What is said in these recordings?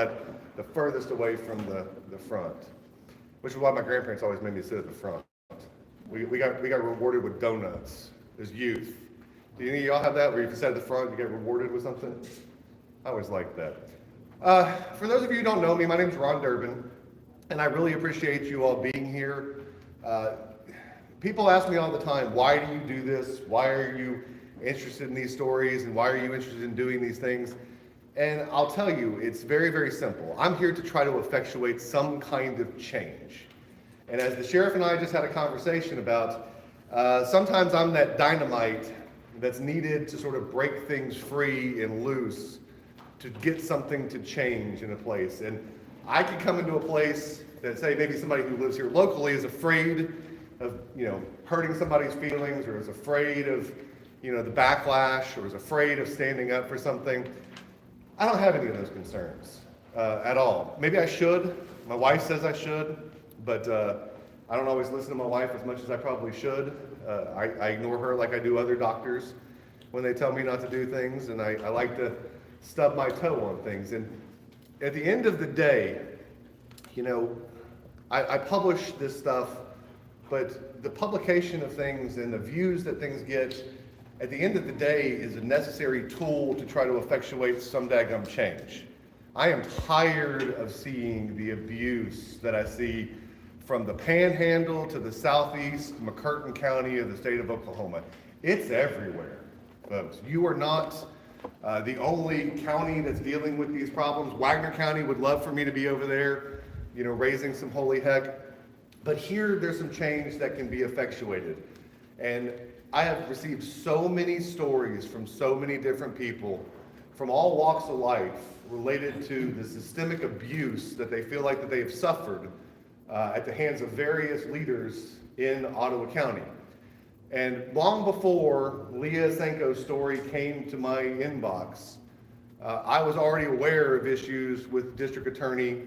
the furthest away from the front, which is why my grandparents always made me sit at the front. We got rewarded with donuts as youth. Do any of y'all have that where if you sat at the front, you get rewarded with something? I always liked that. For those of you who don't know me, my name's Ron Durbin, and I really appreciate you all being here. People ask me all the time, why do you do this? Why are you interested in these stories? And why are you interested in doing these things? And I'll tell you, it's very, very simple. I'm here to try to effectuate some kind of change. And as the sheriff and I just had a conversation about, sometimes I'm that dynamite that's needed to sort of break things free and loose to get something to change in a place. And I could come into a place that, say, maybe somebody who lives here locally is afraid of, hurting somebody's feelings, or is afraid of, the backlash, or is afraid of standing up for something. I don't have any of those concerns at all. Maybe I should. My wife says I should, but I don't always listen to my wife as much as I probably should. I ignore her like I do other doctors when they tell me not to do things, and I like to stub my toe on things. And at the end of the day, I publish this stuff, but the publication of things and the views that things get, at the end of the day, is a necessary tool to try to effectuate some daggum change. I am tired of seeing the abuse that I see from the Panhandle to the southeast McCurtain County of the state of Oklahoma. It's everywhere, folks. You are not the only county that's dealing with these problems. Wagner County would love for me to be over there, raising some holy heck. But here, there's some change that can be effectuated. And I have received so many stories from so many different people from all walks of life related to the systemic abuse that they feel like that they have suffered at the hands of various leaders in Ottawa County. And long before Leah Sanko's story came to my inbox, I was already aware of issues with the district attorney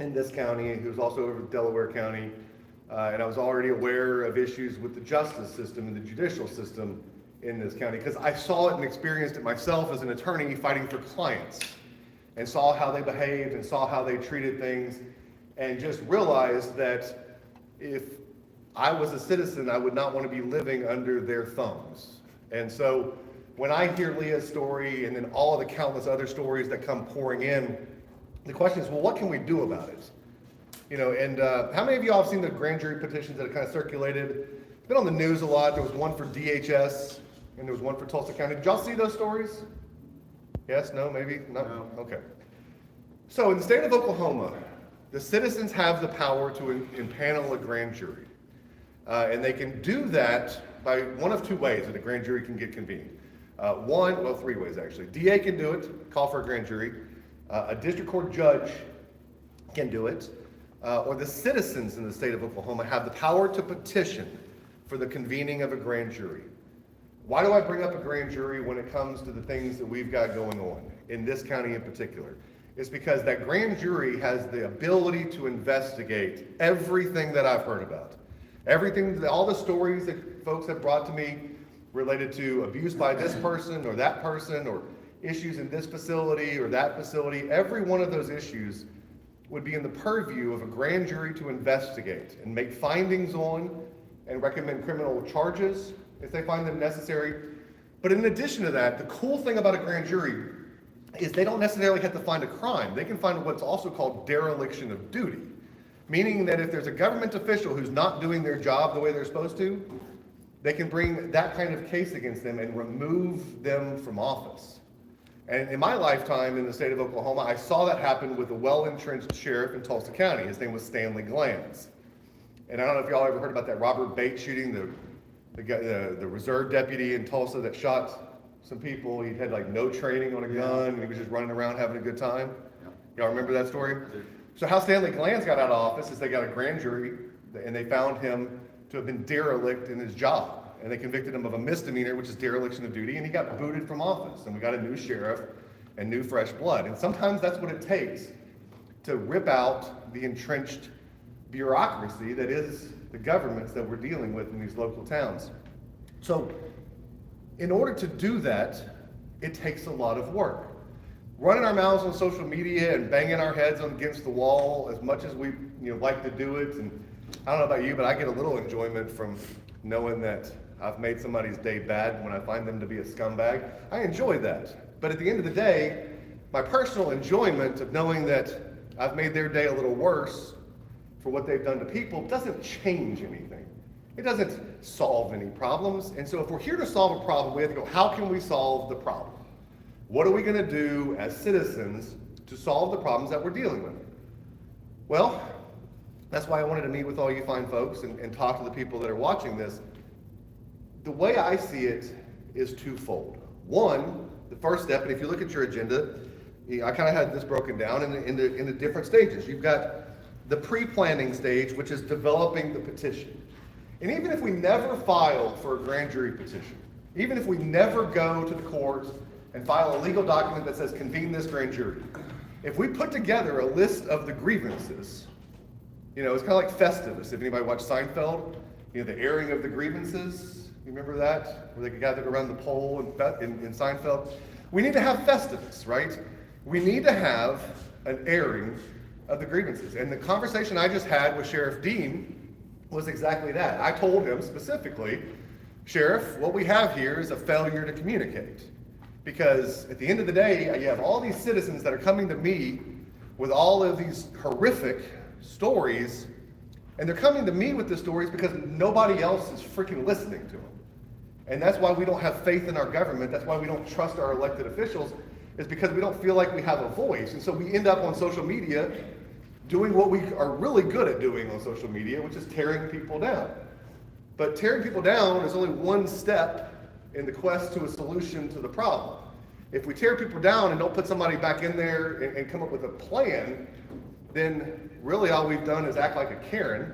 in this county, who's also over Delaware County, and I was already aware of issues with the justice system and the judicial system in this county, because I saw it and experienced it myself as an attorney fighting for clients, and saw how they behaved and saw how they treated things, and just realized that if I was a citizen, I would not want to be living under their thumbs. And so when I hear Leah's story and then all of the countless other stories that come pouring in, the question is, well, what can we do about it? And how many of y'all have seen the grand jury petitions that have kind of circulated? It's been on the news a lot. There was one for DHS, and there was one for Tulsa County. Did y'all see those stories? Yes, no, maybe? No? Okay. So in the state of Oklahoma, the citizens have the power to impanel a grand jury. And they can do that by one of two ways that a grand jury can get convened. Three ways actually. DA can do it, call for a grand jury. A district court judge can do it, or the citizens in the state of Oklahoma have the power to petition for the convening of a grand jury. Why do I bring up a grand jury when it comes to the things that we've got going on in this county in particular? It's because that grand jury has the ability to investigate everything that I've heard about. All the stories that folks have brought to me related to abuse by this person or that person, or issues in this facility or that facility, every one of those issues would be in the purview of a grand jury to investigate and make findings on and recommend criminal charges if they find them necessary. But in addition to that, the cool thing about a grand jury is they don't necessarily have to find a crime. They can find what's also called dereliction of duty, meaning that if there's a government official who's not doing their job the way they're supposed to, they can bring that kind of case against them and remove them from office. And in my lifetime in the state of Oklahoma, I saw that happen with a well-entrenched sheriff in Tulsa County. His name was Stanley Glantz. And I don't know if y'all ever heard about that Robert Bates shooting, the reserve deputy in Tulsa that shot some people. He had like no training on a gun, and he was just running around having a good time. Y'all remember that story? So how Stanley Glantz got out of office is they got a grand jury, and they found him to have been derelict in his job. And they convicted him of a misdemeanor, which is dereliction of duty, and he got booted from office. And we got a new sheriff and new fresh blood. And sometimes that's what it takes to rip out the entrenched bureaucracy that is the governments that we're dealing with in these local towns. So in order to do that, it takes a lot of work. running our mouths on social media and banging our heads against the wall as much as we like to do it. And I don't know about you, but I get a little enjoyment from knowing that I've made somebody's day bad when I find them to be a scumbag. I enjoy that. But at the end of the day, my personal enjoyment of knowing that I've made their day a little worse for what they've done to people doesn't change anything. It doesn't solve any problems. And so if we're here to solve a problem, we have to go, how can we solve the problem? What are we going to do as citizens to solve the problems that we're dealing with? Well, that's why I wanted to meet with all you fine folks and talk to the people that are watching this. The way I see it is twofold. One, the first step, and if you look at your agenda, I kind of had this broken down in the different stages. You've got the pre-planning stage, which is developing the petition. And even if we never file for a grand jury petition, even if we never go to the courts and file a legal document that says convene this grand jury, if we put together a list of the grievances, it's kind of like Festivus. If anybody watched Seinfeld, the airing of the grievances, you remember that? Where they gathered around the pole in Seinfeld. We need to have Festivus, right? We need to have an airing of the grievances. And the conversation I just had with Sheriff Dean was exactly that. I told him specifically, Sheriff, what we have here is a failure to communicate. Because at the end of the day, you have all these citizens that are coming to me with all of these horrific stories, and they're coming to me with the stories because nobody else is freaking listening to them. And that's why we don't have faith in our government. That's why we don't trust our elected officials, is because we don't feel like we have a voice. And so we end up on social media doing what we are really good at doing on social media, which is tearing people down. But tearing people down is only one step in the quest to a solution to the problem. If we tear people down and don't put somebody back in there and come up with a plan, then really all we've done is act like a Karen,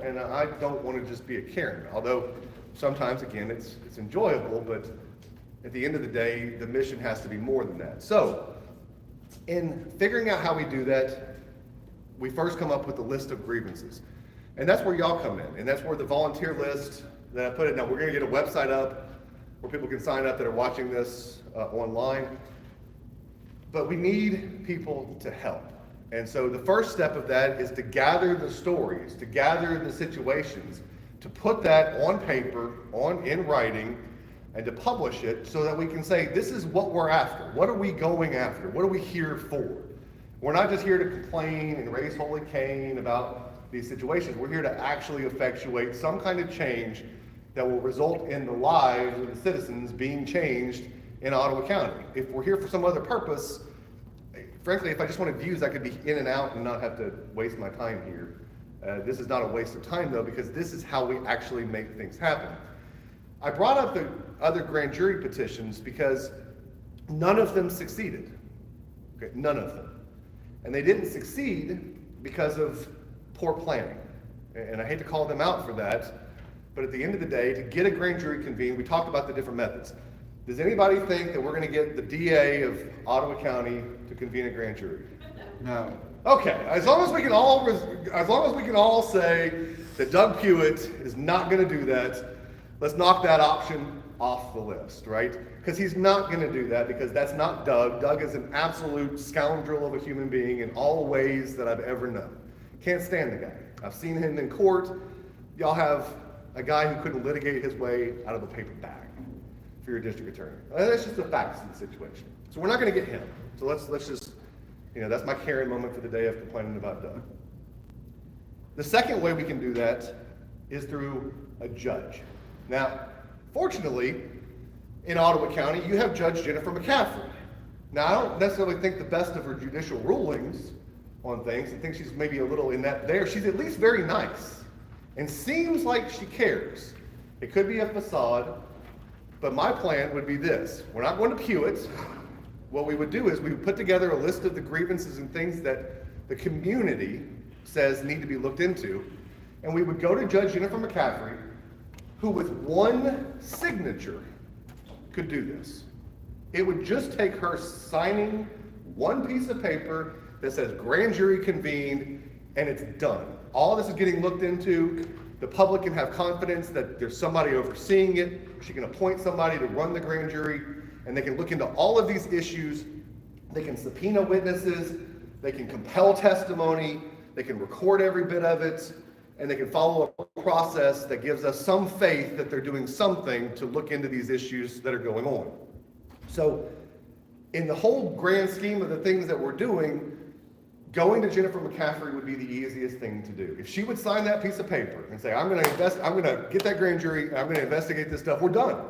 and I don't want to just be a Karen. Although sometimes, again, it's enjoyable, but at the end of the day, the mission has to be more than that. So, in figuring out how we do that, we first come up with a list of grievances. And that's where y'all come in, and that's where the volunteer list that I put it. Now, we're going to get a website up where people can sign up that are watching this online. But we need people to help. And so the first step of that is to gather the stories, to gather the situations, to put that on paper, in writing, and to publish it so that we can say, this is what we're after. What are we going after? What are we here for? We're not just here to complain and raise holy Cain about these situations. We're here to actually effectuate some kind of change that will result in the lives of the citizens being changed in Ottawa County. If we're here for some other purpose, frankly, if I just wanted views, I could be in and out and not have to waste my time here. This is not a waste of time, though, because this is how we actually make things happen. I brought up the other grand jury petitions because none of them succeeded. Okay, none of them. And they didn't succeed because of poor planning. And I hate to call them out for that, but at the end of the day, to get a grand jury convened, we talked about the different methods. Does anybody think that we're going to get the DA of Ottawa County to convene a grand jury? No. Okay, as long as we can all say that Doug Pewitt is not going to do that, let's knock that option off the list, right? Because he's not going to do that, because that's not Doug. Doug is an absolute scoundrel of a human being in all ways that I've ever known. Can't stand the guy. I've seen him in court. Y'all have a guy who couldn't litigate his way out of a paper bag for your district attorney. That's just the facts of the situation. So we're not going to get him. So let's just, that's my Karen moment for the day of complaining about Doug. The second way we can do that is through a judge. Now, fortunately, in Ottawa County, you have Judge Jennifer McCaffrey. Now, I don't necessarily think the best of her judicial rulings on things. I think she's maybe a little in that there. She's at least very nice and seems like she cares. It could be a facade, but my plan would be this. We're not going to Pewitt. What we would do is we would put together a list of the grievances and things that the community says need to be looked into, and we would go to Judge Jennifer McCaffrey, who with one signature could do this. It would just take her signing one piece of paper that says grand jury convened, and it's done. All this is getting looked into. The public can have confidence that there's somebody overseeing it. She can appoint somebody to run the grand jury, and they can look into all of these issues They can subpoena witnesses, they can compel testimony, they can record every bit of it, and they can follow a process that gives us some faith that they're doing something to look into these issues that are going on. So, in the whole grand scheme of the things that we're doing, going to Jennifer McCaffrey would be the easiest thing to do. If she would sign that piece of paper and say, I'm going to get that grand jury, and I'm going to investigate this stuff, we're done.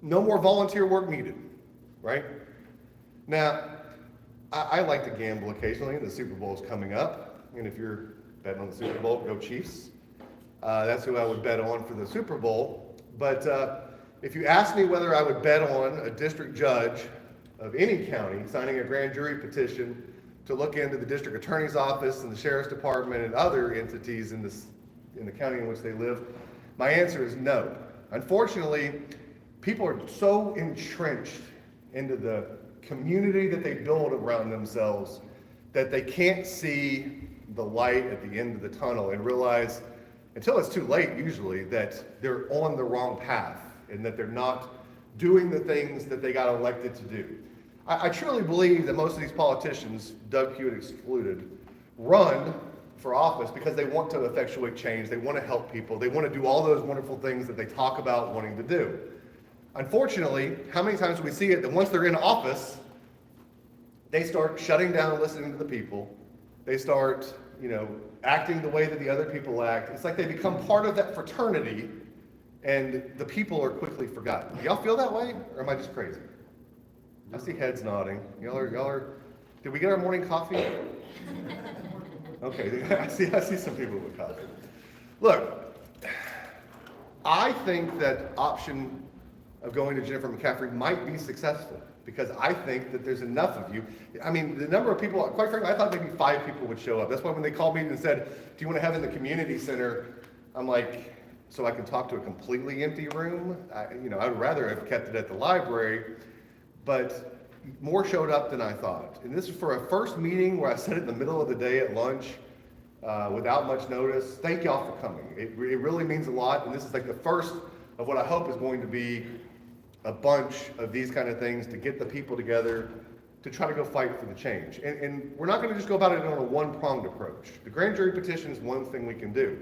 No more volunteer work needed, right? Now, I like to gamble occasionally. The Super Bowl is coming up, and if you're betting on the Super Bowl, go Chiefs. That's who I would bet on for the Super Bowl. But if you ask me whether I would bet on a district judge of any county signing a grand jury petition to look into the district attorney's office and the sheriff's department and other entities in the county in which they live, my answer is no. Unfortunately, people are so entrenched into the community that they build around themselves that they can't see the light at the end of the tunnel and realize, until it's too late usually, that they're on the wrong path and that they're not doing the things that they got elected to do. I truly believe that most of these politicians, Doug Hewitt excluded, run for office because they want to effectuate change, they want to help people, they want to do all those wonderful things that they talk about wanting to do. Unfortunately, how many times do we see it that once they're in office, they start shutting down listening to the people, they start, acting the way that the other people act. It's like they become part of that fraternity and the people are quickly forgotten. Do y'all feel that way, or am I just crazy? I see heads nodding. Y'all are, did we get our morning coffee? Okay, I see some people with coffee. Look, I think that option of going to Jennifer McCaffrey might be successful because I think that there's enough of you. I mean, the number of people, quite frankly, I thought maybe 5 people would show up. That's why when they called me and said, do you want to have it in the community center? I'm like, so I can talk to a completely empty room? I'd rather have kept it at the library. But more showed up than I thought. And this is for a first meeting where I said it in the middle of the day at lunch without much notice. Thank y'all for coming. It really means a lot. And this is like the first of what I hope is going to be a bunch of these kind of things to get the people together to try to go fight for the change. And we're not going to just go about it on a one-pronged approach. The grand jury petition is one thing we can do.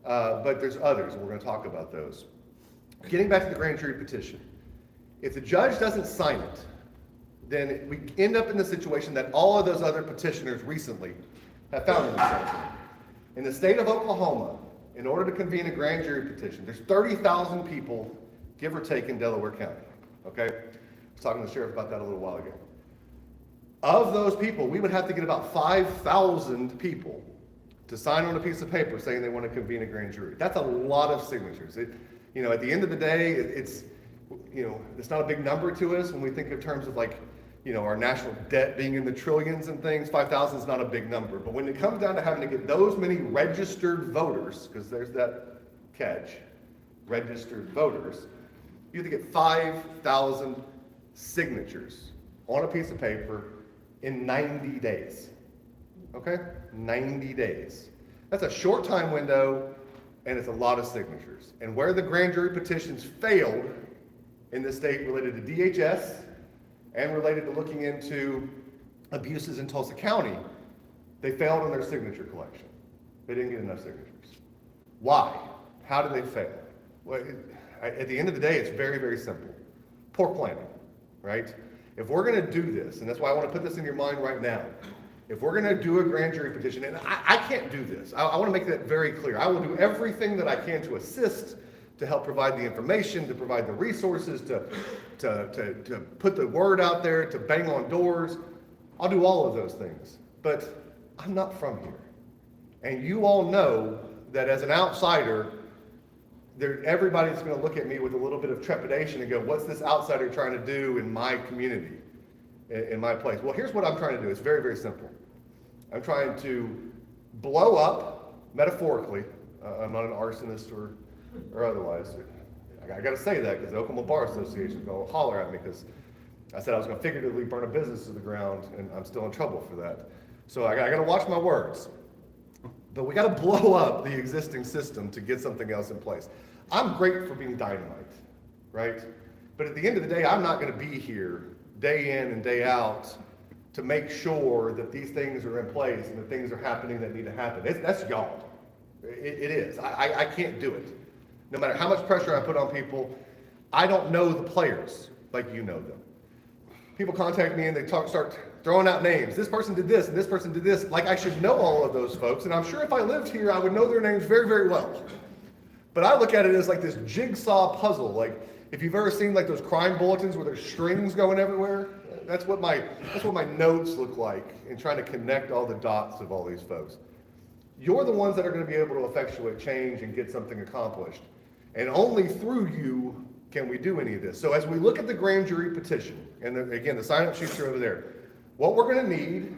But there's others, and we're going to talk about those. Getting back to the grand jury petition. If the judge doesn't sign it, then we end up in the situation that all of those other petitioners recently have found themselves in. In the state of Oklahoma, in order to convene a grand jury petition, there's 30,000 people, give or take, in Delaware County. Okay? I was talking to the sheriff about that a little while ago. Of those people, we would have to get about 5,000 people to sign on a piece of paper saying they want to convene a grand jury. That's a lot of signatures. At the end of the day, it's not a big number to us when we think in terms of our national debt being in the trillions and things. 5,000 is not a big number. But when it comes down to having to get those many registered voters, because there's that catch, registered voters, you have to get 5,000 signatures on a piece of paper in 90 days. Okay? 90 days. That's a short time window, and it's a lot of signatures. And where the grand jury petitions failed in the state related to DHS and related to looking into abuses in Tulsa County, they failed on their signature collection. They didn't get enough signatures. Why? How did they fail? Well, at the end of the day, it's very, very simple. Poor planning, right? If we're going to do this, and that's why I want to put this in your mind right now, if we're going to do a grand jury petition, and I can't do this. I want to make that very clear. I will do everything that I can to assist, to help provide the information, to provide the resources, to put the word out there, to bang on doors. I'll do all of those things. But I'm not from here. And you all know that as an outsider, everybody's going to look at me with a little bit of trepidation and go, what's this outsider trying to do in my community, in my place? Well, here's what I'm trying to do. It's very, very simple. I'm trying to blow up, metaphorically. I'm not an arsonist or otherwise. I got to say that because the Oklahoma Bar Association is going to holler at me because I said I was going to figuratively burn a business to the ground, and I'm still in trouble for that. So I got to watch my words. But we got to blow up the existing system to get something else in place. I'm great for being dynamite, right? But at the end of the day, I'm not going to be here day in and day out to make sure that these things are in place and that things are happening that need to happen. That's y'all. It is. I can't do it. No matter how much pressure I put on people, I don't know the players like you know them. People contact me and they start throwing out names. This person did this and this person did this. Like I should know all of those folks. And I'm sure if I lived here, I would know their names very, very well. But I look at it as like this jigsaw puzzle. Like if you've ever seen like those crime bulletins where there's strings going everywhere, that's what my notes look like in trying to connect all the dots of all these folks. You're the ones that are going to be able to effectuate change and get something accomplished. And only through you can we do any of this. So as we look at the grand jury petition, and again, the sign-up sheets are over there, what we're going to need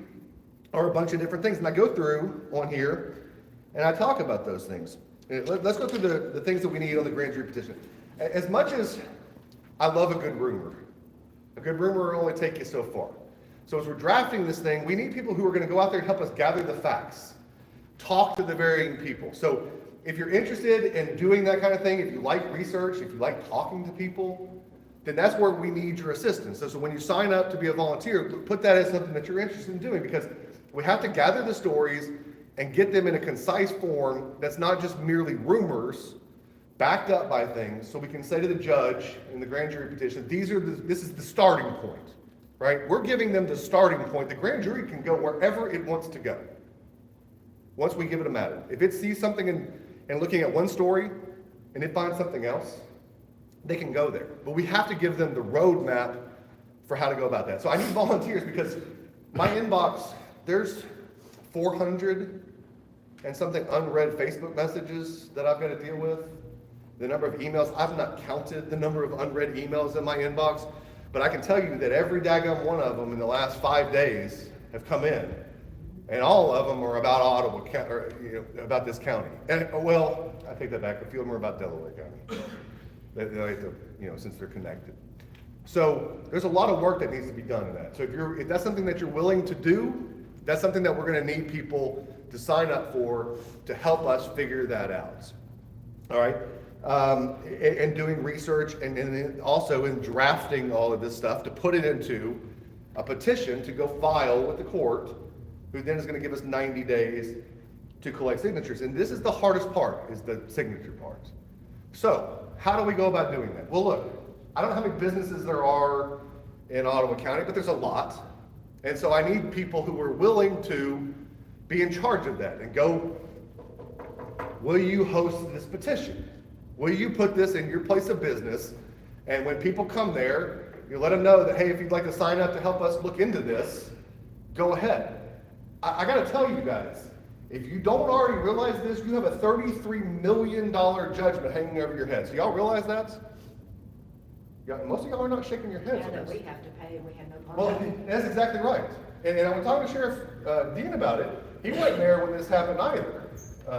are a bunch of different things. And I go through on here, and I talk about those things. Let's go through the things that we need on the grand jury petition. As much as I love a good rumor will only take you so far. So as we're drafting this thing, we need people who are going to go out there and help us gather the facts, talk to the varying people. So if you're interested in doing that kind of thing, if you like research, if you like talking to people, then that's where we need your assistance. So when you sign up to be a volunteer, put that as something that you're interested in doing, because we have to gather the stories and get them in a concise form that's not just merely rumors, backed up by things, so we can say to the judge in the grand jury petition, this is the starting point, right? We're giving them the starting point. The grand jury can go wherever it wants to go once we give it a matter. If it sees something and looking at one story and it finds something else, they can go there. But we have to give them the roadmap for how to go about that. So I need volunteers because my inbox, there's 400 and something unread Facebook messages that I've got to deal with. The number of emails, I've not counted the number of unread emails in my inbox, but I can tell you that every daggum one of them in the last 5 days have come in. And all of them are about Ottawa, or, about this county. And well, I take that back. A few of them are about Delaware County. They like to, since they're connected. So there's a lot of work that needs to be done in that. So if that's something that you're willing to do, that's something that we're going to need people to sign up for to help us figure that out. All right. And doing research and also in drafting all of this stuff to put it into a petition to go file with the court, who then is going to give us 90 days to collect signatures. And this is the hardest part, is the signature part. So how do we go about doing that? Well, look, I don't know how many businesses there are in Ottawa County, but there's a lot. And so I need people who are willing to be in charge of that and go, will you host this petition? Will you put this in your place of business? And when people come there, you let them know that, hey, if you'd like to sign up to help us look into this, go ahead. I got to tell you guys, if you don't already realize this, you have a $33 million judgment hanging over your head. So y'all realize that? Most of y'all are not shaking your heads. Yeah, that we have to pay and we have no part. Well, that's exactly right. And I was talking to Sheriff Dean about it. He wasn't there when this happened either.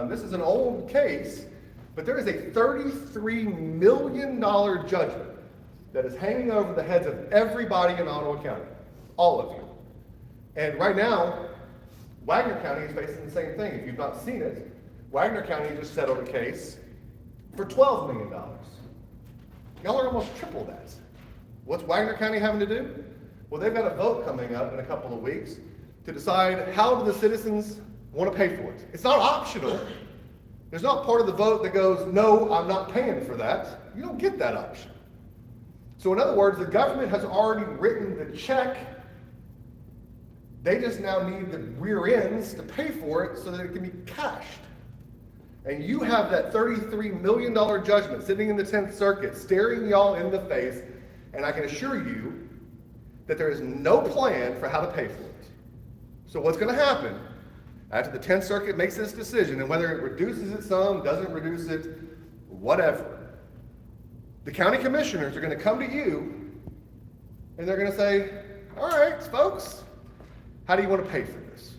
This is an old case, but there is a $33 million judgment that is hanging over the heads of everybody in Ottawa County, all of you. And right now, Wagner County is facing the same thing. If you've not seen it, Wagner County just settled a case for $12 million. Y'all are almost triple that. What's Wagner County having to do? Well, they've got a vote coming up in a couple of weeks to decide how do the citizens want to pay for it. It's not optional. There's not part of the vote that goes, no, I'm not paying for that. You don't get that option. So in other words, the government has already written the check. They just now need the rear ends to pay for it so that it can be cashed. And you have that $33 million judgment sitting in the 10th Circuit, staring y'all in the face, and I can assure you that there is no plan for how to pay for it. So what's going to happen after the 10th Circuit makes this decision, and whether it reduces it some, doesn't reduce it, whatever, the county commissioners are going to come to you, and they're going to say, all right, folks, how do you want to pay for this?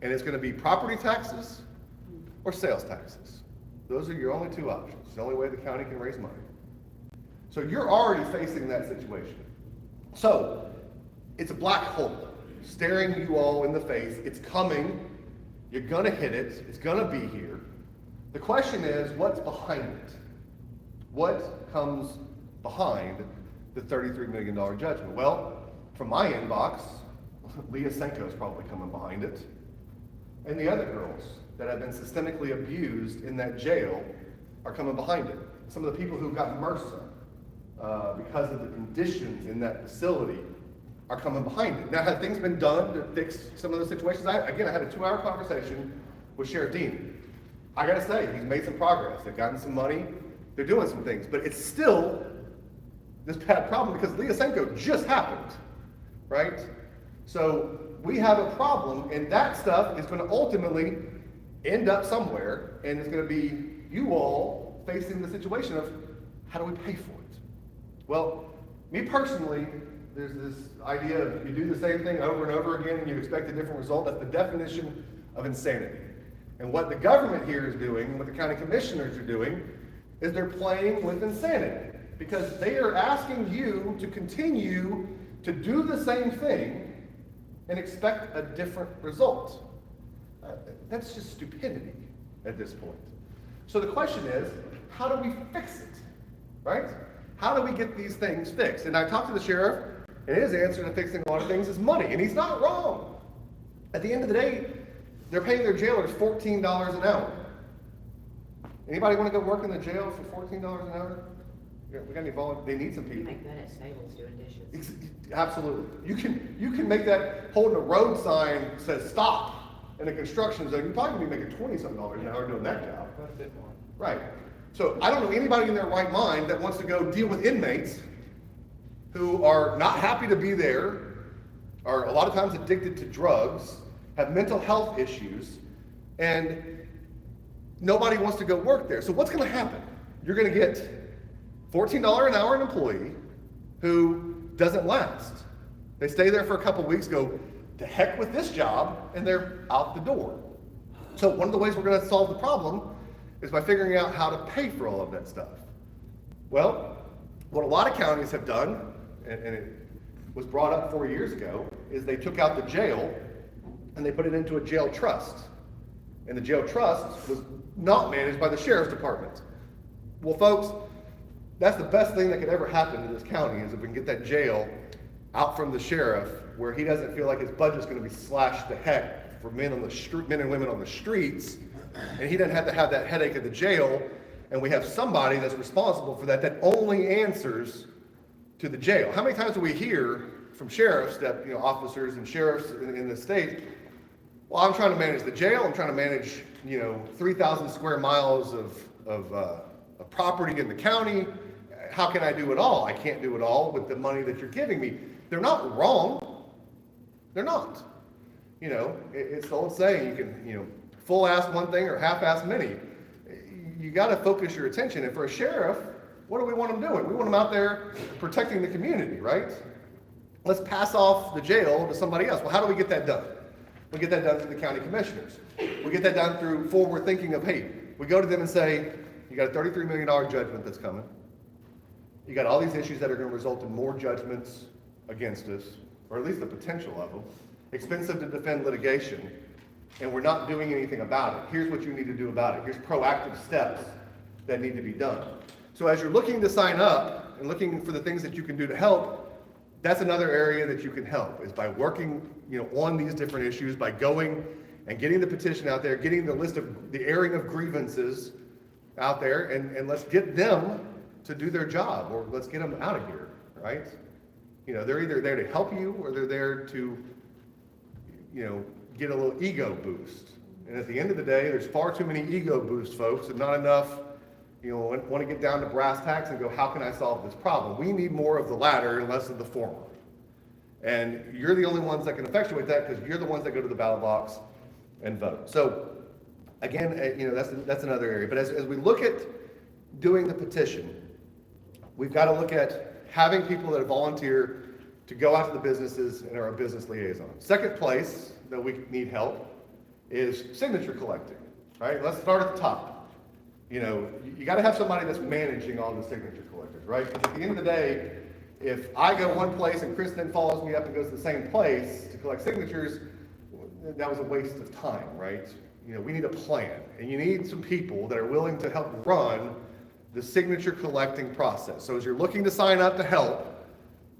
And it's going to be property taxes or sales taxes. Those are your only two options. It's the only way the county can raise money. So you're already facing that situation. So it's a black hole staring you all in the face. It's coming. You're going to hit it. It's going to be here. The question is, what's behind it? What comes behind the $33 million judgment? Well, from my inbox, Leah Senko's probably coming behind it. And the other girls that have been systemically abused in that jail are coming behind it. Some of the people who got MRSA because of the conditions in that facility are coming behind it. Now, have things been done to fix some of those situations? I had a 2-hour conversation with Sheriff Dean. I gotta say, he's made some progress. They've gotten some money. They're doing some things, but it's still this bad problem because Leah Senko just happened, right? So we have a problem, and that stuff is going to ultimately end up somewhere, and it's going to be you all facing the situation of how do we pay for it? Well, me personally, there's this idea of if you do the same thing over and over again and you expect a different result, that's the definition of insanity. And what the government here is doing, and what the county commissioners are doing, is they're playing with insanity. Because they are asking you to continue to do the same thing and expect a different result. That's just stupidity at this point. So the question is, how do we fix it, right? How do we get these things fixed? And I talked to the sheriff, and his answer to fixing a lot of things is money, and he's not wrong. At the end of the day, they're paying their jailers $14 an hour. Anybody want to go work in the jail for $14 an hour? Yeah, we got any volunteers? They need some You people. make that at Stables doing dishes. Absolutely. You can make that holding a road sign that says stop in a construction zone. You probably be making $20-something an hour doing that job. Right. So I don't know anybody in their right mind that wants to go deal with inmates who are not happy to be there, are a lot of times addicted to drugs, have mental health issues, and nobody wants to go work there. So what's going to happen? You're going to get $14 an hour an employee who doesn't last. They stay there for a couple weeks, go, to heck with this job, and they're out the door. So one of the ways we're going to solve the problem is by figuring out how to pay for all of that stuff. Well, what a lot of counties have done, and it was brought up 4 years ago, is they took out the jail and they put it into a jail trust. And the jail trust was not managed by the sheriff's department. Well, folks, that's the best thing that could ever happen to this county is if we can get that jail out from the sheriff where he doesn't feel like his budget's going to be slashed to heck for men and women on the streets, and he doesn't have to have that headache at the jail, and we have somebody that's responsible for that only answers to the jail. How many times do we hear from sheriffs, that officers and sheriffs in the state, well, I'm trying to manage the jail, I'm trying to manage 3,000 square miles of property in the county. How can I do it all? I can't do it all with the money that you're giving me. They're not wrong. They're not. It's the old saying, you can, full-ass one thing or half-ass many. You got to focus your attention. And for a sheriff, what do we want them doing? We want them out there protecting the community, right? Let's pass off the jail to somebody else. Well, how do we get that done? We get that done through the county commissioners. We get that done through forward thinking of, hey, we go to them and say, you got a $33 million judgment that's coming. You got all these issues that are going to result in more judgments against us, or at least the potential of them. Expensive to defend litigation, and we're not doing anything about it. Here's what you need to do about it. Here's proactive steps that need to be done. So as you're looking to sign up and looking for the things that you can do to help, that's another area that you can help, is by working on these different issues, by going and getting the petition out there, getting the list of the airing of grievances out there, and let's get them to do their job, or let's get them out of here, right? They're either there to help you or they're there to, get a little ego boost. And at the end of the day, there's far too many ego boost folks and not enough, want to get down to brass tacks and go, how can I solve this problem? We need more of the latter and less of the former. And you're the only ones that can effectuate that because you're the ones that go to the ballot box and vote. So again, that's another area. But as we look at doing the petition, we've got to look at having people that volunteer to go out to the businesses and are a business liaison. Second place that we need help is signature collecting, right? Let's start at the top. You got to have somebody that's managing all the signature collectors, right? Because at the end of the day, if I go one place and Chris then follows me up and goes to the same place to collect signatures, that was a waste of time, right? We need a plan, and you need some people that are willing to help run the signature collecting process. So as you're looking to sign up to help,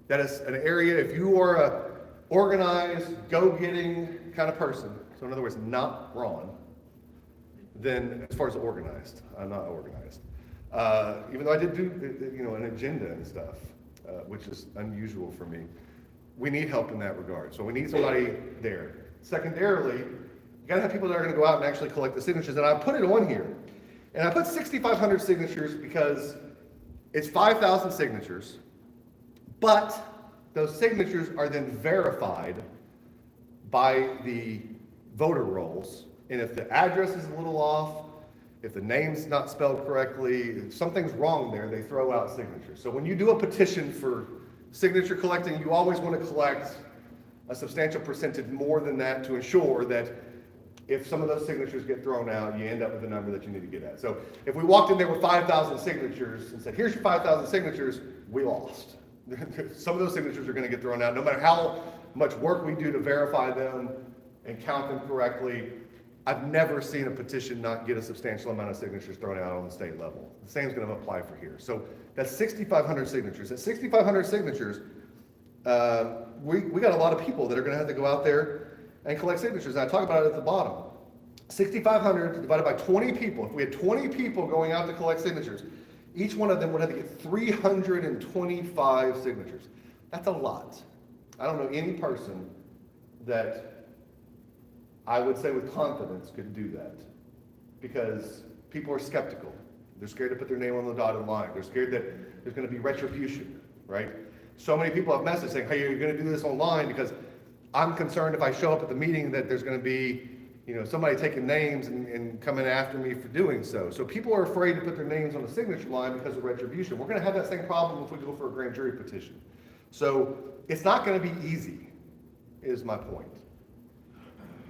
that is an area, if you are organized, go-getting kind of person, so in other words, not Ron, then as far as organized, I'm not organized. Even though I did do, an agenda and stuff, which is unusual for me. We need help in that regard, so we need somebody there. Secondarily, you gotta have people that are gonna go out and actually collect the signatures, and I put it on here. And I put 6,500 signatures because it's 5,000 signatures, but those signatures are then verified by the voter rolls. And if the address is a little off, if the name's not spelled correctly, if something's wrong there, they throw out signatures. So when you do a petition for signature collecting, you always want to collect a substantial percentage more than that to ensure that if some of those signatures get thrown out, you end up with the number that you need to get at. So if we walked in there with 5,000 signatures and said, here's your 5,000 signatures, we lost. Some of those signatures are going to get thrown out, no matter how much work we do to verify them and count them correctly. I've never seen a petition not get a substantial amount of signatures thrown out on the state level. The same is going to apply for here. So that's 6,500 signatures. At 6,500 signatures, we got a lot of people that are going to have to go out there and collect signatures. And I talk about it at the bottom. 6,500 divided by 20 people. If we had 20 people going out to collect signatures, each one of them would have to get 325 signatures. That's a lot. I don't know any person that I would say with confidence could do that, because people are skeptical. They're scared to put their name on the dotted line. They're scared that there's going to be retribution, right? So many people have messaged saying, hey, you're going to do this online because I'm concerned if I show up at the meeting that there's going to be, somebody taking names and coming after me for doing so. So people are afraid to put their names on the signature line because of retribution. We're going to have that same problem if we go for a grand jury petition. So it's not going to be easy, is my point.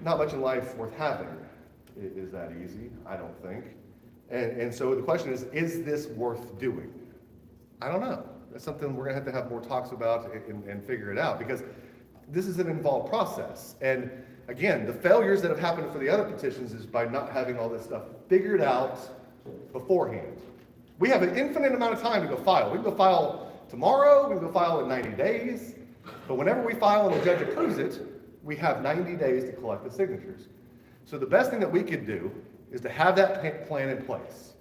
Not much in life worth having is that easy, I don't think. And so the question is this worth doing? I don't know. That's something we're going to have more talks about and figure it out, because this is an involved process. And again, the failures that have happened for the other petitions is by not having all this stuff figured out beforehand. We have an infinite amount of time to go file. We can go file tomorrow, we can go file in 90 days, but whenever we file and the judge approves it, we have 90 days to collect the signatures. So the best thing that we could do is to have that plan in place,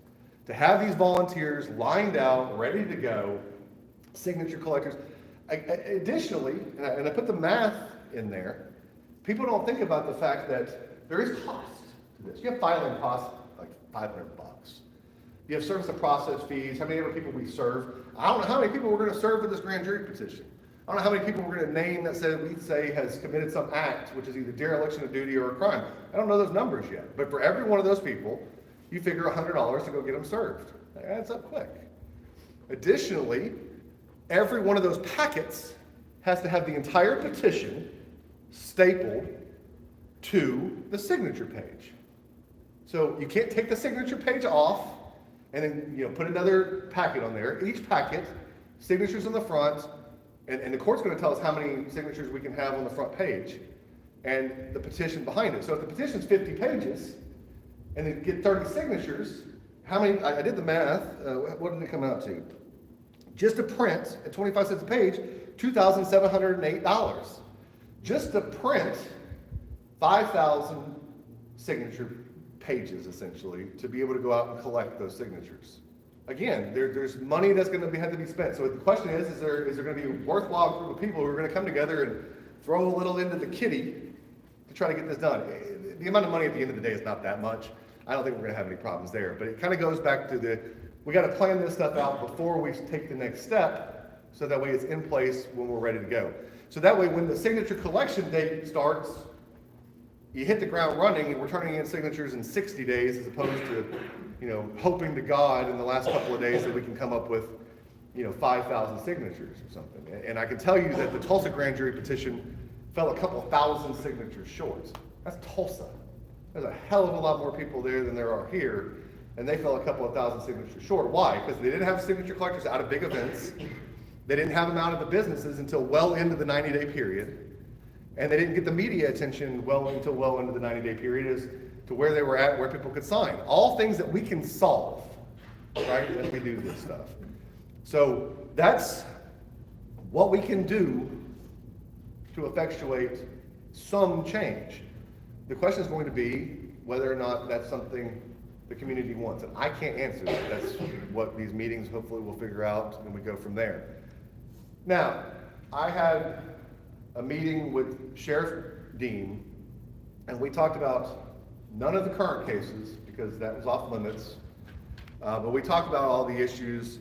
to have these volunteers lined out, ready to go, signature collectors. Additionally, and I put the math in there, people don't think about the fact that there is cost to this. You have filing costs like $500. You have service of process fees, how many other people we serve. I don't know how many people we're going to serve with this grand jury petition. I don't know how many people we're going to name that we say has committed some act, which is either dereliction of duty or a crime. I don't know those numbers yet. But for every one of those people, you figure $100 to go get them served. That adds up quick. Additionally, every one of those packets has to have the entire petition stapled to the signature page. So you can't take the signature page off and then put another packet on there. Each packet, signatures on the front, and the court's going to tell us how many signatures we can have on the front page, and the petition behind it. So if the petition's 50 pages, and they get 30 signatures, how many, I did the math, what did it come out to? Just to print, at 25 cents a page, $2,708. Just to print 5,000 signature pages, essentially, to be able to go out and collect those signatures. Again, there's money that's going to have to be spent. So the question is there going to be a worthwhile group of people who are going to come together and throw a little into the kitty to try to get this done? The amount of money at the end of the day is not that much. I don't think we're going to have any problems there. But it kind of goes back to we got to plan this stuff out before we take the next step, so that way it's in place when we're ready to go. So that way when the signature collection date starts, you hit the ground running, and we're turning in signatures in 60 days as opposed to, hoping to God in the last couple of days that we can come up with, 5,000 signatures or something. And I can tell you that the Tulsa grand jury petition fell a couple thousand signatures short. That's Tulsa. There's a hell of a lot more people there than there are here, and they fell a couple of thousand signatures short. Why? Because they didn't have signature collectors out of big events. They didn't have them out of the businesses until well into the 90-day period. And they didn't get the media attention well into the 90-day period as to where they were at, where people could sign. All things that we can solve, right, as we do this stuff. So that's what we can do to effectuate some change. The question is going to be whether or not that's something the community wants. And I can't answer that. That's what these meetings hopefully will figure out, and we go from there. Now, I had a meeting with Sheriff Dean, and we talked about none of the current cases because that was off limits, but we talked about all the issues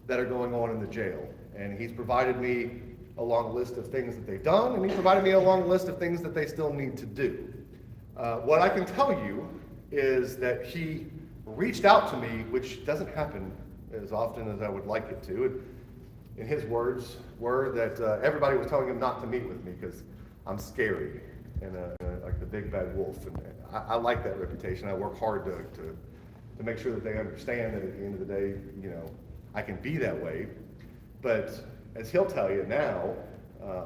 that are going on in the jail. And he's provided me a long list of things that they've done, and he provided me a long list of things that they still need to do. What I can tell you is that he reached out to me, which doesn't happen as often as I would like it to. And his words were that everybody was telling him not to meet with me because I'm scary and like the big bad wolf. And I like that reputation. I work hard to make sure that they understand that at the end of the day, you know, I can be that way. But as he'll tell you now,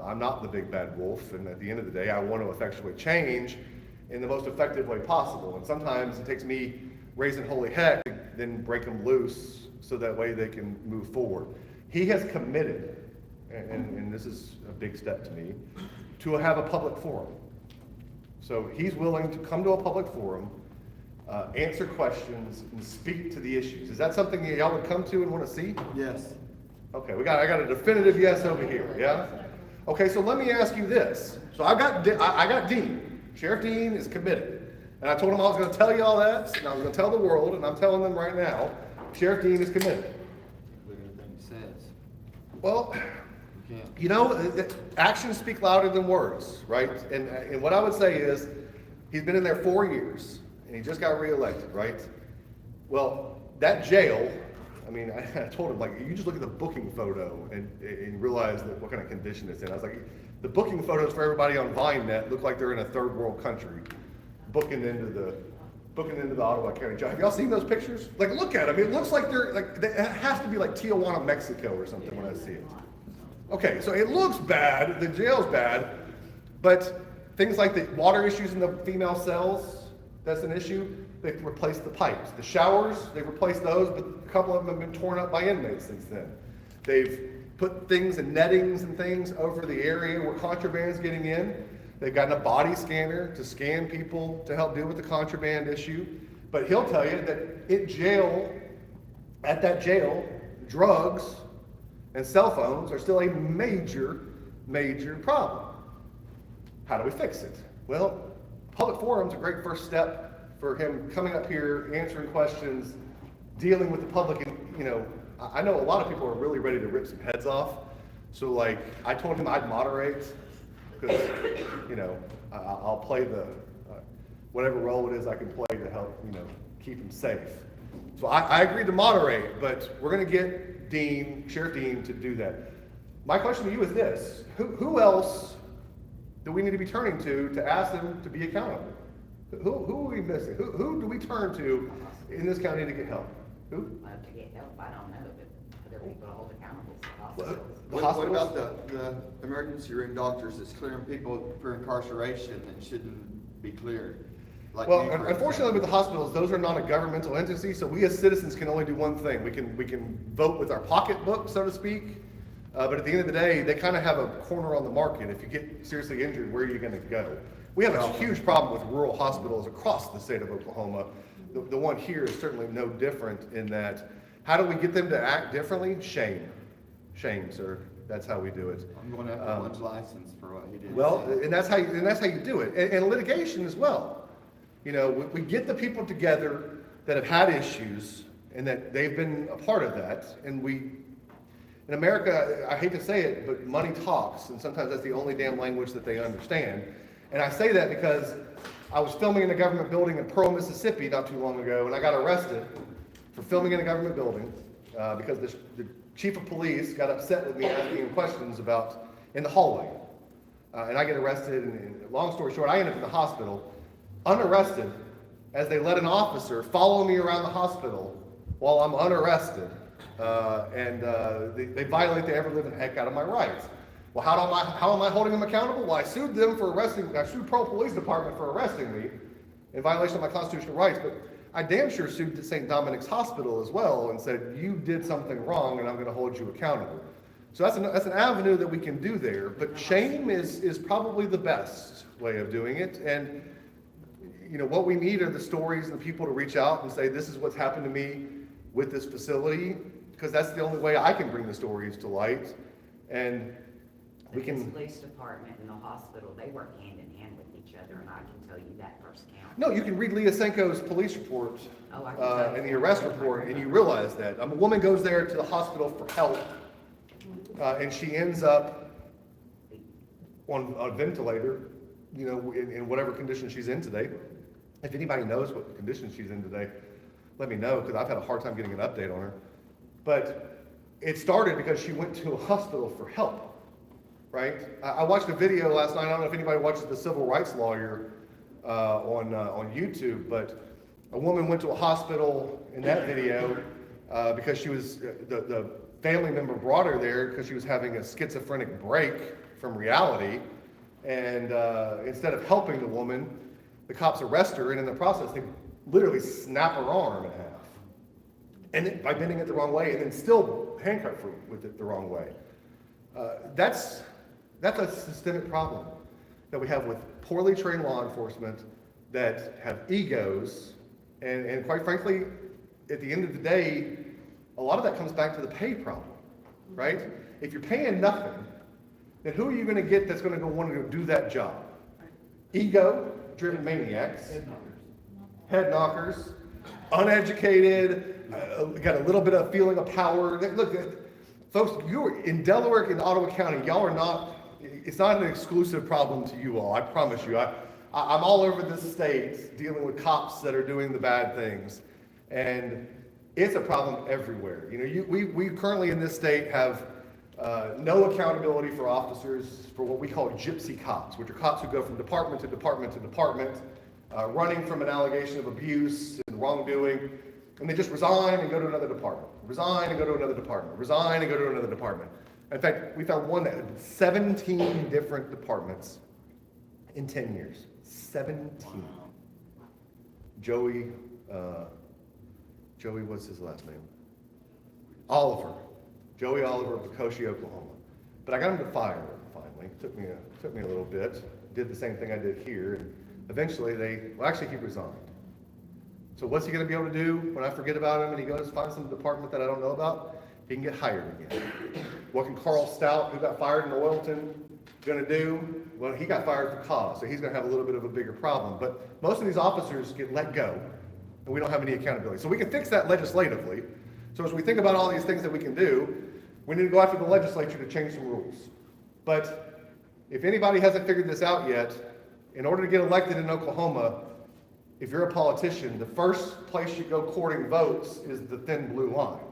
I'm not the big bad wolf, and at the end of the day, I want to effectuate change in the most effective way possible. And sometimes it takes me raising holy heck to then break them loose so that way they can move forward. He has committed, and this is a big step to me, to have a public forum. So he's willing to come to a public forum, answer questions, and speak to the issues. Is that something that y'all would come to and want to see? Yes. Okay, I got a definitive yes over here, yeah? Okay, so let me ask you this. So I got Dean. Sheriff Dean is committed. And I told him I was going to tell you all that, and I was going to tell the world, and I'm telling them right now, Sheriff Dean is committed. Look at everything he says. Well, You can't. you know, actions speak louder than words, right? And what I would say is, he's been in there 4 years, and he just got reelected, right? Well, that jail, I mean, I told him, like, you just look at the booking photo and realize that what kind of condition it's in. I was like, the booking photos for everybody on VineNet look like they're in a third world country, booking into the Ottawa County Jail. Have y'all seen those pictures? Like, look at them. It looks like it has to be like Tijuana, Mexico or something when I see it. Okay, so it looks bad, the jail's bad, but things like the water issues in the female cells, that's an issue. They've replaced the pipes. The showers, they've replaced those, but a couple of them have been torn up by inmates since then. They've put things and nettings and things over the area where contraband's getting in. They've gotten a body scanner to scan people to help deal with the contraband issue. But he'll tell you that at that jail, drugs and cell phones are still a major, major problem. How do we fix it? Well, public forum's a great first step for him coming up here, answering questions, dealing with the public. And, you know, I know a lot of people are really ready to rip some heads off. So, like, I told him I'd moderate because, you know, I'll play the whatever role it is I can play to help, you know, keep him safe. So I agreed to moderate, but we're going to get Sheriff Dean to do that. My question to you is this: who else do we need to be turning to ask them to be accountable? Who are we missing? Who do we turn to in this county to get help? Who? Well, to get help, I don't know, but other people to hold accountable, Well, hospitals. The What hospitals? about the emergency room doctors that's clearing people for incarceration that shouldn't be cleared? Like Well, you, for unfortunately, with the example. hospitals, those are not a governmental entity, so we as citizens can only do one thing. We can vote with our pocketbook, so to speak, but at the end of the day, they kind of have a corner on the market. If you get seriously injured, where are you going to go? We have a huge problem with rural hospitals across the state of Oklahoma. The one here is certainly no different in that. How do we get them to act differently? Shame, sir. That's how we do it. I'm going to have one's license for what he did. Well, and that's how you do it, and litigation as well. You know, we get the people together that have had issues and that they've been a part of that, and in America, I hate to say it, but money talks, and sometimes that's the only damn language that they understand. And I say that because I was filming in a government building in Pearl, Mississippi not too long ago, and I got arrested for filming in a government building because the chief of police got upset with me asking him questions in the hallway. And I get arrested, and long story short, I end up in the hospital, unarrested, as they let an officer follow me around the hospital while I'm unarrested. They violate the ever-living heck out of my rights. Well, how am I holding them accountable? Well, I sued them for I sued Pearl Police Department for arresting me in violation of my constitutional rights, but I damn sure sued St. Dominic's Hospital as well and said, you did something wrong and I'm going to hold you accountable. So that's an avenue that we can do there, but shame is probably the best way of doing it. And what we need are the stories and the people to reach out and say, this is what's happened to me with this facility, because that's the only way I can bring the stories to light. And we The can. police department and the hospital, they work hand in hand with each other, and I can tell you that firsthand. No, you can read Leah Senko's police report Oh, I can tell you. and the arrest report, and you realize that. A woman goes there to the hospital for help, and she ends up on a ventilator, in whatever condition she's in today. If anybody knows what condition she's in today, let me know, because I've had a hard time getting an update on her. But it started because she went to a hospital for help, right? I watched a video last night. I don't know if anybody watches The Civil Rights Lawyer on YouTube, but a woman went to a hospital in that video because she was, the family member brought her there because she was having a schizophrenic break from reality. And instead of helping the woman, the cops arrest her, and in the process, they literally snap her arm in half. And by bending it the wrong way, and then still handcuff her with it the wrong way. That's a systemic problem that we have with poorly trained law enforcement that have egos, and quite frankly, at the end of the day, a lot of that comes back to the pay problem, right? If you're paying nothing, then who are you going to get that's going to go want to do that job? Ego-driven maniacs, head knockers, uneducated, got a little bit of feeling of power. Look, folks, you're in Delaware and Ottawa County. Y'all are not. It's not an exclusive problem to you all. I promise you. I'm all over this state dealing with cops that are doing the bad things, and it's a problem everywhere. We currently in this state have no accountability for officers for what we call gypsy cops, which are cops who go from department to department to department, running from an allegation of abuse and wrongdoing, and they just resign and go to another department, resign and go to another department, resign and go to another department. In fact, we found one that had 17 different departments in 10 years. 17. Joey, what's his last name? Oliver. Joey Oliver of Pecoshi, Oklahoma. But I got him to fire him finally. Took me a little bit. Did the same thing I did here. And eventually he resigned. So what's he going to be able to do when I forget about him and he goes find some department that I don't know about? He can get hired again. What can Carl Stout, who got fired in Oilton, going to do? Well, he got fired for cause, so he's going to have a little bit of a bigger problem. But most of these officers get let go, and we don't have any accountability. So we can fix that legislatively. So as we think about all these things that we can do, we need to go after the legislature to change some rules. But if anybody hasn't figured this out yet, in order to get elected in Oklahoma, if you're a politician, the first place you go courting votes is the thin blue line,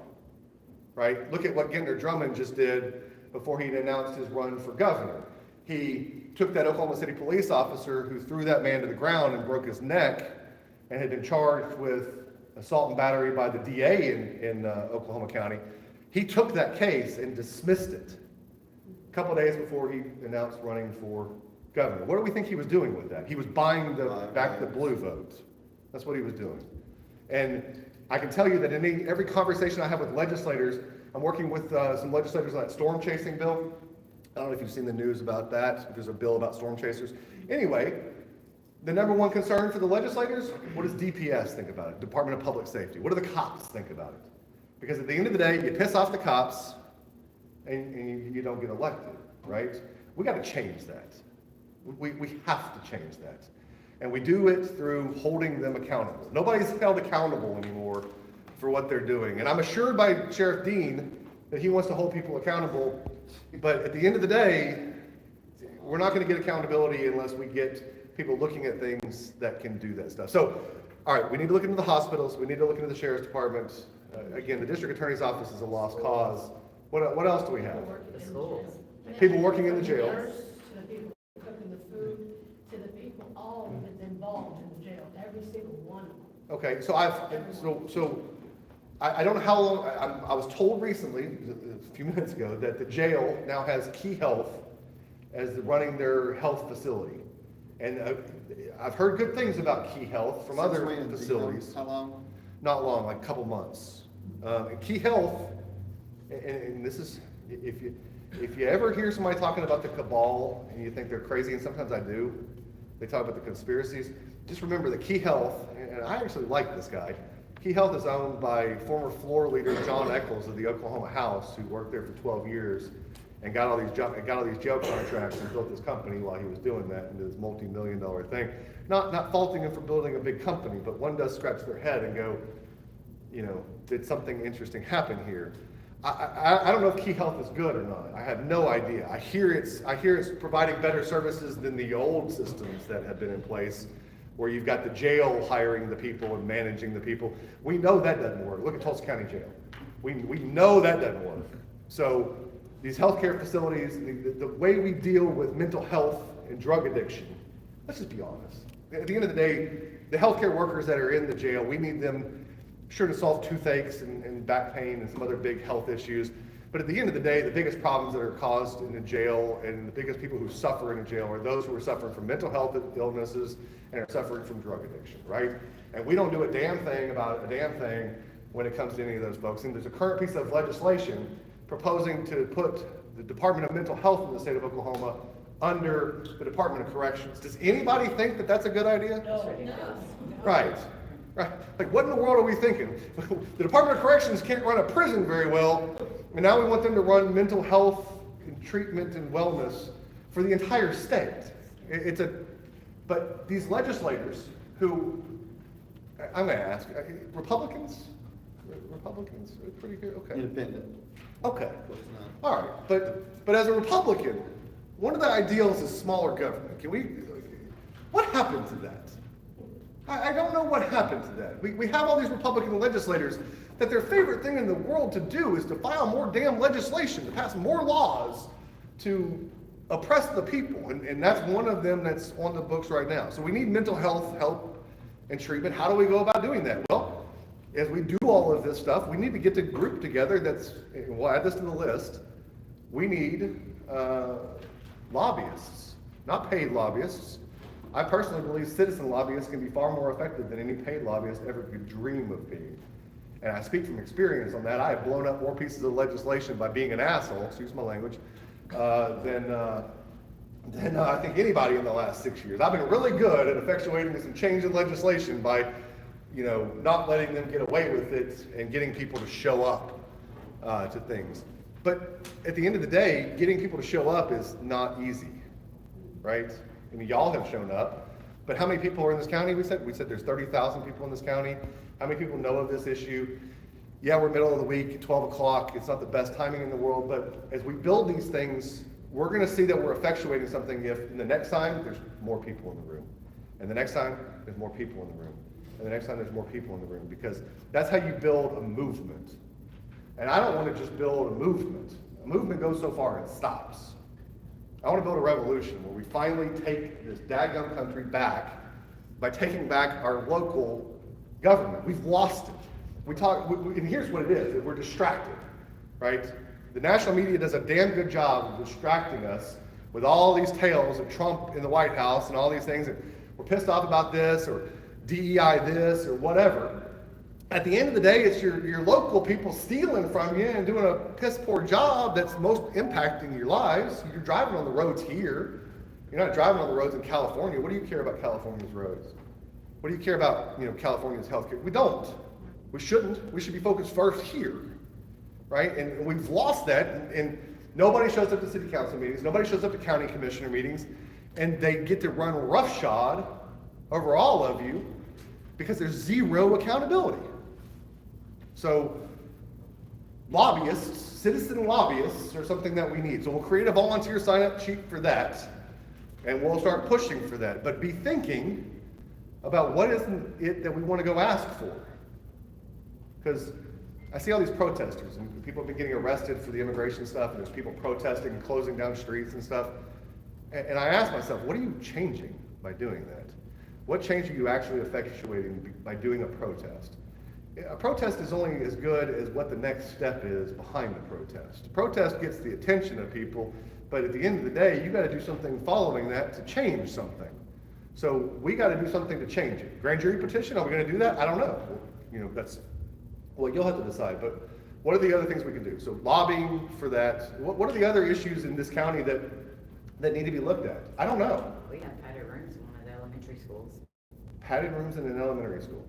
right? Look at what Gentner Drummond just did before he announced his run for governor. He took that Oklahoma City police officer who threw that man to the ground and broke his neck and had been charged with assault and battery by the DA in Oklahoma County. He took that case and dismissed it a couple of days before he announced running for governor. What do we think he was doing with that? He was buying back the blue vote. That's what he was doing. And I can tell you that in every conversation I have with legislators, I'm working with some legislators on that storm chasing bill. I don't know if you've seen the news about that. There's a bill about storm chasers. Anyway, the number one concern for the legislators, what does DPS think about it? Department of Public Safety. What do the cops think about it? Because at the end of the day, you piss off the cops and you don't get elected, right? We got to change that. We have to change that. And we do it through holding them accountable. Nobody's held accountable anymore for what they're doing. And I'm assured by Sheriff Dean that he wants to hold people accountable. But at the end of the day, we're not going to get accountability unless we get people looking at things that can do that stuff. So, all right, we need to look into the hospitals. We need to look into the sheriff's department. Again, the district attorney's office is a lost cause. What else do we have? The schools. People working in the jail. To the people cooking the food, to the people, all that's involved in the jail, every single one of them. Okay, so I don't know how long, I was told recently, a few minutes ago, that the jail now has Key Health as running their health facility. And I've heard good things about Key Health from other facilities. How long? Not long, like a couple months. And Key Health, and this is, if if you ever hear somebody talking about the cabal and you think they're crazy, and sometimes I do, they talk about the conspiracies, just remember that Key Health, and I actually like this guy, Key Health is owned by former floor leader John Eccles of the Oklahoma House, who worked there for 12 years and got all these jail contracts and built this company while he was doing that into this multi-million-dollar thing. Not faulting him for building a big company, but one does scratch their head and go, you know, did something interesting happen here? I don't know if Key Health is good or not. I have no idea. I hear it's providing better services than the old systems that have been in place, where you've got the jail hiring the people and managing the people. We know that doesn't work. Look at Tulsa County Jail. We know that doesn't work. So these healthcare facilities, the way we deal with mental health and drug addiction, let's just be honest. At the end of the day, the healthcare workers that are in the jail, we need them sure to solve toothaches and back pain and some other big health issues. But at the end of the day, the biggest problems that are caused in the jail and the biggest people who suffer in a jail are those who are suffering from mental health illnesses and are suffering from drug addiction, right? And we don't do a damn thing about a damn thing when it comes to any of those folks. And there's a current piece of legislation proposing to put the Department of Mental Health in the state of Oklahoma under the Department of Corrections. Does anybody think that that's a good idea? No. Right. Right. Like, what in the world are we thinking? The Department of Corrections can't run a prison very well, and now we want them to run mental health and treatment and wellness for the entire state. But these legislators who, I'm going to ask, Republicans are pretty good. Okay. Independent. Okay. Close enough. All right. But as a Republican, one of the ideals is smaller government. What happened to that? I don't know what happened to that. We have all these Republican legislators that their favorite thing in the world to do is to file more damn legislation, to pass more laws to oppress the people. And that's one of them that's on the books right now. So we need mental health help and treatment. How do we go about doing that? Well, as we do all of this stuff, we need to get the group together we'll add this to the list. We need lobbyists, not paid lobbyists. I personally believe citizen lobbyists can be far more effective than any paid lobbyist ever could dream of being. And I speak from experience on that. I have blown up more pieces of legislation by being an asshole, excuse my language, than I think anybody in the last 6 years. I've been really good at effectuating some change in legislation by, not letting them get away with it and getting people to show up to things. But at the end of the day, getting people to show up is not easy, right? I mean, y'all have shown up, but how many people are in this county? We said there's 30,000 people in this county. How many people know of this issue? Yeah, we're middle of the week, 12 o'clock. It's not the best timing in the world, but as we build these things, we're going to see that we're effectuating something if in the next time there's more people in the room, and the next time there's more people in the room, and the next time there's more people in the room, because that's how you build a movement. And I don't want to just build a movement. A movement goes so far and stops. I want to build a revolution where we finally take this daggum country back by taking back our local government. We've lost it. And here's what it is. We're distracted, right? The national media does a damn good job of distracting us with all these tales of Trump in the White House and all these things. And we're pissed off about this or DEI this or whatever. At the end of the day, it's your local people stealing from you and doing a piss poor job that's most impacting your lives. You're driving on the roads here. You're not driving on the roads in California. What do you care about California's roads? What do you care about, California's healthcare? We don't. We shouldn't. We should be focused first here, right? And we've lost that, and nobody shows up to city council meetings. Nobody shows up to county commissioner meetings, and they get to run roughshod over all of you because there's zero accountability. So lobbyists, citizen lobbyists are something that we need. So we'll create a volunteer sign-up sheet for that, and we'll start pushing for that. But be thinking about what is it that we want to go ask for. Because I see all these protesters, and people have been getting arrested for the immigration stuff, and there's people protesting and closing down streets and stuff. And I ask myself, what are you changing by doing that? What change are you actually effectuating by doing a protest? A protest is only as good as what the next step is behind the protest. A protest gets the attention of people, but at the end of the day, you got to do something following that to change something. So we got to do something to change it. Grand jury petition, are we going to do that? I don't know. That's, well, you'll have to decide. But What are the other things we can do? So lobbying for that. What are the other issues in this county that need to be looked at? I don't know. We have padded rooms in one of the elementary schools. Padded rooms in an elementary school.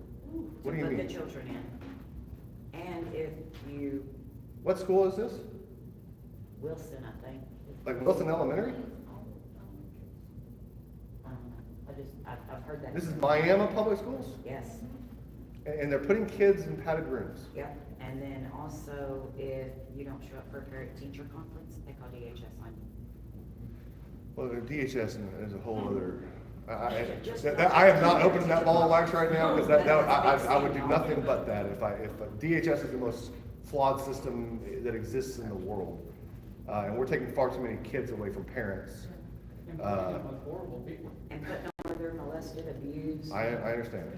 What do you To put mean? the children in. And if you, What school is this? Wilson, I think. Like Wilson Elementary? I've heard that. This is Miami Public Schools? Yes, And they're putting kids in padded rooms. yep. And then also, if you don't show up for a parent-teacher conference, they call DHS on you. Well, the DHS is a whole other, Just- I am not opening that ball of wax right now, because I would do nothing but that if DHS is the most flawed system that exists in the world. And we're taking far too many kids away from parents. And putting them with horrible people. And putting them where they're molested, abused. I understand.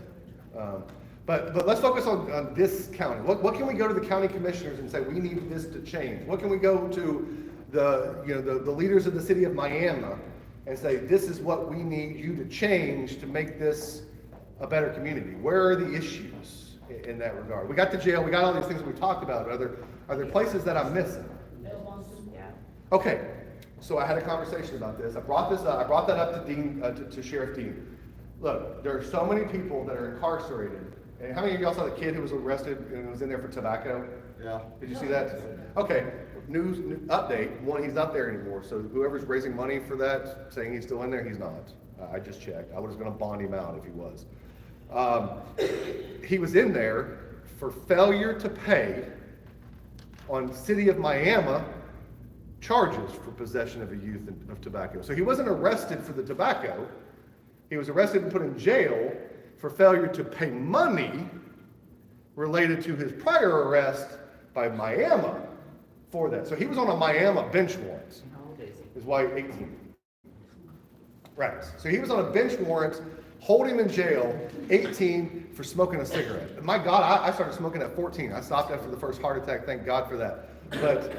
But let's focus on this county. What can we go to the county commissioners and say, we need this to change? What can we go to the leaders of the city of Miami and say, this is what we need you to change to make this a better community? Where are the issues in that regard? We got the jail, we got all these things we talked about. Are there places that I'm missing? Yeah. Okay, so I had a conversation about this. I brought that up to Dean, to Sheriff Dean. Look, there are so many people that are incarcerated. And how many of y'all saw the kid who was arrested and was in there for tobacco? Yeah. Did you see that? Okay, news update, one, he's not there anymore. So whoever's raising money for that, saying he's still in there, he's not. I just checked. I was gonna bond him out if he was. He was in there for failure to pay on City of Miami charges for possession of a youth of tobacco. So he wasn't arrested for the tobacco. He was arrested and put in jail for failure to pay money related to his prior arrest by Miami for that. So he was on a Miami bench warrant. How old is he? His wife, 18. Right. So he was on a bench warrant, hold him in jail, 18, for smoking a cigarette. My God, I started smoking at 14. I stopped after the first heart attack, thank God for that. But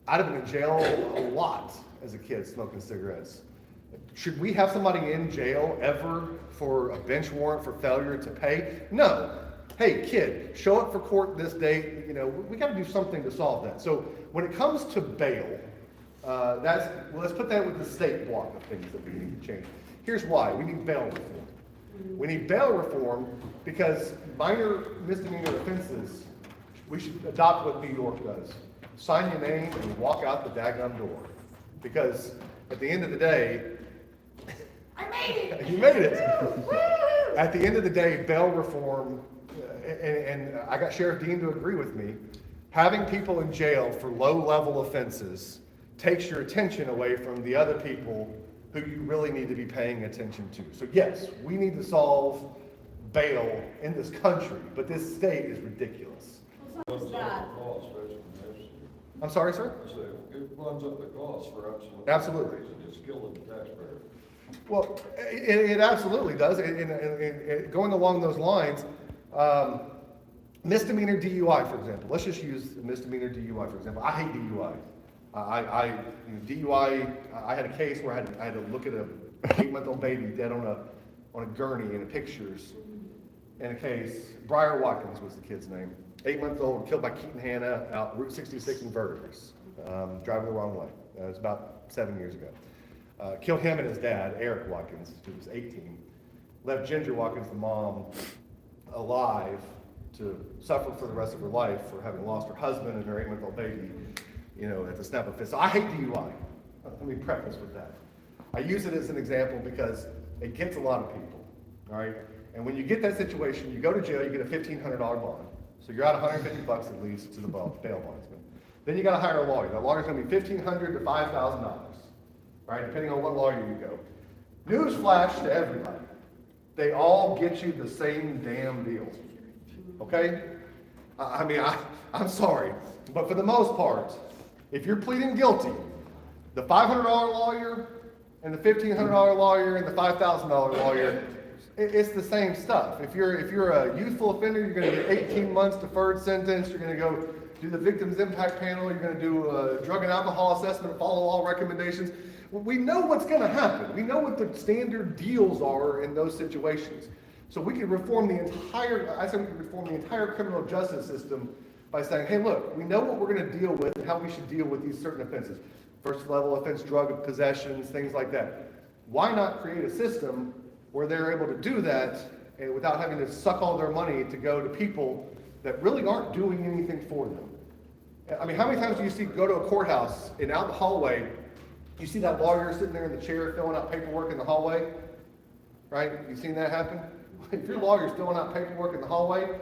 I'd have been in jail a lot as a kid smoking cigarettes. Should we have somebody in jail ever for a bench warrant for failure to pay? No. Hey, kid, show up for court this date. We got to do something to solve that. So when it comes to bail, let's put that with the state block of things that we need to change. Here's why. We need bail reform. We need bail reform because minor misdemeanor offenses, we should adopt what New York does. Sign your name and walk out the daggum door. Because at the end of the day, I made it! you made it. At the end of the day, bail reform, and I got Sheriff Dean to agree with me, having people in jail for low-level offenses takes your attention away from the other people who you really need to be paying attention to. So yes, we need to solve bail in this country, but this state is ridiculous. Well, something's got, I'm sorry, sir? It runs up the cost for absolutely. Absolutely. It's killing the taxpayer. Well, it absolutely does. And going along those lines, misdemeanor DUI, for example. Let's just use misdemeanor DUI, for example. I hate DUI. DUI, I had a case where I had to look at a 8-month-old baby dead on a gurney in the pictures in a case. Briar Watkins was the kid's name. 8-month-old, killed by Keaton Hanna out Route 66 in Verdigris, driving the wrong way. It was about 7 years ago. Killed him and his dad, Eric Watkins, who was 18. Left Ginger Watkins, the mom, alive to suffer for the rest of her life for having lost her husband and her 8-month-old baby, at the snap of a fist. So I hate DUI. Let me preface with that. I use it as an example because it gets a lot of people, all right? And when you get that situation, you go to jail, you get a $1,500 bond. So you're out $150 at least to the bail bondsman. Then you got to hire a lawyer. The lawyer's going to be $1,500 to $5,000, right? Depending on what lawyer you go. Newsflash to everybody: they all get you the same damn deal. Okay? I'm sorry, but for the most part, if you're pleading guilty, the $500 lawyer and the $1,500 lawyer and the $5,000 lawyer, it's the same stuff. If you're a youthful offender, you're going to get 18 months deferred sentence. You're going to go do the victims impact panel. You're going to do a drug and alcohol assessment, follow all recommendations. We know what's going to happen. We know what the standard deals are in those situations. So we could reform the entire criminal justice system by saying, hey, look, we know what we're gonna deal with and how we should deal with these certain offenses. First level offense, drug possessions, things like that. Why not create a system where they're able to do that and without having to suck all their money to go to people that really aren't doing anything for them? I mean, how many times do you see go to a courthouse and out in the hallway, you see that lawyer sitting there in the chair filling out paperwork in the hallway, right? You seen that happen? If your lawyer's filling out paperwork in the hallway,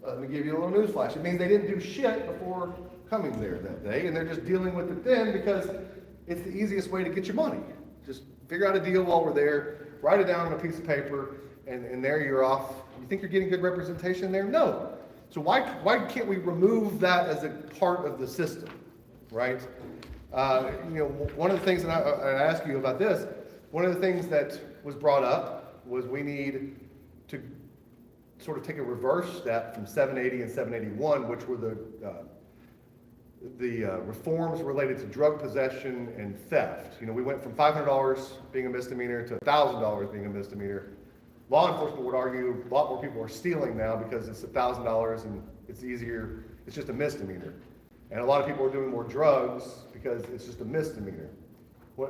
let me give you a little news flash. It means they didn't do shit before coming there that day, and they're just dealing with it then because it's the easiest way to get your money. Just figure out a deal while we're there, write it down on a piece of paper, and there you're off. You think you're getting good representation there? No. So why can't we remove that as a part of the system, right? One of the things, and I ask you about this, one of the things that was brought up was we need to sort of take a reverse step from 780 and 781, which were the reforms related to drug possession and theft. We went from $500 being a misdemeanor to $1,000 being a misdemeanor. Law enforcement would argue a lot more people are stealing now because it's $1,000 and it's easier, it's just a misdemeanor. And a lot of people are doing more drugs because it's just a misdemeanor.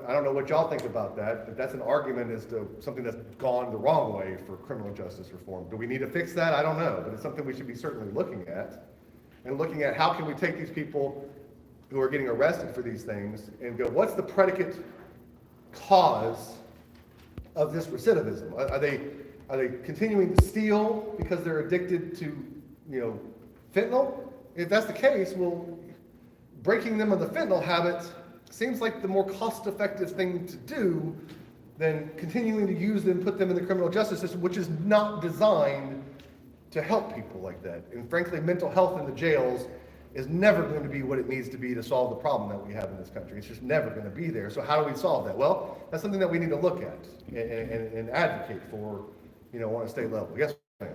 I don't know what y'all think about that, but that's an argument as to something that's gone the wrong way for criminal justice reform. Do we need to fix that? I don't know, but it's something we should be certainly looking at. And looking at how can we take these people who are getting arrested for these things and go, what's the predicate cause of this recidivism? Are they continuing to steal because they're addicted to, fentanyl? If that's the case, well, breaking them of the fentanyl habit seems like the more cost-effective thing to do than continuing to use them, put them in the criminal justice system, which is not designed to help people like that. And frankly, mental health in the jails is never going to be what it needs to be to solve the problem that we have in this country. It's just never going to be there. So how do we solve that? Well, that's something that we need to look at and advocate for, on a state level. Yes, ma'am.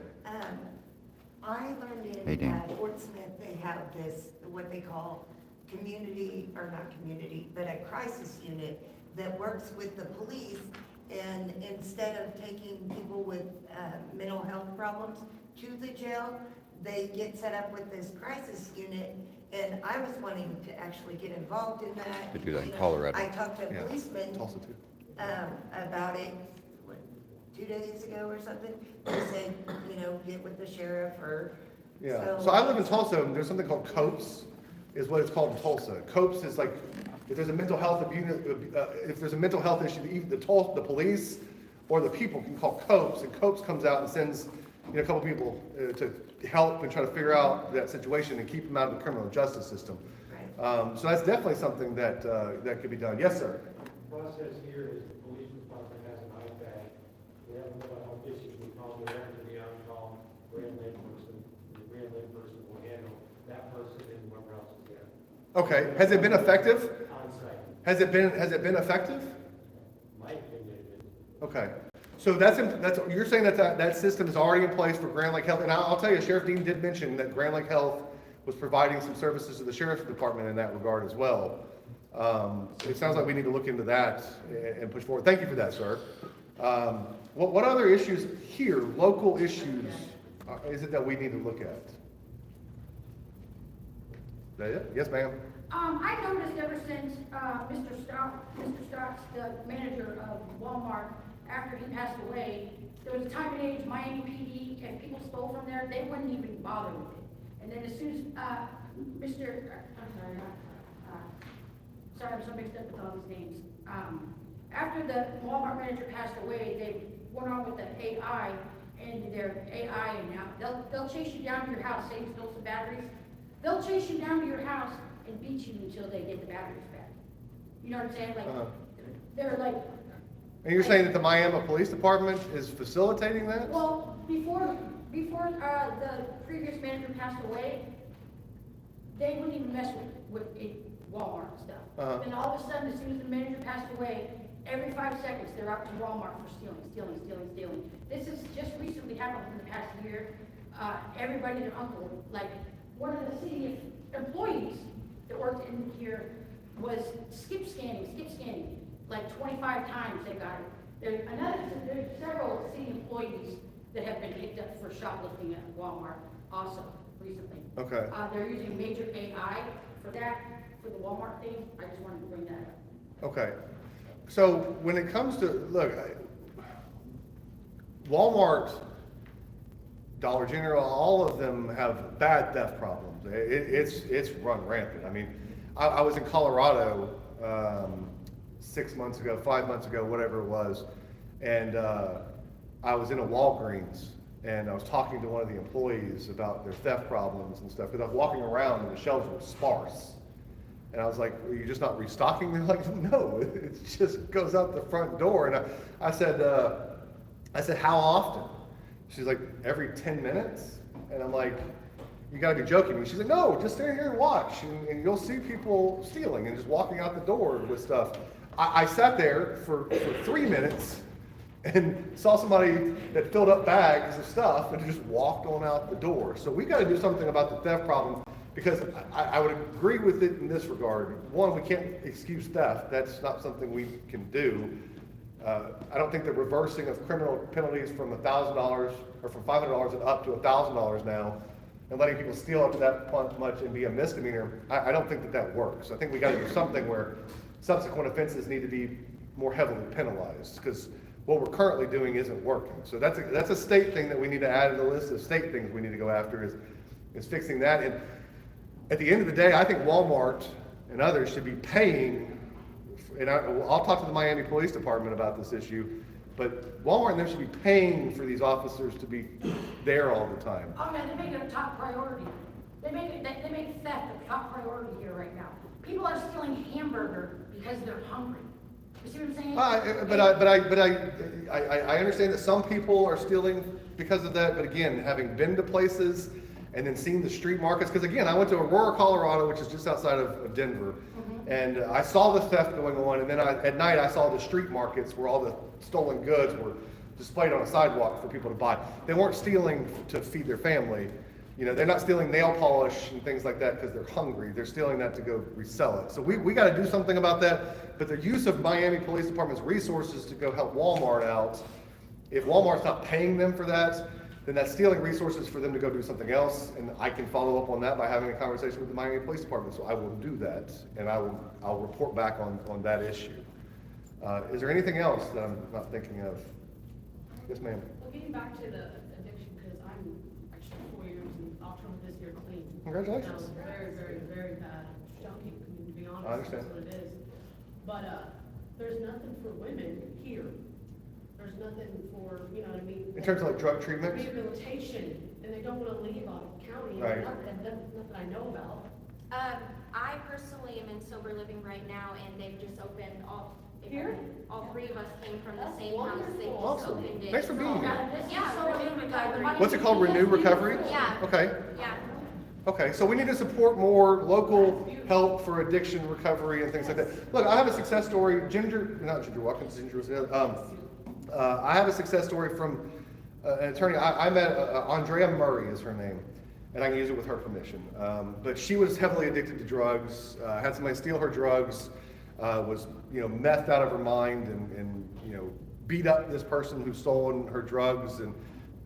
I learned in Fort Smith, they have this, what they call community, or not community, but a crisis unit that works with the police, and instead of taking people with mental health problems to the jail, they get set up with this crisis unit, and I was wanting to actually get involved in that. They do that in Colorado. I talked to a Yeah, policeman Tulsa too. about it, 2 days ago or something. They said, get with the sheriff or. Yeah, so I live in Tulsa, and there's something called COPES, is what it's called in Tulsa. COPES is like, if there's a mental health issue, either the police or the people can call COPES, and COPES comes out and sends, a couple people to help and try to figure out that situation and keep them out of the criminal justice system. Right. So that's definitely something that could be done. Yes, sir. The process here is the police department has an iPad. We have a mental health issue, we call the director to be on call, Grand Lake person. The Grand Lake person will handle that person and whoever else is there Okay, has it been effective? on site. Has it been effective? My opinion is, Okay, so you're saying that system is already in place for Grand Lake Health, and I'll tell you, Sheriff Dean did mention that Grand Lake Health was providing some services to the Sheriff's Department in that regard as well. It sounds like we need to look into that and push forward. Thank you for that, sir. What other issues here, local issues, is it that we need to look at? Is that it? Yes, ma'am. I noticed ever since Mr. Stocks, the manager of Walmart, after he passed away, there was a time and age, Miami PD, and people stole from there, they wouldn't even bother with it. And then as soon as I'm so mixed up with all these names. After the Walmart manager passed away, they went on with the AI, and their AI, and now they'll chase you down to your house, say you stole some batteries. They'll chase you down to your house and beat you until they get the batteries back. You know what I'm saying? Like, they're like. And you're saying that the Miami Police Department is facilitating that? Well, before the previous manager passed away, they wouldn't even mess with Walmart and stuff. And all of a sudden, as soon as the manager passed away, every 5 seconds they're out to Walmart for stealing. This has just recently happened in the past year. Everybody, their uncle, like one of the city employees that worked in here was skip scanning, like 25 times they got it. There's several city employees that have been picked up for shoplifting at Walmart also recently. Okay. They're using major AI for that, for the Walmart thing. I just wanted to bring that up. Okay. So when it comes to, look, Walmart, Dollar General, all of them have bad theft problems. It's run rampant. I mean, I was in Colorado 6 months ago, 5 months ago, whatever it was, and I was in a Walgreens, and I was talking to one of the employees about their theft problems and stuff, because I was walking around and the shelves were sparse. And I was like, "Are you just not restocking?" They're like, "No, it just goes out the front door." And I said, "How often?" She's like, "Every 10 minutes." And I'm like, "You gotta be joking me." She's like, "No, just stand here and watch, and you'll see people stealing and just walking out the door with stuff." I sat there for 3 minutes and saw somebody that filled up bags of stuff and just walked on out the door. So we gotta do something about the theft problem, because I would agree with it in this regard. One, we can't excuse theft. That's not something we can do. I don't think the reversing of criminal penalties from $1,000 or from $500 and up to $1,000 now, and letting people steal up to that much and be a misdemeanor, I don't think that works. I think we got to do something where subsequent offenses need to be more heavily penalized, because what we're currently doing isn't working. So that's a state thing that we need to add to the list of state things we need to go after, is fixing that. And at the end of the day, I think Walmart and others should be paying, and I'll talk to the Miami Police Department about this issue, but Walmart and them should be paying for these officers to be there all the time. Oh man, they make it a top priority. They make theft a top priority here right now. People are stealing hamburger because they're hungry. You see what I'm saying? I understand that some people are stealing because of that, but again, having been to places and then seeing the street markets, because again, I went to Aurora, Colorado, which is just outside of Denver, and I saw the theft going on, and then at night I saw the street markets where all the stolen goods were displayed on a sidewalk for people to buy. They weren't stealing to feed their family. You know, they're not stealing nail polish and things like that because they're hungry. They're stealing that to go resell it. So we got to do something about that. But the use of Miami Police Department's resources to go help Walmart out, if Walmart's not paying them for that, then that's stealing resources for them to go do something else. And I can follow up on that by having a conversation with the Miami Police Department. So I will do that, and I'll report back on that issue. Is there anything else that I'm not thinking of? Yes, ma'am. Well, getting back to the addiction, because I'm actually 4 years in October this year clean. Congratulations. And I was very, very, very bad junkie, I mean, to be honest. I understand. That's what it is. But, there's nothing for women here. There's nothing for, you know what I mean? In terms of like drug treatment? Rehabilitation, and they don't wanna leave out of county, Right. nothing I know about. I personally am in sober living right now, and they've just opened Here? all three of us came from the That's same house. They just Awesome. opened it. Thanks for being here. Yeah, So we're doing recovery. What's it called, Renew Recovery? Yeah. Okay, Yeah. okay, so we need to support more local help for addiction recovery and things like that. Look, I have a success story, not Ginger Watkins, Ginger was the other. I have a success story from an attorney. I met Andrea Murray is her name, and I can use it with her permission. But she was heavily addicted to drugs, had somebody steal her drugs, was methed out of her mind, and beat up this person who stolen her drugs. And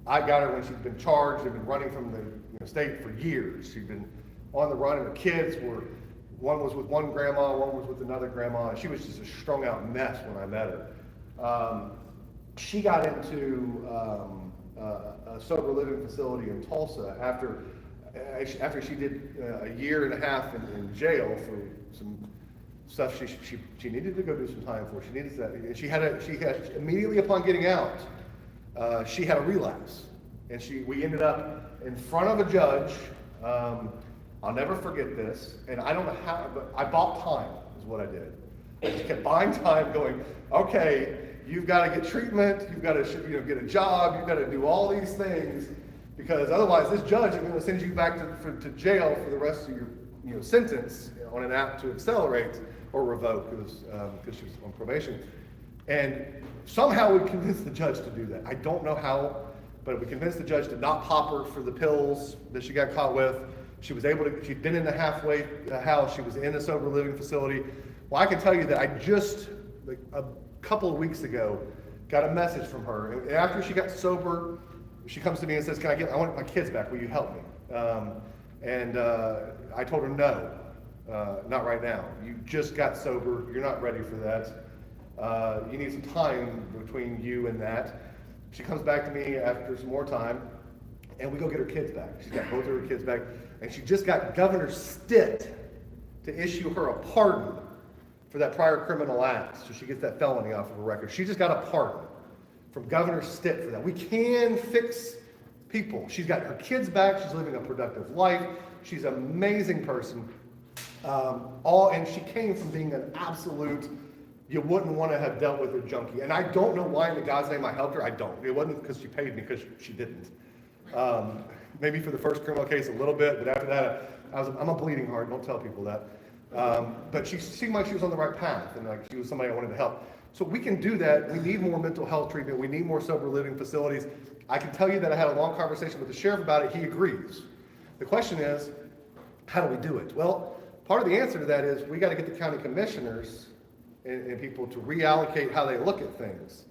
I got her when she'd been charged and been running from the state for years. She'd been on the run, and her kids were, one was with one grandma, one was with another grandma, and she was just a strung out mess when I met her. She got into a sober living facility in Tulsa after she did a year and a half in jail for some stuff she needed to go do some time for. She needed that, and she had immediately upon getting out, she had a relapse, and we ended up in front of a judge. I'll never forget this, and I don't know how, but I bought time is what I did. I just kept buying time, going, okay, you've got to get treatment, you've got to get a job, you've got to do all these things, because otherwise this judge is going to send you back to jail for the rest of your sentence on an app to accelerate or revoke, because she was on probation. And somehow we convinced the judge to do that. I don't know how, but we convinced the judge to not pop her for the pills that she got caught with. She'd been in the halfway house, she was in a sober living facility. Well, I can tell you that I just, a couple of weeks ago, got a message from her. And after she got sober, she comes to me and says, I want my kids back, will you help me? I told her, no, not right now. You just got sober, you're not ready for that. You need some time between you and that. She comes back to me after some more time, and we go get her kids back. She's got both of her kids back, and she just got Governor Stitt to issue her a pardon for that prior criminal act, so she gets that felony off of her record. She just got a pardon from Governor Stitt for that. We can fix people. She's got her kids back. She's living a productive life. She's an amazing person. And she came from being an absolute, you wouldn't want to have dealt with a junkie. And I don't know why in God's name I helped her. I don't. It wasn't because she paid me, because she didn't. Maybe for the first criminal case a little bit, but after that, I'm a bleeding heart. Don't tell people that. But she seemed like she was on the right path, and like she was somebody I wanted to help. So we can do that. We need more mental health treatment. We need more sober living facilities. I can tell you that I had a long conversation with the sheriff about it. He agrees. The question is, how do we do it? Well, part of the answer to that is we got to get the county commissioners and people to reallocate how they look at things.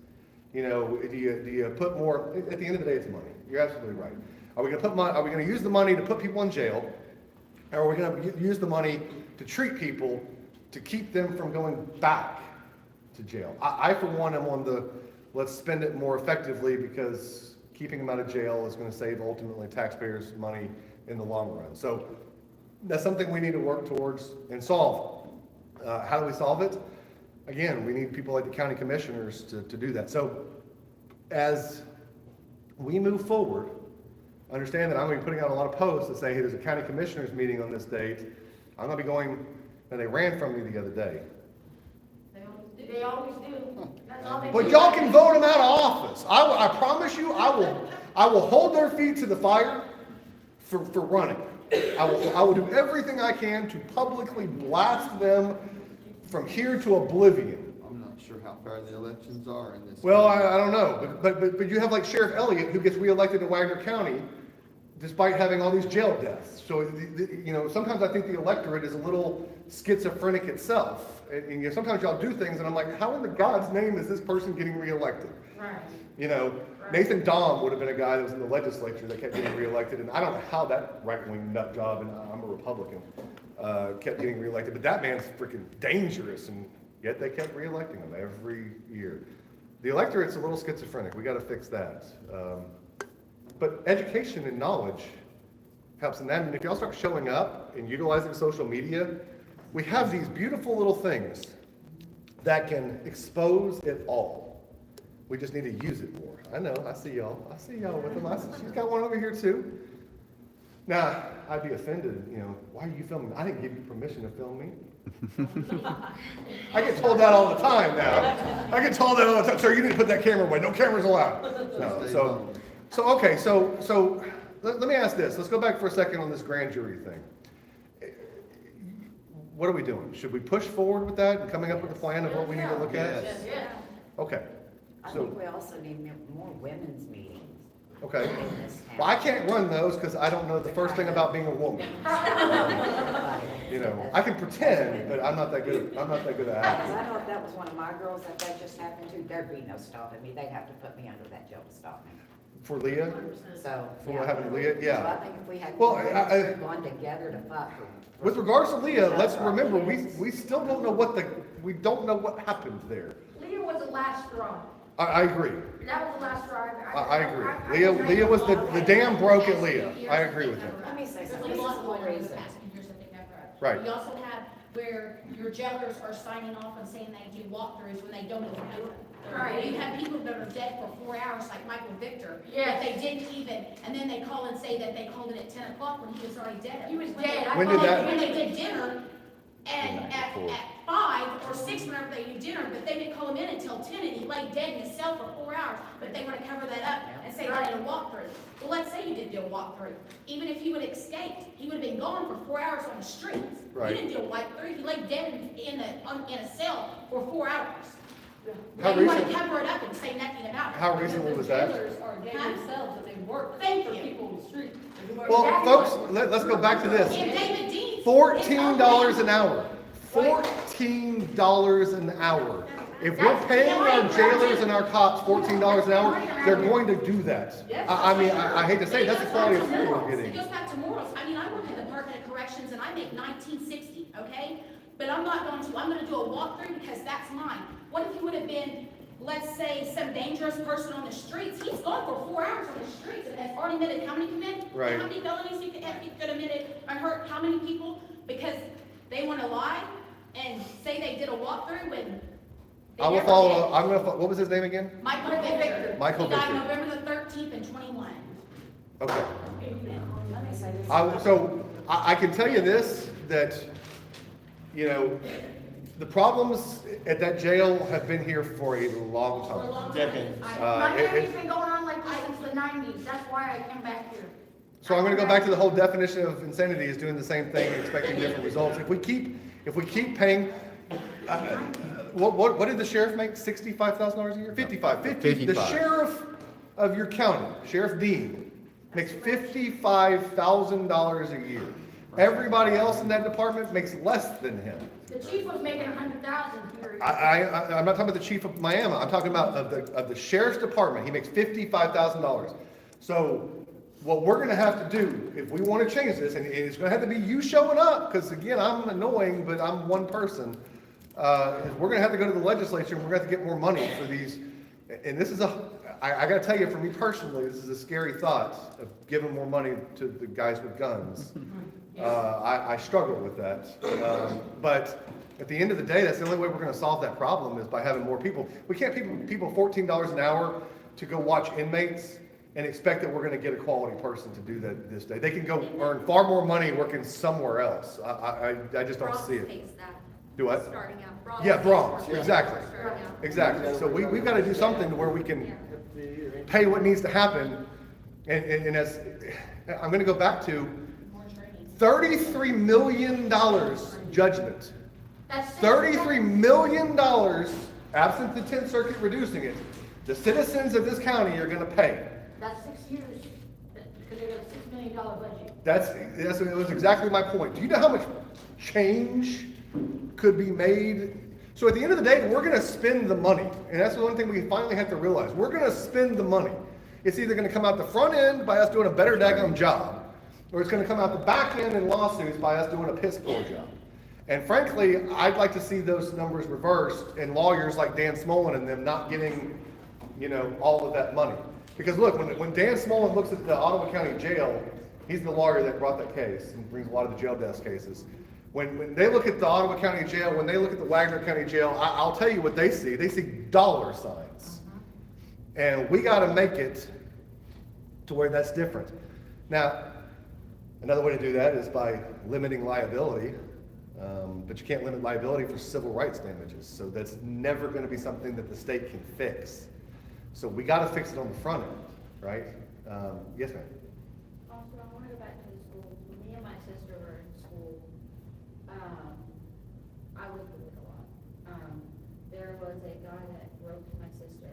You know, do you put more? At the end of the day, it's money. You're absolutely right. Are we going to put money? Are we going to use the money to put people in jail? Or are we going to use the money to treat people to keep them from going back to jail? I for one, am on the let's spend it more effectively, because keeping them out of jail is going to save ultimately taxpayers money in the long run. So that's something we need to work towards and solve. How do we solve it? Again, we need people like the county commissioners to do that. So as we move forward, understand that I'm going to be putting out a lot of posts that say, hey, there's a county commissioners meeting on this date. I'm going to be going, and they ran from me the other day. They always do. That's all they do. But y'all can vote them out of office. I promise you, I will hold their feet to the fire for running. I will do everything I can to publicly blast them from here to oblivion. I'm not sure how fair the elections are in this. Well, I don't know, but you have like Sheriff Elliott, who gets reelected in Wagner County despite having all these jail deaths. So, you know, sometimes I think the electorate is a little schizophrenic itself. And you know, sometimes y'all do things and I'm like, how in the God's name is this person getting reelected? Right. You know, Nathan Dahm would have been a guy that was in the legislature that kept getting reelected, and I don't know how that right-wing nut job, and I'm a Republican, kept getting reelected, but that man's freaking dangerous, and yet they kept reelecting him every year. The electorate's a little schizophrenic. We got to fix that. But education and knowledge helps in that, and if y'all start showing up and utilizing social media, we have these beautiful little things that can expose it all. We just need to use it more. I know, I see y'all with them. She's got one over here too. Now, I'd be offended, you know, why are you filming? I didn't give you permission to film me. I get told that all the time now. I get told that all the time. Sir, you need to put that camera away. No cameras allowed. No, so let me ask this. Let's go back for a second on this grand jury thing. What are we doing? Should we push forward with that and coming up with a plan of what we need to look at? Yes. Yeah. Okay. I So, think we also need more women's meetings okay. in this town. Well, I can't run those because I don't know the first thing about being a woman. You know, I can pretend, but I'm not that good. I'm not that good at Because acting. I know if that was one of my girls, if that just happened to, there'd be no stopping me. They'd have to put me under that jail to stop me. For Leah, So. for yeah. what happened to Leah, So I yeah. think if we had Well, women's group on together to fight for. With regards to Leah, let's remember we still don't know we don't know what happened there. Leah was the last straw. I agree. That was the last straw. I agree. Leah was the dam broke at Leah. I agree with him. Let me say There's something. a This lot is going one on in the reason. past few years that they've never had. Right. We also have where your jailers are signing off and saying they do walkthroughs when they don't even do it. Right. You have people that are dead for 4 hours, like Michael Victor. Yes. That they didn't even, and then they call and say that they called it at 10 o'clock when he was already dead. He was dead. When did that- When they did dinner, and at 5 or 6, whenever they do dinner, but they didn't call him in until 10, and he lay dead in his cell for 4 hours, but they want to cover that up and say they did a walkthrough. Well, let's say you did do a walkthrough. Even if he would have escaped, he would have been gone for 4 hours on the streets. Right. He didn't do a walkthrough, he lay dead in a cell for 4 hours. How But you want to recent- cover it up and say nothing about it. How recently was that? Jailers are dead themselves, and they work Thank for you. people in the street. Well, folks, let's go back to this. If David Dean. $14 an hour. $14 an hour. If we're paying our jailers and our cops $14 an hour, they're going to do that. I mean, I hate to say it, that's the quality of food we're It getting. goes back to morals. I mean, I work in the Department of Corrections and I make $19.60, okay? But I'm gonna do a walkthrough because that's mine. What if he would have been, let's say, some dangerous person on the streets? He's gone for 4 hours on the streets and has already admitted how many commit? Right. How many felonies he could have admitted and hurt how many people? Because they wanna lie and say they did a walkthrough when they I will never follow, did. what was his name again? Michael Victor. Michael He died Victor. November the 13th in 21. Okay. Let me say this. I can tell you this, that, you know, the problems at that jail have been here for a long time. Decades. My it- family's been going on like this since the 90s, that's why I came back here. So I'm gonna go back to the whole definition of insanity is doing the same thing and expecting different results. If we keep paying, what did the sheriff make? $65,000 a year? 55. The sheriff of your county, Sheriff Dean, makes $55,000 a year. Everybody else in that department makes less than him. The chief was making 100,000 here. I'm not talking about the chief of Miami. I'm talking about of the sheriff's department. He makes $55,000. So what we're gonna have to do, if we wanna change this, and it's gonna have to be you showing up, because again, I'm annoying, but I'm one person, is we're gonna have to go to the legislature, and we're gonna have to get more money for these. And this is I gotta tell you, for me personally, this is a scary thought of giving more money to the guys with guns. I struggle with that. But at the end of the day, that's the only way we're gonna solve that problem is by having more people. We can't pay people $14 an hour to go watch inmates and expect that we're gonna get a quality person to do that this day. They can go earn far more money working somewhere else. I just don't see it. Pays that. Do what? Starting out. Bronx Yeah, pays Bronx, for it. exactly. Starting out. Exactly. So we've gotta do something to where we can pay what needs to happen. And as, I'm gonna go back to More training. $33 million judgment. That's $33 million, absent the 10th Circuit reducing it, the citizens of this county are gonna pay. That's 6 years, because they got a $6 million budget. That was exactly my point. Do you know how much change could be made? So at the end of the day, we're gonna spend the money, and that's the one thing we finally have to realize. We're gonna spend the money. It's either gonna come out the front end by us doing a better daggone job, or it's gonna come out the back end in lawsuits by us doing a piss poor job. And frankly, I'd like to see those numbers reversed and lawyers like Dan Smolin and them not getting, you know, all of that money. Because look, when Dan Smolin looks at the Ottawa County Jail, he's the lawyer that brought that case and brings a lot of the jail desk cases. When they look at the Ottawa County Jail, when they look at the Wagner County Jail, I'll tell you what they see. They see dollar signs. And we gotta make it to where that's different. Now, another way to do that is by limiting liability. But you can't limit liability for civil rights damages. So that's never gonna be something that the state can fix. So we gotta fix it on the front end, right? Yes, ma'am. Also, I want to go back to the schools. When me and my sister were in school, I was bullied a lot. There was a guy that roped my sister,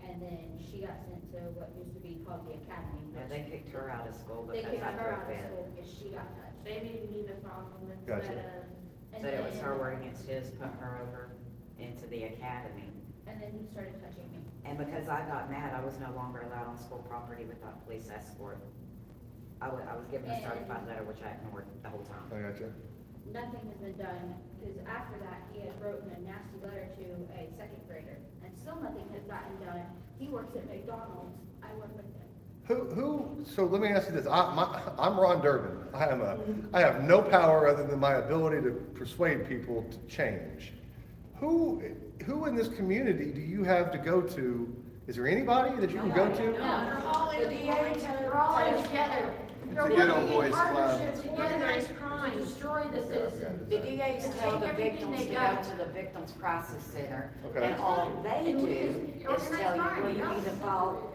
and then she got sent to what used to be called the academy. Yeah, they kicked her out of school They because kicked I her out broke of it. school because she got touched. They made me the problem Gotcha. instead of. and Said it was then- her word against his, put her over into the academy. And then he started touching me. And because I got mad, I was no longer allowed on school property without police escort. I was given a certified letter, which I ignored the whole time. I got you. Nothing has been done, because after that, he had written a nasty letter to a second grader, and still nothing has gotten done. He works at McDonald's, I work with him. So let me ask you this. I'm Ron Durbin. I have no power other than my ability to persuade people to change. Who in this community do you have to go to? Is there anybody that you can go to? No, they're all in the We're all in together. They're The Ghetto working in Boys Club. partnership together to destroy the citizens. The DAs tell the Everything victims they to got. go to the Victims Crisis Center, Okay. and all they do is Organized tell you, crime, well, you yeah. need to file,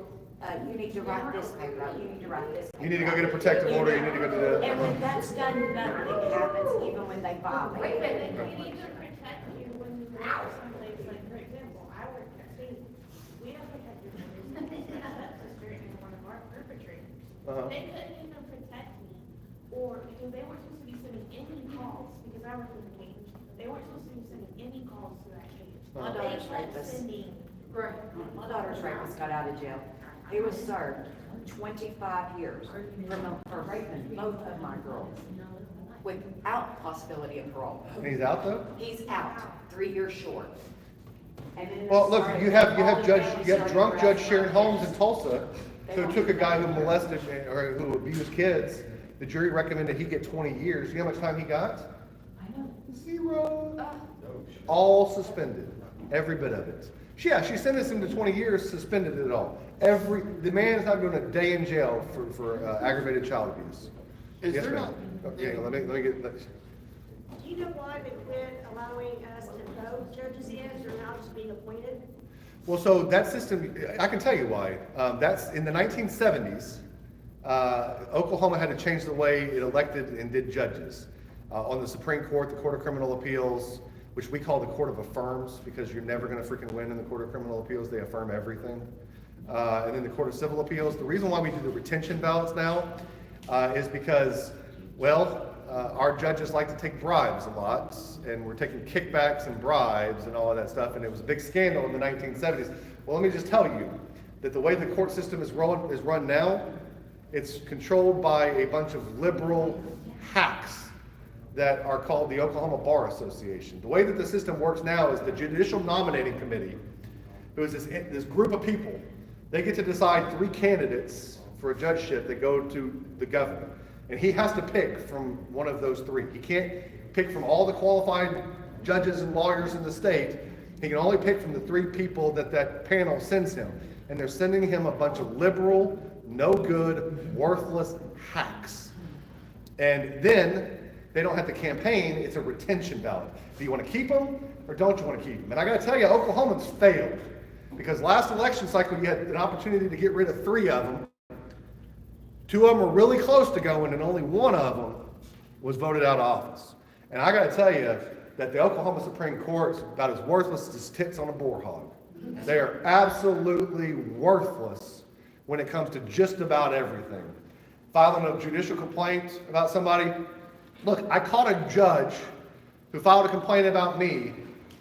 you need to write this paper out, you need to write this. You need to go get a protective order. You need to go to the. And when that's done, nothing happens, even when they violate. Wait a it. minute, we need to protect you when you work someplace, like, for example, I work at state, we don't protect your members, we have that sister and one of our perpetrators. Uh-huh. They couldn't even protect me, or, because they weren't supposed to be sending any calls, because I work in the cage, they weren't supposed to be sending any calls to that cage. My daughter's rapist. Right. My daughter's rapist got out of jail. He was served 25 years for raping both of my girls without possibility of parole. And he's out though? He's out, 3 years short. And then Well, look, started- you have all the families started drunk Judge wrestling Sharon Holmes in against- Tulsa, who took a guy who molested or who abused kids. The jury recommended he get 20 years. You know how much time he got? I know. 0. All suspended, every bit of it. Yeah, she sentenced him to 20 years, suspended it all. The man is not doing a day in jail for aggravated child abuse. Is Yes, there ma'am. not- Okay, let me get. Do you know why they quit allowing us to vote judges in, or now just being appointed? Well, so that system, I can tell you why. That's in the 1970s. Oklahoma had to change the way it elected and did judges. On the Supreme Court, the Court of Criminal Appeals, which we call the Court of Affirms, because you're never going to freaking win in the Court of Criminal Appeals. They affirm everything. And then the Court of Civil Appeals. The reason why we do the retention ballots now is because, well, our judges like to take bribes a lot, and we're taking kickbacks and bribes and all of that stuff, and it was a big scandal in the 1970s. Well, let me just tell you that the way the court system is run now, it's controlled by a bunch of liberal hacks that are called the Oklahoma Bar Association. The way that the system works now is the Judicial Nominating Committee, who is this group of people. They get to decide 3 candidates for a judgeship that go to the governor. And he has to pick from one of those 3. He can't pick from all the qualified judges and lawyers in the state. He can only pick from the 3 people that panel sends him. And they're sending him a bunch of liberal, no good, worthless hacks. And then they don't have to campaign, it's a retention ballot. Do you want to keep them or don't you want to keep them? And I got to tell you, Oklahomans failed. Because last election cycle, you had an opportunity to get rid of 3 of them. 2 of them were really close to going, and only 1 of them was voted out of office. And I got to tell you that the Oklahoma Supreme Court is about as worthless as tits on a boar hog. They are absolutely worthless when it comes to just about everything. Filing a judicial complaint about somebody. Look, I caught a judge who filed a complaint about me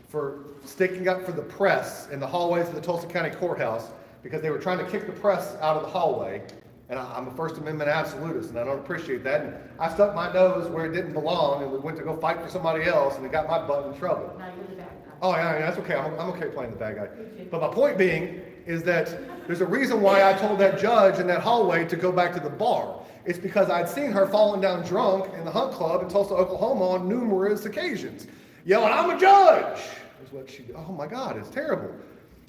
for sticking up for the press in the hallways of the Tulsa County Courthouse because they were trying to kick the press out of the hallway. And I'm a First Amendment absolutist, and I don't appreciate that. And I stuck my nose where it didn't belong, and we went to go fight for somebody else, and it got my butt in trouble. Now you're the bad guy. Oh, yeah, that's okay. I'm okay playing the bad guy. But my point being is that there's a reason why I told that judge in that hallway to go back to the bar. It's because I'd seen her falling down drunk in the Hunt Club in Tulsa, Oklahoma on numerous occasions. Yelling, "I'm a judge!" is what she did. Oh my God, it's terrible.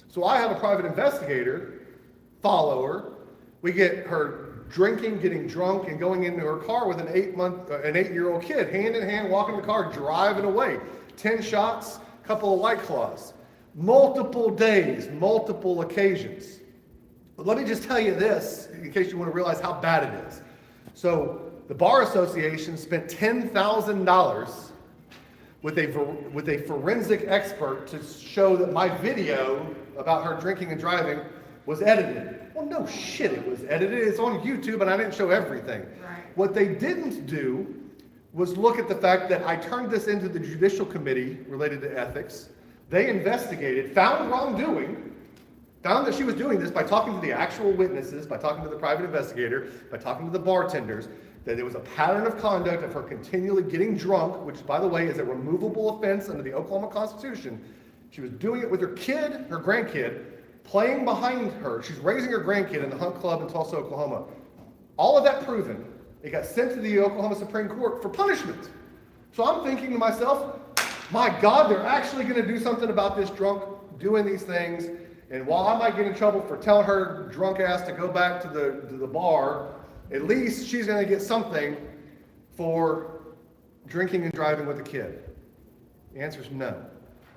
So I have a private investigator follow her. We get her drinking, getting drunk, and going into her car with an 8-year-old kid, hand in hand, walking the car, driving away. 10 shots, couple of White Claws. Multiple days, multiple occasions. But let me just tell you this, in case you want to realize how bad it is. So the Bar Association spent $10,000 with a forensic expert to show that my video about her drinking and driving was edited. Well, no shit, it was edited. It's on YouTube, and I didn't show everything. Right. What they didn't do was look at the fact that I turned this into the Judicial Committee related to ethics. They investigated, found wrongdoing, found that she was doing this by talking to the actual witnesses, by talking to the private investigator, by talking to the bartenders, that there was a pattern of conduct of her continually getting drunk, which, by the way, is a removable offense under the Oklahoma Constitution. She was doing it with her kid, her grandkid, playing behind her. She's raising her grandkid in the Hunt Club in Tulsa, Oklahoma. All of that proven. It got sent to the Oklahoma Supreme Court for punishment. So I'm thinking to myself, my God, they're actually going to do something about this drunk doing these things. And while I might get in trouble for telling her drunk ass to go back to the bar, at least she's going to get something for drinking and driving with a kid. The answer is no.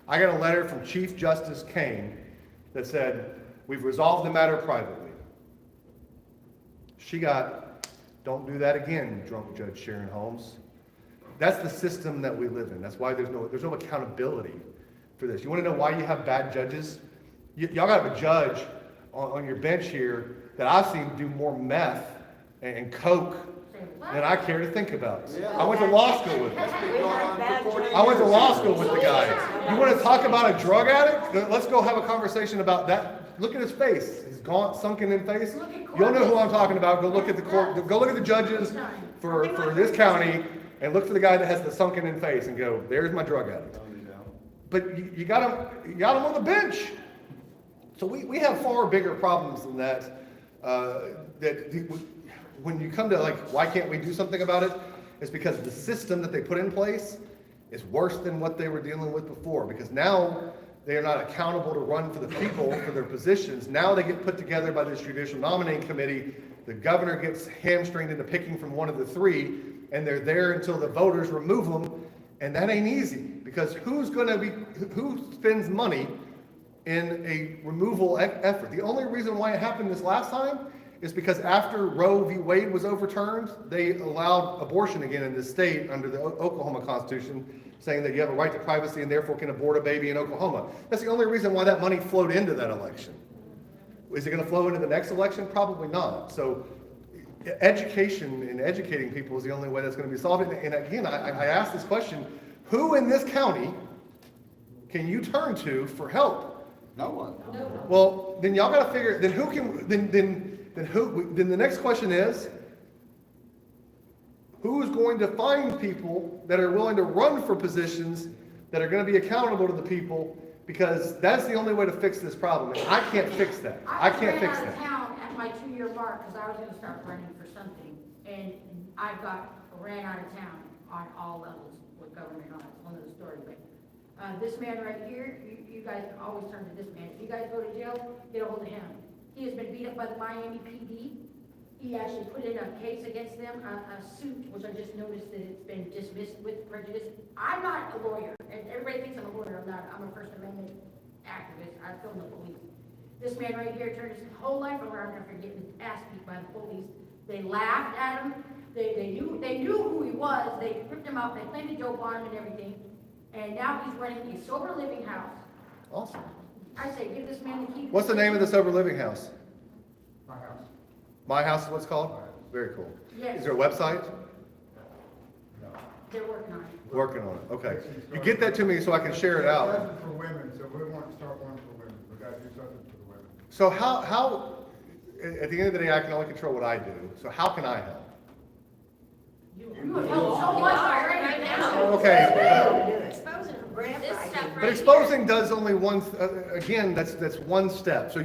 I got a letter from Chief Justice Kane that said, "We've resolved the matter privately." She got, "Don't do that again, drunk Judge Sharon Holmes." That's the system that we live in. That's why there's no accountability for this. You want to know why you have bad judges? Y'all got a judge on your bench here that I've seen do more meth and coke than I care to think about. Yeah. I went to law school with him. That's been going on for 40 I went to years. law school with the guy. You want to talk about a drug addict? Let's go have a conversation about that. Look at his face. His gaunt, sunken in face. You'll know who I'm talking about. Go look at the court. Go look at the judges for this county and look for the guy that has the sunken in face and go, there's my drug addict. But you got him on the bench. So we have far bigger problems than that. When you come to like, why can't we do something about it? It's because the system that they put in place is worse than what they were dealing with before. Because now they are not accountable to run for the people for their positions. Now they get put together by this judicial nominating committee. The governor gets hamstringed into picking from one of the three, and they're there until the voters remove them. And that ain't easy, because who spends money in a removal effort? The only reason why it happened this last time is because after Roe v. Wade was overturned, they allowed abortion again in this state under the Oklahoma Constitution, saying that you have a right to privacy and therefore can abort a baby in Oklahoma. That's the only reason why that money flowed into that election. Is it going to flow into the next election? Probably not. So education and educating people is the only way that's going to be solved. And again, I ask this question, who in this county can you turn to for help? No one. Well, then y'all got to figure, then who can, then the next question is, who's going to find people that are willing to run for positions that are going to be accountable to the people? Because that's the only way to fix this problem. And I can't fix that. I can't fix ran out of that. town at my 2-year mark because I was gonna start running for something, and I ran out of town on all levels with government on it. It's one of the stories, but, this man right here, you guys can always turn to this man. If you guys go to jail, get a hold of him. He has been beat up by the Miami PD. He actually put in a case against them, a suit, which I just noticed that it's been dismissed with prejudice. I'm not a lawyer, and everybody thinks I'm a lawyer. I'm not. I'm a First Amendment activist. I film the police. This man right here turned his whole life around after getting his ass beat by the police. They laughed at him. They knew who he was. They ripped him out. They planted dope on him and everything. And now he's running a sober living house. Awesome. I say, give this man the key. What's the name of the sober living house? My house. My House is what it's called? Very cool. Yes. Is there a website? They're working on it. Working on it. Okay. You get that to me so I can share it out. It's for women, so we want to start one for women. We got to do something for the women. So how, at the end of the day, I can only control what I do. So how can I help? You have helped so much already now. Okay. Exposing them, grant This writing. stuff right But exposing does only one, again, that's one step. So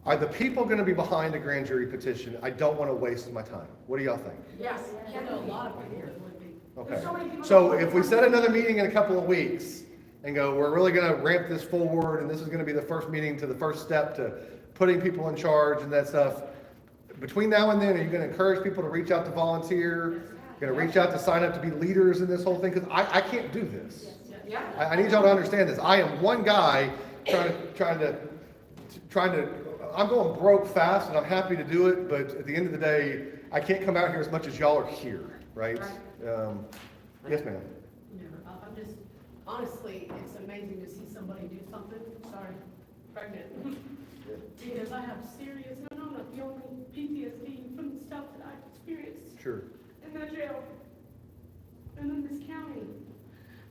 are the people going to be behind a grand jury petition? I don't want to waste my time. What do y'all think? Yes. I know a lot of people would be. Okay. There's so many people So that- if we set another meeting in a couple of weeks and go, we're really going to ramp this forward, and this is going to be the first meeting to the first step to putting people in charge and that stuff, between now and then, are you going to encourage people to reach out to volunteer? Going to reach out to sign up to be leaders in this whole thing? Because I can't do this. Yeah. I need y'all to understand this. I am one guy trying to, I'm going broke fast, and I'm happy to do it, but at the end of the day, I can't come out here as much as y'all are here, right? Yes, ma'am. Never. I'm just, honestly, it's amazing to see somebody do something, sorry, pregnant. Because I have serious, and I'm not the only PTSD from the stuff that I've experienced Sure. in that jail. And in this county,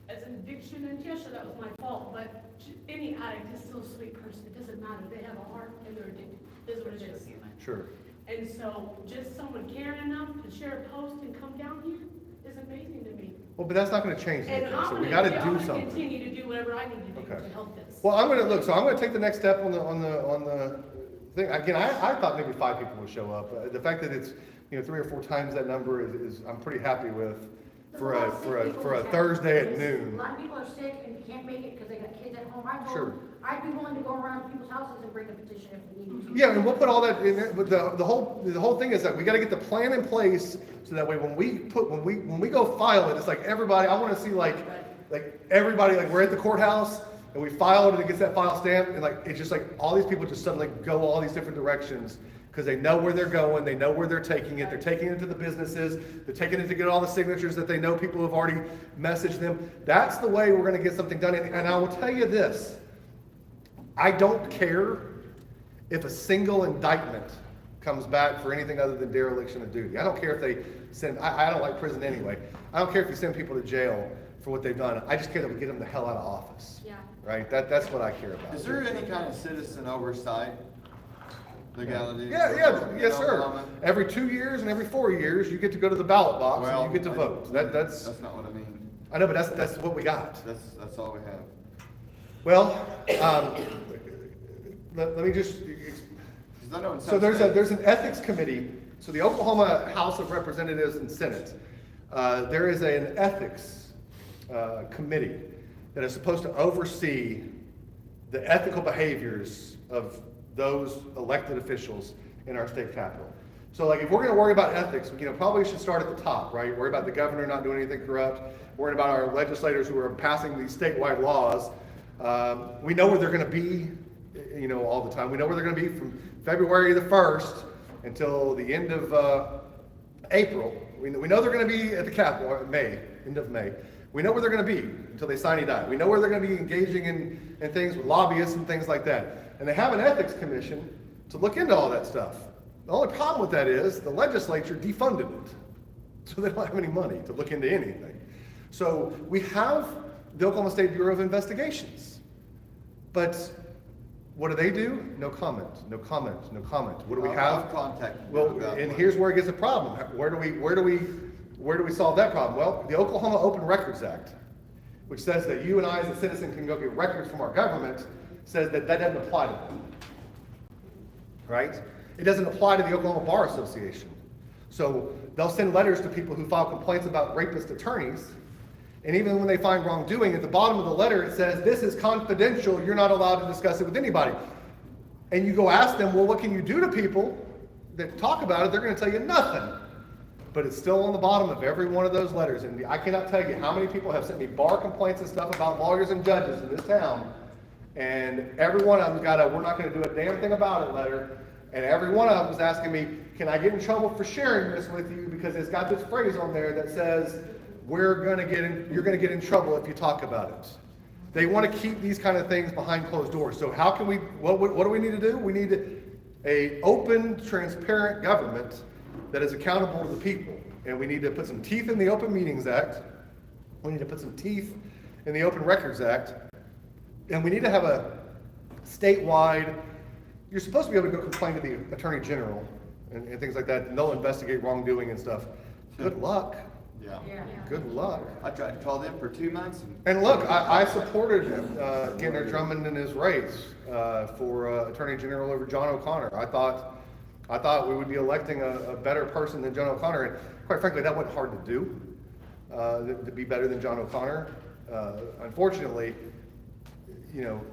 as an addiction, and yes, sure, that was my fault, but any addict is still a sweet person. It doesn't matter. They have a heart and they're addicted. This is what it is. Sure. And so just someone caring enough to share a post and come down here is amazing to me. Well, but that's not going to change And anything, I'm so gonna, we got to I'm do gonna something. continue to do whatever I need to do Okay. to help this. Well, I'm going to take the next step on the thing. Again, I thought maybe 5 people would show up. The fact that it's 3 or 4 times that number is I'm pretty happy with for a Thursday at A noon. lot of people are sick and can't make it because they got kids at home. I told Sure. them, I'd be willing to go around to people's houses and bring a petition if we needed to. Yeah, and we'll put all that in there, but the whole thing is that we got to get the plan in place so that way when we go file it, it's like everybody. I want to see like everybody, like we're at the courthouse and we file it and it gets that file stamped, and like it's just like all these people just suddenly go all these different directions because they know where they're going, they know where they're taking it. They're taking it to the businesses, they're taking it to get all the signatures that they know people have already messaged them. That's the way we're going to get something done. And I will tell you this. I don't care if a single indictment comes back for anything other than dereliction of duty. I don't care if they send, I don't like prison anyway. I don't care if you send people to jail for what they've done. I just care that we get them the hell out of office. Yeah. Right? That's what I care about. Is there any kind of citizen oversight legality? Yes, sir. Every 2 years and every 4 years, you get to go to the ballot box and you get to vote. That's not what I mean. I know, but that's what we got. That's all we have. Well, let me just, 'Cause I know in so some there's states- an ethics committee. So the Oklahoma House of Representatives and Senate, there is an ethics committee that is supposed to oversee the ethical behaviors of those elected officials in our state capitol. So like if we're gonna worry about ethics, probably should start at the top, right? Worry about the governor not doing anything corrupt, worry about our legislators who are passing these statewide laws. We know where they're gonna be, all the time. We know where they're gonna be from February the 1st until the end of April. We know they're gonna be at the Capitol, or end of May. We know where they're gonna be until they sign die. We know where they're gonna be engaging in things with lobbyists and things like that. And they have an ethics commission to look into all that stuff. The only problem with that is the legislature defunded it. So they don't have any money to look into anything. So we have the Oklahoma State Bureau of Investigations. But what do? No comment, no comment, no comment. What do we have? I've contacted them Well, about and it. here's where it gets a problem. Where do we solve that problem? Well, the Oklahoma Open Records Act, which says that you and I as a citizen can go get records from our government, says that doesn't apply to them. Right? It doesn't apply to the Oklahoma Bar Association. So they'll send letters to people who file complaints about rapist attorneys. And even when they find wrongdoing, at the bottom of the letter it says, this is confidential, you're not allowed to discuss it with anybody. And you go ask them, well, what can you do to people that talk about it? They're going to tell you nothing. But it's still on the bottom of every one of those letters. And I cannot tell you how many people have sent me bar complaints and stuff about lawyers and judges in this town. And every one of them's got a, we're not going to do a damn thing about it letter. And every one of them was asking me, can I get in trouble for sharing this with you? Because it's got this phrase on there that says, you're going to get in trouble if you talk about it. They want to keep these kind of things behind closed doors. So how can we, what do we need to do? We need an open, transparent government that is accountable to the people. And we need to put some teeth in the Open Meetings Act. We need to put some teeth in the Open Records Act. And we need to have a statewide, you're supposed to be able to go complain to the Attorney General and things like that, and they'll investigate wrongdoing and stuff. Good luck. Yeah. Good luck. I tried to call them for 2 months. And look, I supported him, Gentner Drummond in his race for Attorney General over John O'Connor. I thought we would be electing a better person than John O'Connor. And quite frankly, that wasn't hard to do, to be better than John O'Connor. Unfortunately,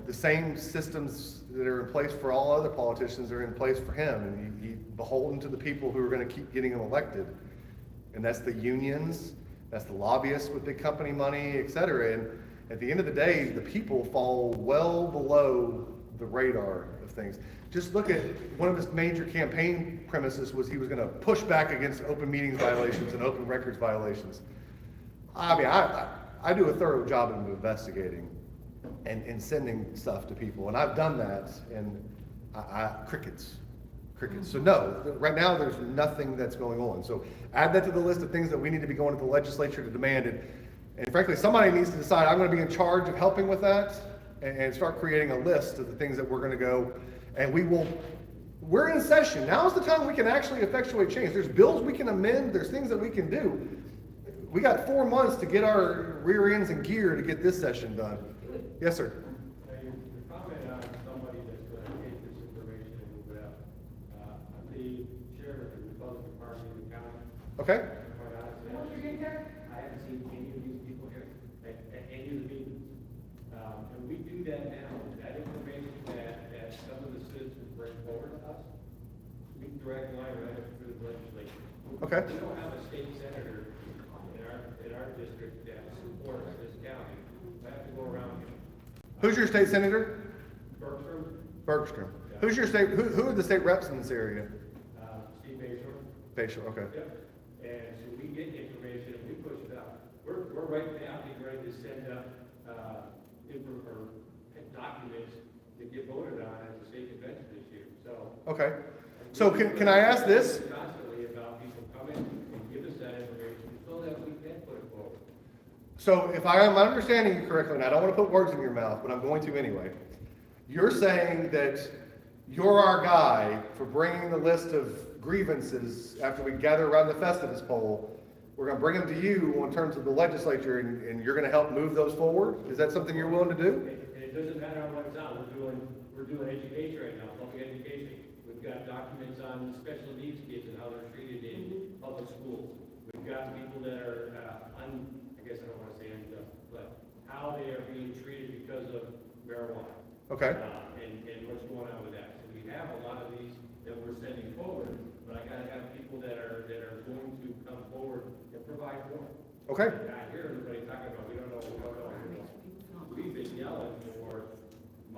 the same systems that are in place for all other politicians are in place for him. And he's beholden to the people who are going to keep getting him elected. And that's the unions, that's the lobbyists with big company money, et cetera. And at the end of the day, the people fall well below the radar of things. Just look at one of his major campaign premises was he was going to push back against open meetings violations and open records violations. I mean, I do a thorough job of investigating and sending stuff to people, and I've done that, and crickets. So no, right now there's nothing that's going on. So add that to the list of things that we need to be going to the legislature to demand. And frankly, somebody needs to decide, I'm going to be in charge of helping with that and start creating a list of the things that we're going to go. And we're in session. Now's the time we can actually effectuate change. There's bills we can amend. There's things that we can do. We got 4 months to get our rear ends in gear to get this session done. Yes, sir. Your comment on somebody that's going to take this information and move it up. I'm the chair of the Republican Party in the county. Okay. Quite honestly, I haven't seen any of these people here at any of the meetings. And we do that now. That information that some of the citizens bring forward to us, we can direct line right up through the legislature. Okay. We don't have a state senator in our district that supports this county. We have to go around here. Who's your state senator? Bergstrom. Yeah. Who's your state? Who are the state reps in this area? Steve Bayshore. Bayshore. Okay. Yep. And so we get information and we push it out. We're right now getting ready to send up documents to get voted on at the state convention this year. So Okay. So can I ask this? Constantly about people coming and give us that information so that we can put it forward. So if I am understanding you correctly, and I don't want to put words in your mouth, but I'm going to anyway, you're saying that you're our guy for bringing the list of grievances after we gather around the Festivus pole. We're going to bring them to you in terms of the legislature, and you're going to help move those forward? Is that something you're willing to do? And it doesn't matter on what it's on, we're doing education right now, public education. We've got documents on special needs kids and how they're treated in public schools. We've got people that are, I guess I don't want to say unjust, but how they are being treated because of marijuana. Okay. And what's going on with that. So we have a lot of these that we're sending forward, but I gotta have people that are going to come forward and provide more. Okay. And I hear everybody talking about, we don't know. We've been yelling for,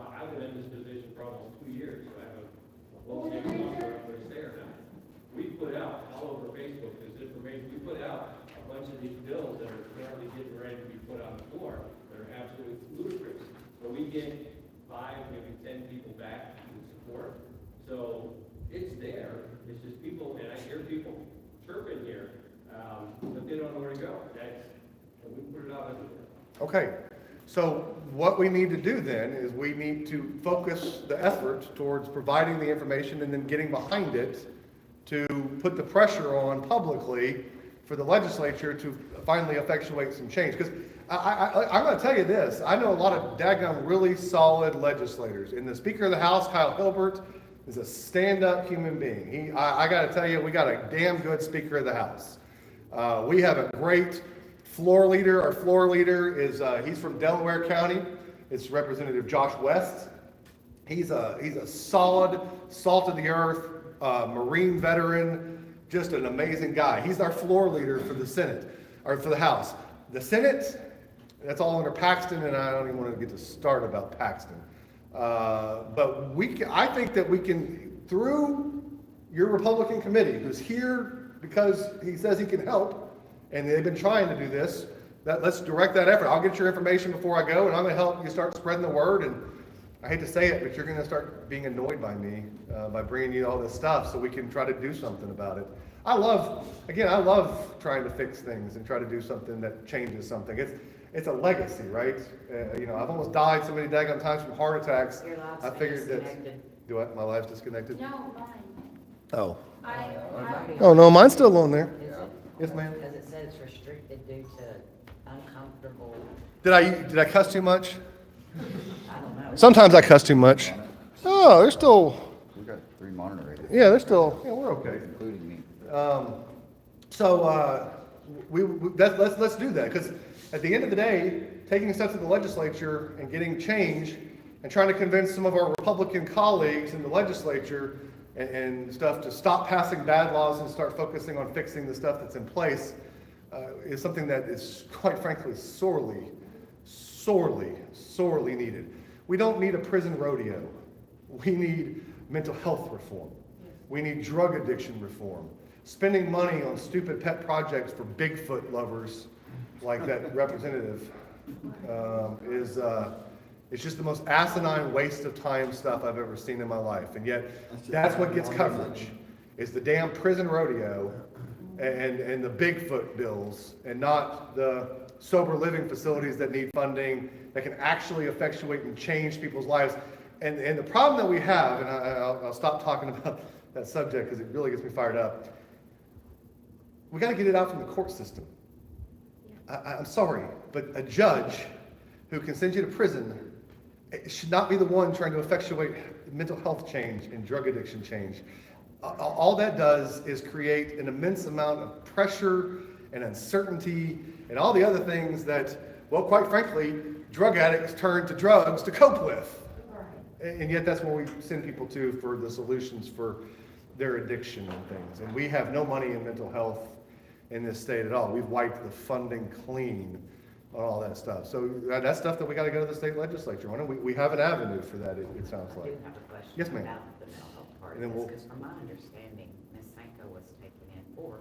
I've been in this position for almost 2 years, so I have a well-standing officer up there now. We put out all over Facebook this information, we put out a bunch of these bills that are currently getting ready to be put on the floor, that are absolutely ludicrous. So we get 5, maybe 10 people back in support. So it's there, it's just people, and I hear people chirping here, but they don't know where to go. We put it out everywhere. Okay. So what we need to do then is we need to focus the effort towards providing the information and then getting behind it to put the pressure on publicly for the legislature to finally effectuate some change. Because I'm going to tell you this, I know a lot of daggum really solid legislators. And the Speaker of the House, Kyle Hilbert, is a stand-up human being. I got to tell you, we got a damn good Speaker of the House. We have a great floor leader. Our floor leader is, he's from Delaware County. It's Representative Josh West. He's a solid, salt-of-the-earth, Marine veteran, just an amazing guy. He's our floor leader for the Senate, or for the House. The Senate, that's all under Paxton, and I don't even want to get to start about Paxton. But I think that we can, through your Republican committee, who's here because he says he can help, and they've been trying to do this, let's direct that effort. I'll get your information before I go, and I'm going to help you start spreading the word. And I hate to say it, but you're going to start being annoyed by me by bringing you all this stuff so we can try to do something about it. I love trying to fix things and try to do something that changes something. It's a legacy, right? I've almost died so many daggone times from heart attacks. Your life's I figured that. disconnected. Do what? My life's disconnected? No, mine. Oh. I, Oh no, mine's still on there. Is it? Yes, ma'am. Because it says it's restricted due to uncomfortable, Did I cuss too much? I don't know. Sometimes I cuss too much. Oh, they're still. We've got 3 moderators, Yeah, they're still. Yeah, we're okay. including me. Let's do that, because at the end of the day, taking steps to the legislature and getting change and trying to convince some of our Republican colleagues in the legislature and stuff to stop passing bad laws and start focusing on fixing the stuff that's in place is something that is, quite frankly, sorely needed. We don't need a prison rodeo. We need mental health reform. We need drug addiction reform. Spending money on stupid pet projects for Bigfoot lovers like that representative it's just the most asinine waste of time stuff I've ever seen in my life. And yet, that's what gets coverage, is the damn prison rodeo and the Bigfoot bills, and not the sober living facilities that need funding, that can actually effectuate and change people's lives. And the problem that we have, and I'll stop talking about that subject because it really gets me fired up, we got to get it out from the court system. I'm sorry, but a judge who can send you to prison should not be the one trying to effectuate mental health change and drug addiction change. All that does is create an immense amount of pressure and uncertainty and all the other things that, well, quite frankly, drug addicts turn to drugs to cope with. And yet that's where we send people to for the solutions for their addiction and things. And we have no money in mental health in this state at all. We've wiped the funding clean on all that stuff. So that's stuff that we got to go to the state legislature on. And we have an avenue for that, it sounds I like. do have a question. Yes, ma'am. About the mental health part of And then this, we'll- because from my understanding, Ms. Sanko was taken in for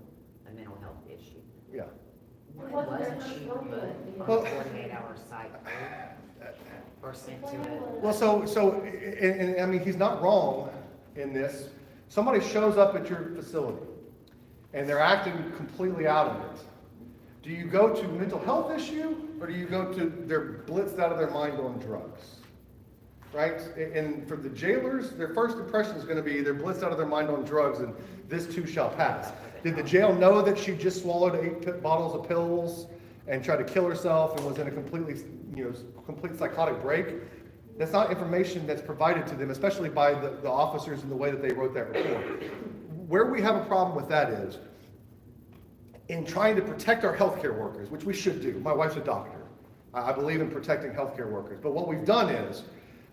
a mental health issue. Yeah. Wasn't she put on a Well- 48-hour cycle or sent to a? Well, so, and I mean, he's not wrong in this. Somebody shows up at your facility and they're acting completely out of it. Do you go to mental health issue, or do you go to they're blitzed out of their mind on drugs? Right? And for the jailers, their first impression is going to be they're blitzed out of their mind on drugs, and this too shall pass. Did the jail know that she just swallowed 8 bottles of pills and tried to kill herself and was in a complete psychotic break? That's not information that's provided to them, especially by the officers in the way that they wrote that report. Where we have a problem with that is in trying to protect our healthcare workers, which we should do. My wife's a doctor. I believe in protecting healthcare workers. But what we've done is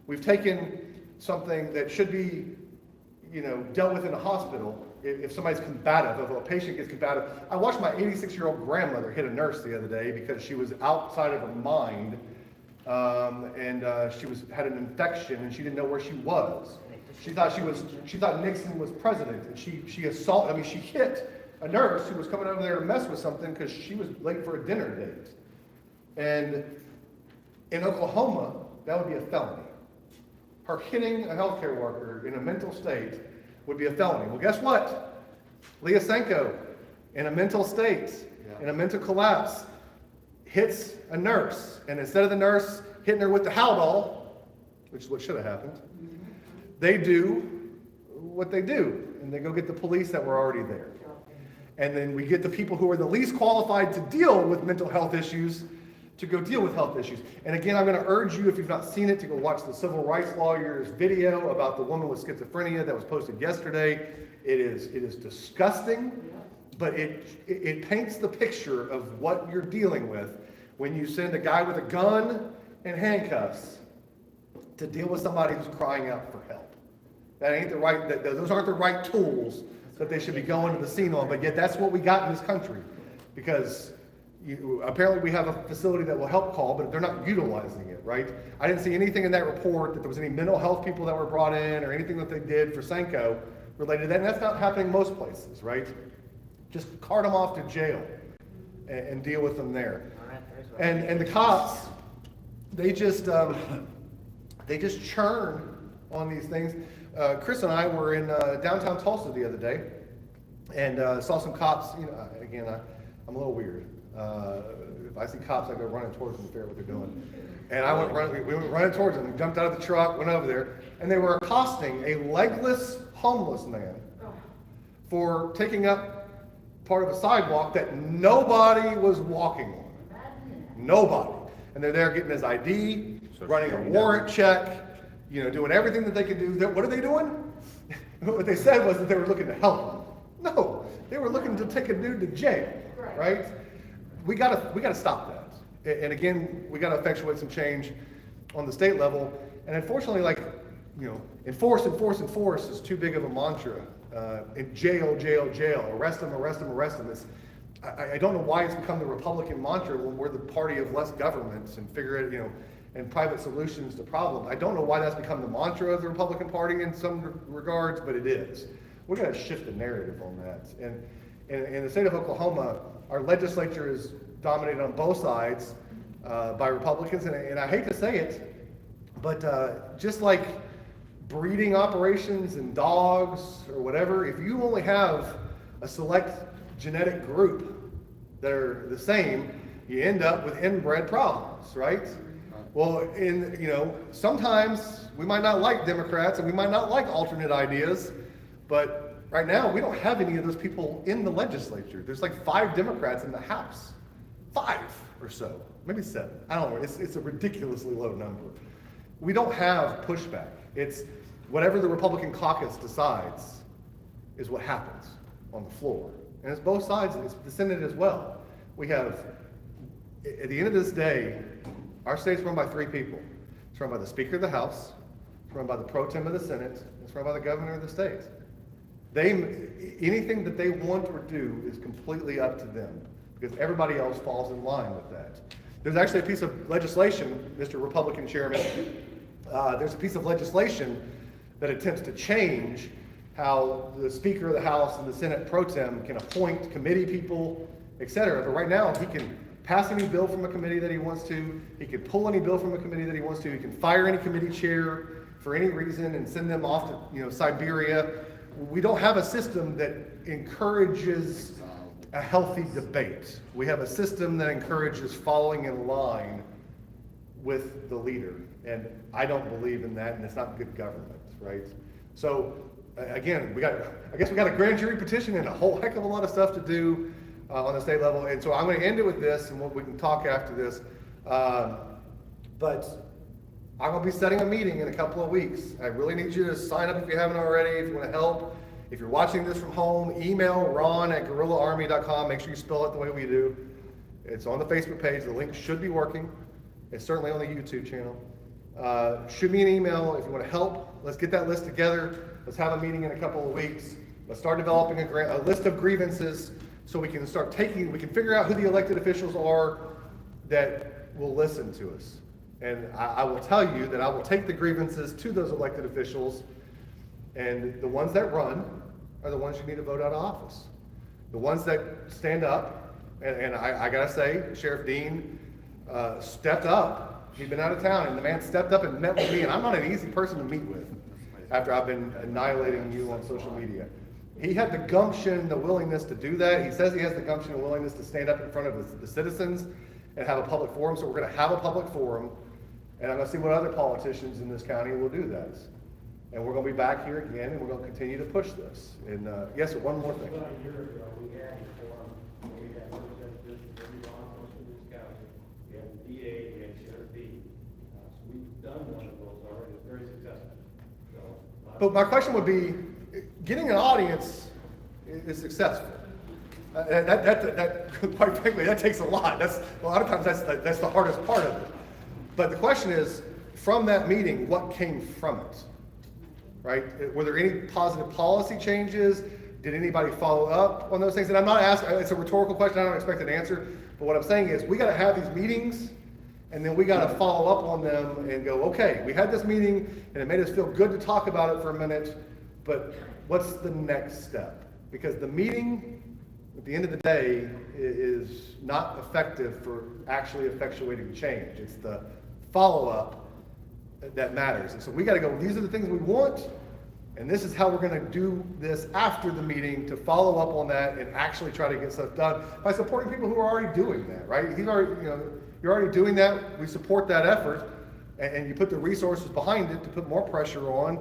we've taken something that should be, dealt with in a hospital. If somebody's combative, if a patient gets combative. I watched my 86-year-old grandmother hit a nurse the other day because she was outside of her mind, and she had an infection and she didn't know where she was. She thought Nixon was president, and she hit a nurse who was coming over there to mess with something because she was late for a dinner date. And in Oklahoma, that would be a felony. Her hitting a healthcare worker in a mental state would be a felony. Well, guess what? Leah Senko, in a mental state, in a mental collapse, hits a nurse. And instead of the nurse hitting her with the Haldol, which is what should have happened, they do what they do. And they go get the police that were already there. And then we get the people who are the least qualified to deal with mental health issues to go deal with health issues. And again, I'm going to urge you, if you've not seen it, to go watch the civil rights lawyer's video about the woman with schizophrenia that was posted yesterday. It is disgusting, but it paints the picture of what you're dealing with when you send a guy with a gun and handcuffs to deal with somebody who's crying out for help. That ain't the right, those aren't the right tools that they should be going to the scene on, but yet that's what we got in this country. Because apparently we have a facility that will help call, but they're not utilizing it, right? I didn't see anything in that report that there was any mental health people that were brought in or anything that they did for Senko related to that, and that's not happening most places, right? Just cart them off to jail and deal with them there. And the cops, they just churn on these things. Chris and I were in downtown Tulsa the other day, and saw some cops. Again, I'm a little weird. If I see cops, I go running towards them to figure out what they're doing. And we went running towards them. We jumped out of the truck, went over there, and they were accosting a legless homeless man for taking up part of a sidewalk that nobody was walking on. Nobody. And they're there getting his ID, running a warrant check, doing everything that they could do. What are they doing? What they said was that they were looking to help him. No, they were looking to take a dude to jail, right? We gotta stop that. And again, we gotta effectuate some change on the state level. And unfortunately, enforce is too big of a mantra. Jail, arrest them. I don't know why it's become the Republican mantra when we're the party of less governments and figure it, and private solutions to problems. I don't know why that's become the mantra of the Republican Party in some regards, but it is. We're going to shift the narrative on that. And in the state of Oklahoma, our legislature is dominated on both sides by Republicans, and I hate to say it, but just like breeding operations and dogs or whatever, if you only have a select genetic group that are the same, you end up with inbred problems, right? Well, sometimes we might not like Democrats and we might not like alternate ideas, but right now we don't have any of those people in the legislature. There's like 5 Democrats in the House. 5 or so, maybe 7. I don't know, it's a ridiculously low number. We don't have pushback. It's whatever the Republican caucus decides is what happens on the floor. And it's both sides, it's the Senate as well. We have, at the end of this day, our state's run by 3 people. It's run by the Speaker of the House, it's run by the Pro Tem of the Senate, it's run by the Governor of the state. Anything that they want or do is completely up to them, because everybody else falls in line with that. There's actually a piece of legislation, Mr. Republican Chairman, there's a piece of legislation that attempts to change how the Speaker of the House and the Senate Pro Tem can appoint committee people, etc. But right now, he can pass any bill from a committee that he wants to, he can pull any bill from a committee that he wants to, he can fire any committee chair for any reason and send them off to Siberia we don't have a system that encourages a healthy debate. We have a system that encourages falling in line with the leader. And I don't believe in that, and it's not good government, right? So, again, I guess we got a grand jury petition and a whole heck of a lot of stuff to do on the state level. And so I'm going to end it with this, and we can talk after this. But I'm going to be setting a meeting in a couple of weeks. I really need you to sign up if you haven't already, if you want to help. If you're watching this from home, email ron@guerrillaarmy.com. Make sure you spell it the way we do. It's on the Facebook page. The link should be working. It's certainly on the YouTube channel. Shoot me an email if you want to help. Let's get that list together. Let's have a meeting in a couple of weeks. Let's start developing a list of grievances so we can we can figure out who the elected officials are that will listen to us. And I will tell you that I will take the grievances to those elected officials, and the ones that run are the ones you need to vote out of office. The ones that stand up, and I gotta say, Sheriff Dean stepped up. He'd been out of town, and the man stepped up and met with me, and I'm not an easy person to meet with after I've been annihilating you on social media. He had the gumption, the willingness to do that. He says he has the gumption and willingness to stand up in front of the citizens and have a public forum, so we're gonna have a public forum, and I'm gonna see what other politicians in this county will do that. And we're gonna be back here again, and we're gonna continue to push this. And yes, one more thing. About a year ago, we had a forum where we had representatives from every law enforcement in this county. We had the DA, we had Sheriff D. So we've done one of those already, it's very successful. So, But my question would be, getting an audience is successful. That quite frankly, that takes a lot. A lot of times that's the hardest part of it. But the question is, from that meeting, what came from it? Right? Were there any positive policy changes? Did anybody follow up on those things? And I'm not asking, it's a rhetorical question, I don't expect an answer. But what I'm saying is, we gotta have these meetings, and then we gotta follow up on them and go, okay, we had this meeting, and it made us feel good to talk about it for a minute, but what's the next step? Because the meeting, at the end of the day, is not effective for actually effectuating change. It's the follow-up that matters. And so we gotta go, these are the things we want, and this is how we're gonna do this after the meeting to follow up on that and actually try to get stuff done by supporting people who are already doing that, right? You're already doing that, we support that effort, and you put the resources behind it to put more pressure on.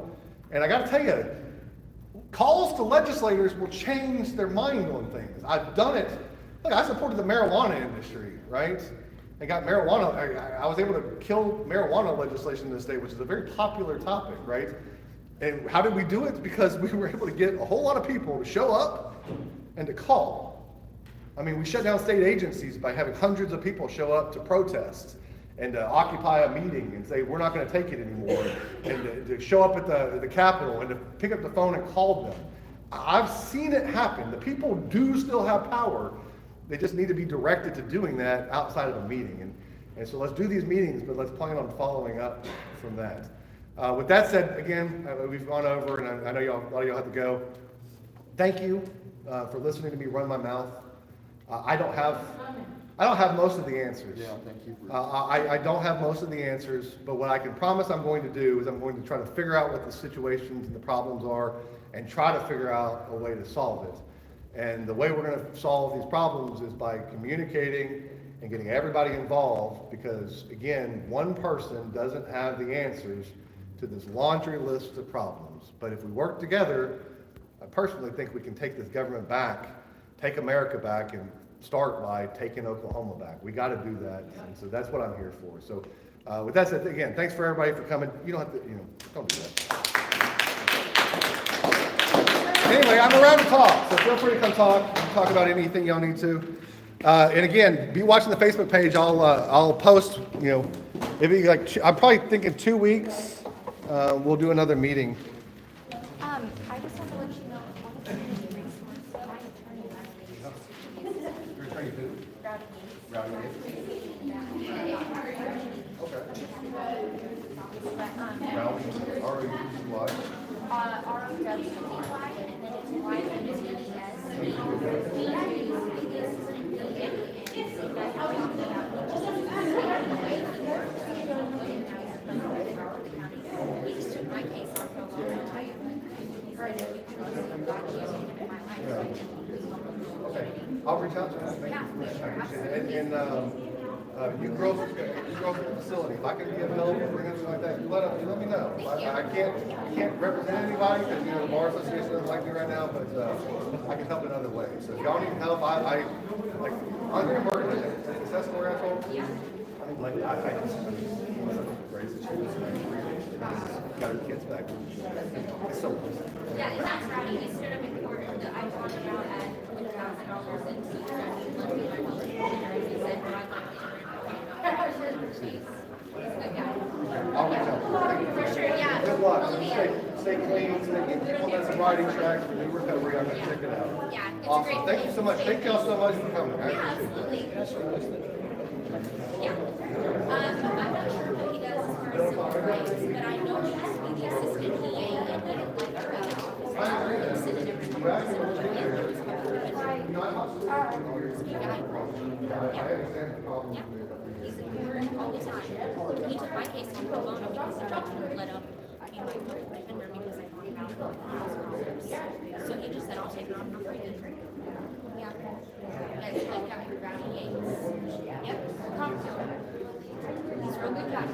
And I gotta tell you, calls to legislators will change their mind on things. I've done it. Look, I supported the marijuana industry, right? I got marijuana, I was able to kill marijuana legislation in the state, which is a very popular topic, right? And how did we do it? Because we were able to get a whole lot of people to show up and to call. I mean, we shut down state agencies by having hundreds of people show up to protest and to occupy a meeting and say, we're not gonna take it anymore, and to show up at the Capitol and to pick up the phone and call them. I've seen it happen. The people do still have power. They just need to be directed to doing that outside of a meeting. And so let's do these meetings, but let's plan on following up from that. With that said, again, we've gone over, and I know a lot of y'all have to go. Thank you for listening to me run my mouth. I don't have most of the answers. Yeah, thank you for. I don't have most of the answers, but what I can promise I'm going to do is I'm going to try to figure out what the situations and the problems are and try to figure out a way to solve it. And the way we're going to solve these problems is by communicating and getting everybody involved, because again, one person doesn't have the answers to this laundry list of problems. But if we work together, I personally think we can take this government back, take America back, and start by taking Oklahoma back. We got to do that, and so that's what I'm here for. So with that said, again, thanks for everybody for coming. You don't have to, don't do that. Anyway, I'm around to talk, so feel free to come talk about anything y'all need to. And again, be watching the Facebook page. I'll post, maybe I'm probably thinking 2 weeks, we'll do another meeting. I just want to let you know, all the community resource, my attorney R-O-W-E-Y, and then it's he just took my case on for a long time. Okay, I'll reach out to them. Thank you. I appreciate it. And you girls at the facility, if I can be of help or bring anything like that, let me know. I can't represent anybody because, the Bar Association doesn't like me right now, but I can help in other ways. So if y'all need help, like, Andre Martin, is that story I told? Yeah. Like, I just raised the children, got her kids back. It's so Yeah, and that's right, he stood up in court, that I talked about at $1,000 and he let me my mother, and he said, but I'd like to he's a good guy. I'll reach out. For sure, yeah. Good luck. Stay clean, keep on that riding track, for new recovery. I'm gonna check it out. Yeah, it's a Awesome. great Thank you so much. Thank y'all so much for coming. I Yeah, appreciate absolutely. Yeah. I'm not sure what he does as far as civil rights, but I know he has to be the assistant DA and then like sit in different courts and look at those. Yeah. He's in court all the time. He took my case on pro bono because the judge wouldn't let him be my court defender because I brought him out of the house. So he just said, I'll take it on for free. Yeah. It's like having Brownie Yates. Yep. He's a real good guy.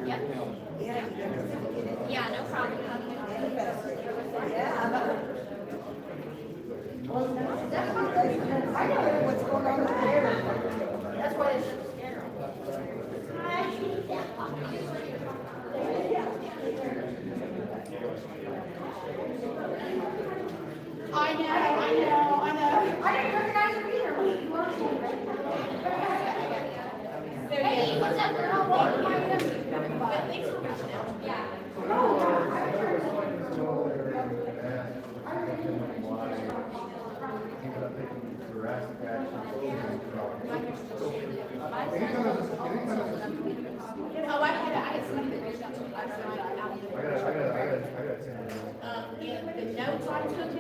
Yep. Yeah, no problem. I don't know what's going on with there. That's why it's I know. I didn't recognize him either. Hey, what's up, girl? But thanks for reaching out. Yeah. Oh, I had somebody that reached out to me last night out of the. And the notes I took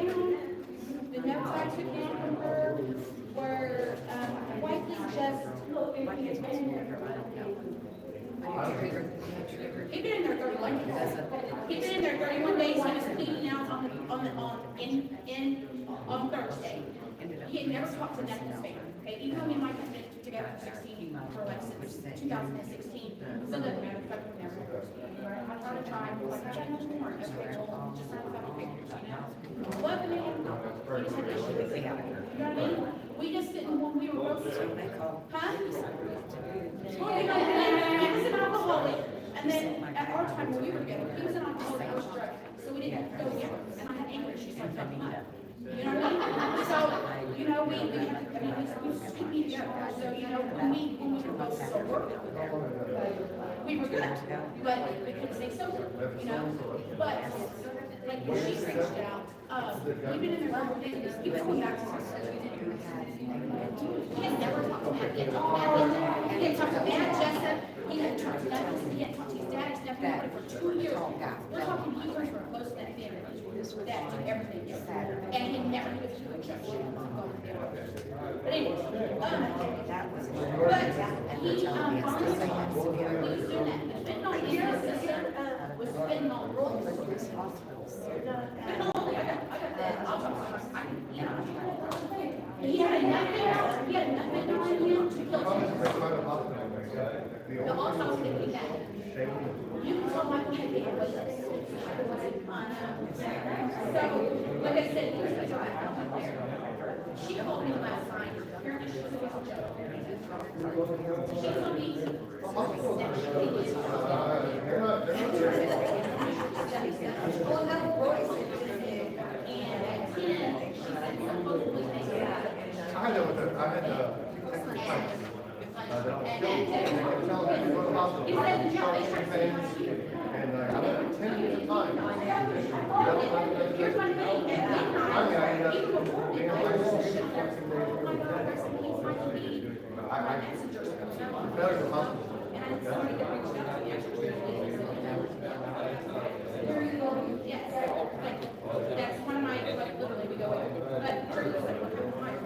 down from her were, White is just, he'd been in there 31 days. He'd been in there 31 days, he was pleading out on Thursday. He had never talked to nothing fair. Okay, even though me and Mike have been together for 16, for like since 2016, so that matter of fact, we never. I tried to try, like, I know more, okay, well, just like about pictures, you know? What the man, he just had issues with it. You know what I mean? We just didn't, when we were both, huh? Well, you know, he was an alcoholic, and then at our time when we were together, he was an alcoholic, I was drug, so we didn't go together, and I had anger issues like that. You know what I mean? So, you know, we had, I mean, we beat each other, so, you know, when we were both sober, we were good, but we couldn't stay sober, you know? But, like, when she reached out, we've been in there for days, he was going back to his he had never talked to Matt, he had talked to Matt, Jessup, he hadn't talked to nothing, he hadn't talked to his dad, his nephew, nobody for 2 years. We're talking years for close to that family, that did everything, and he never was doing church. But anyway, but he, honestly, he was doing that, spending on his sister, was spending on rolls. He had enough on him to kill him. The autopsy that we had, you can tell my kid had was so, like I said, here's the guy out there. She called me last night, apparently she was a joke. She told me, I know what I had and I went 10 years of time. Here's my thing, that's one of my, like, literally we go in, but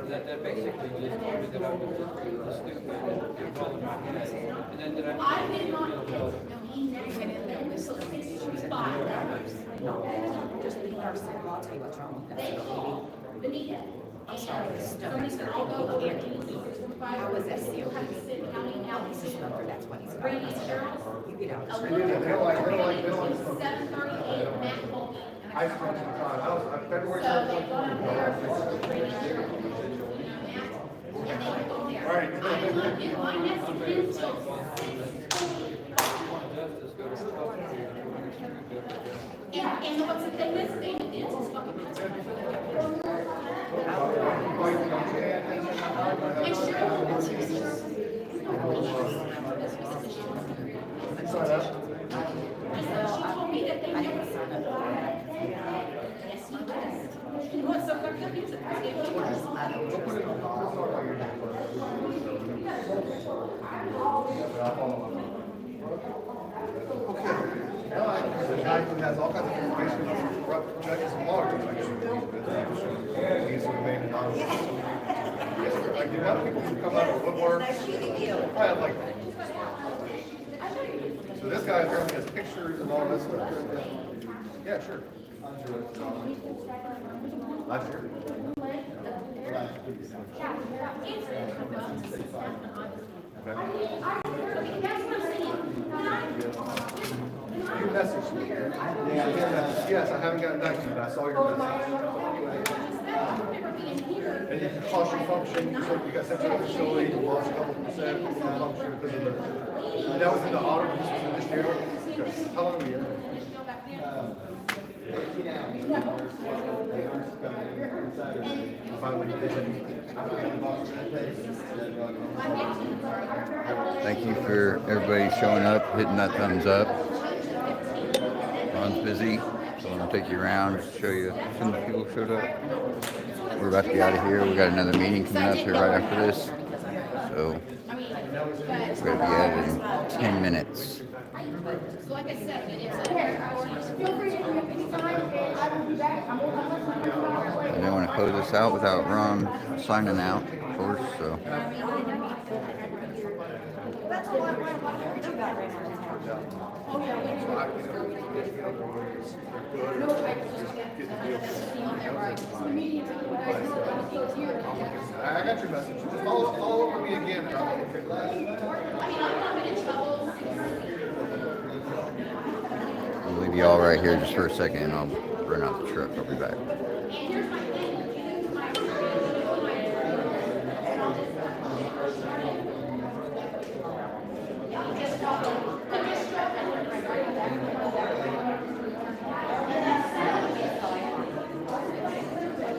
That basically just told me that I was stupid and followed my head. And then did I did not, no, he never went in there, so 65. No, just the person, I'll tell you what's wrong with that. They called Benita. I'm sorry, the stuff. Somebody's gonna all go over it. How was that sealed? Have to sit counting out This is to number, that's what he's. Brandy Cheryl. You get out. A They little don't like- they don't like- they don't like bit, smoking. 7:38, Matt Colby. I spent some time, I was, February. So they go up there for Brandy Cheryl. And they go there. Right. I didn't find that until and what's the thing is, they did is fucking. And Sign up. she told me that they never signed up for that. Yes, he does. You know what, so they're coming to We'll put it There's a guy who has all kinds of information about corrupt judges and lawyers. He's remained anonymous. Like, the amount of people who come out of the woodwork. I have like. So this guy apparently has pictures and all this stuff. Yeah, sure. Last year. You messaged me. Yes, I haven't gotten back to you, but I saw your message. And you cost your function, you got sent to the facility, you lost a couple percent of your function because of the, and that was in the audit, this was in this year. Okay. How long were you in? Finally, Thank you for everybody showing up, hitting that thumbs up. Ron's busy, so I'm gonna take you around, show you some people showed up. We're about to get out of here. We got another meeting coming up here right after this, so we're gonna be out in 10 minutes. So like I said, it's a feel free to do it anytime, and I will be back. I'm And I want to close this out without Ron signing out, of course. So. I got your message. Just follow up with me again. I'll leave you all right here just for a second, and I'll run out the truck. I'll be back.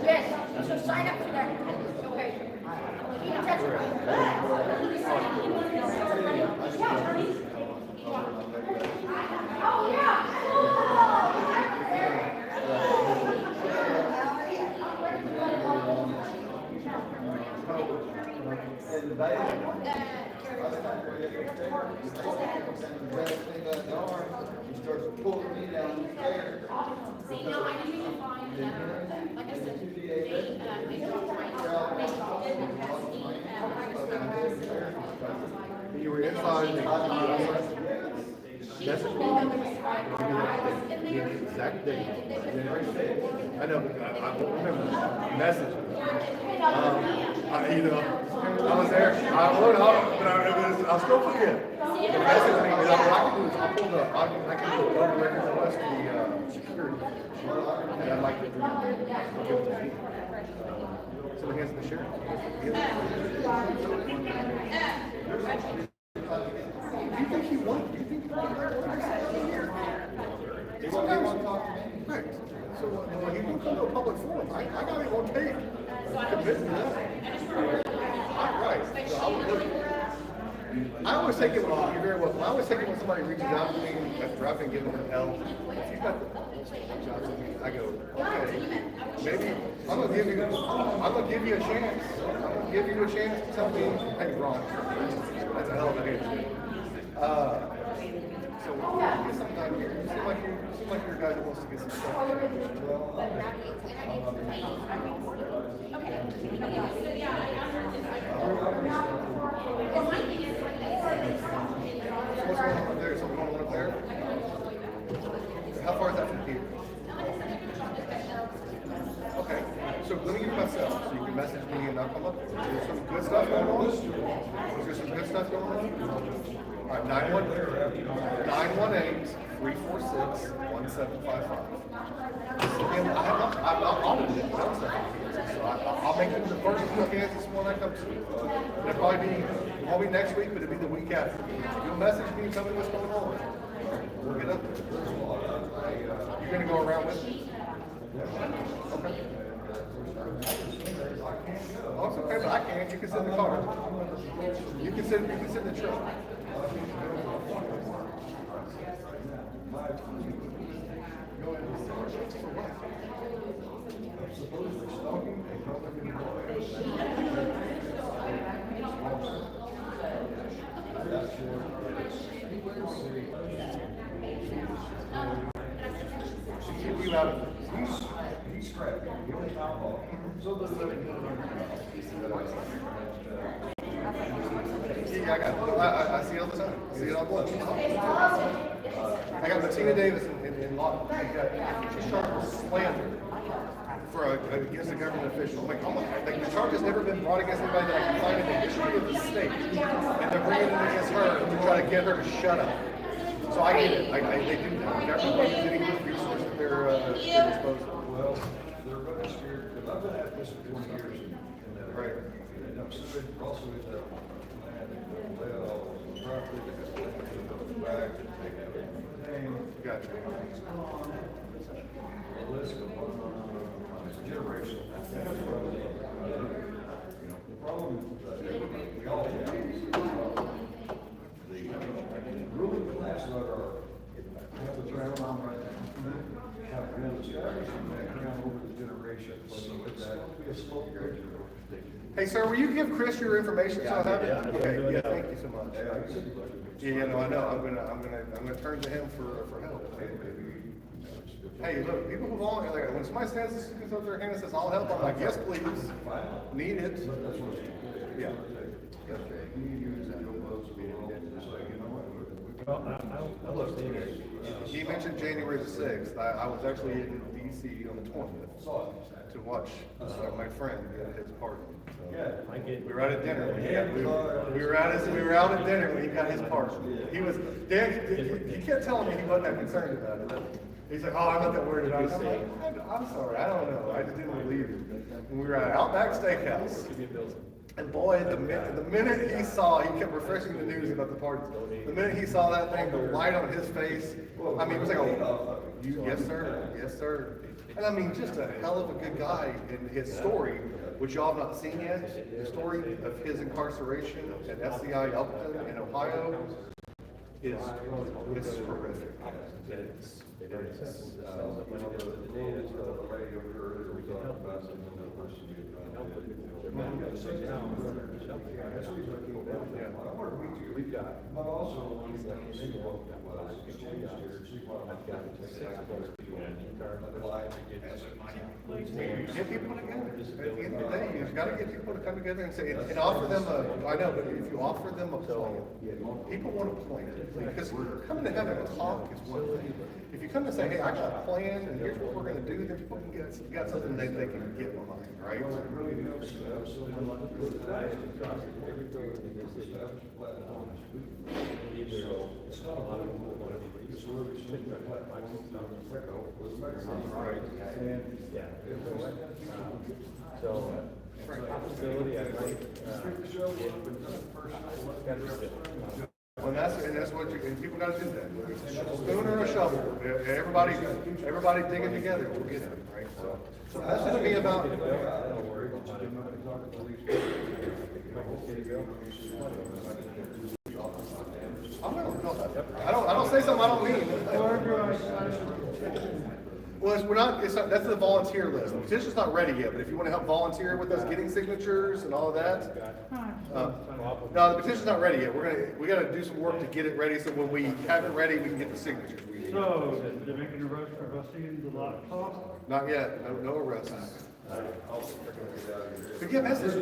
Yes, so sign up for that. Okay. Keep in touch with Oh, yeah. See, no, I didn't even find, like I said, they dropped You were inside the exact date. I know, but I won't remember the message. I was there, I wrote out, but I'll still forget. The message, what I can do is I'll pull I can do all the records of us, the security. And I'd like to give it to me. So against the sheriff. You think he won? You think he won? He won't talk to me. Right. So when he won't come to a public forum, I got him on tape. Convince me that. Right. So I always take it when you're very well. I always take it when somebody reaches out to me after I've been giving them hell. If you've got the I go, okay, maybe I'm gonna give you a chance. I'm gonna give you a chance to tell me, hey, wrong. That's a hell of a hand. So get some time here. You seem like you're a guy that wants to get some stuff. What's going on up there? Something going on up there? How far is that from here? Okay, so let me give you I'll come up. Is there some good stuff going on? Is there some good stuff going on? All right, 918-346-1755. Again, I'm audited it, so I'll make it the first look at this one I come to. It'll probably be, it won't be next week, but it'll be the week after. You'll message me and tell me what's going on. We'll get up there. You're gonna go around with me? Okay. Oh, it's okay, but I can't. You can sit in the car. You can sit in the truck. You out of He's scrappy. He only alcohol. So does I see it all the time. I see it all the time. I got Bettina Davis in law. She's charged with slander against a government official. Like the charge has never been brought against anybody that I can find in the history of the state, and they're bringing it against her to try to get her to shut up. So I get it. They do that. The government is using the resources at their disposal. Well, they're really scared, because I've been at this for 20 years in that area. And I'm sitting also with that land, well, property, back, and take everything. Gotcha. The list of generation. The problem is that we all have the ruling class that are, have the ground on right now, have been establishing that ground over the generation. So it's be a slow grade. Hey, sir, will you give Chris your information so I have it? Okay, yeah, thank you so much. Yeah, no, I know. I'm gonna turn to him for help. Hey, look, people who volunteer, when somebody stands up their hand and says, "I'll help," I'm like, "Yes, please." Need it. Yeah. He mentioned January the 6th. I was actually in DC on the 20th to watch my friend at his party. So we were out at dinner. We were out at dinner when he got his party. He was, he kept telling me he wasn't that concerned about it. He's like, "Oh, I'm not that worried about it." I'm like, "I'm sorry, I don't know. I just didn't believe it." And we were at Outback Steakhouse. And boy, the minute he saw, he kept refreshing the news about the party. The minute he saw that thing, the light on his face, I mean, it was like, yes, sir, yes, sir. And I mean, just a hell of a good guy. And his story, which y'all have not seen yet, the story of his incarceration at SCI Elkton in Ohio is horrific. We've got, but also, Get people together. At the end of the day, you've got to get people to come together and say, and offer them I know, but if you offer them a plan, people want a plan. Because coming to having a talk is one thing. If you come and say, "Hey, I got a plan, and here's what we're gonna do," then people can got something they can get behind, right? And that's what and people gotta do that. Spoon or a shovel. Everybody digging together, we'll get it, right? So that's gonna be about. I don't say something I don't mean. Well, that's the volunteer list. The petition's not ready yet, but if you want to help volunteer with us getting signatures and all of that. No, the petition's not ready yet. We gotta do some work to get it ready, so when we have it ready, we can get the signatures. So, they're making arresting the lot cost? Not yet, no arrests. But get message.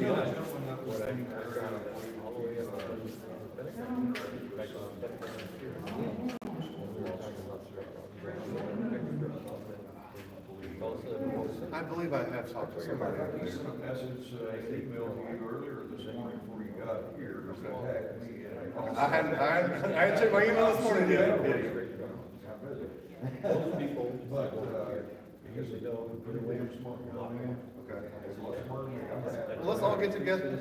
I believe I have talked to somebody. I sent a message, email to you earlier this morning before you got here, contact me. I hadn't checked my email this morning yet. Most people, But, because they don't, put away in smart money. Okay. Well, Well, let's all get together.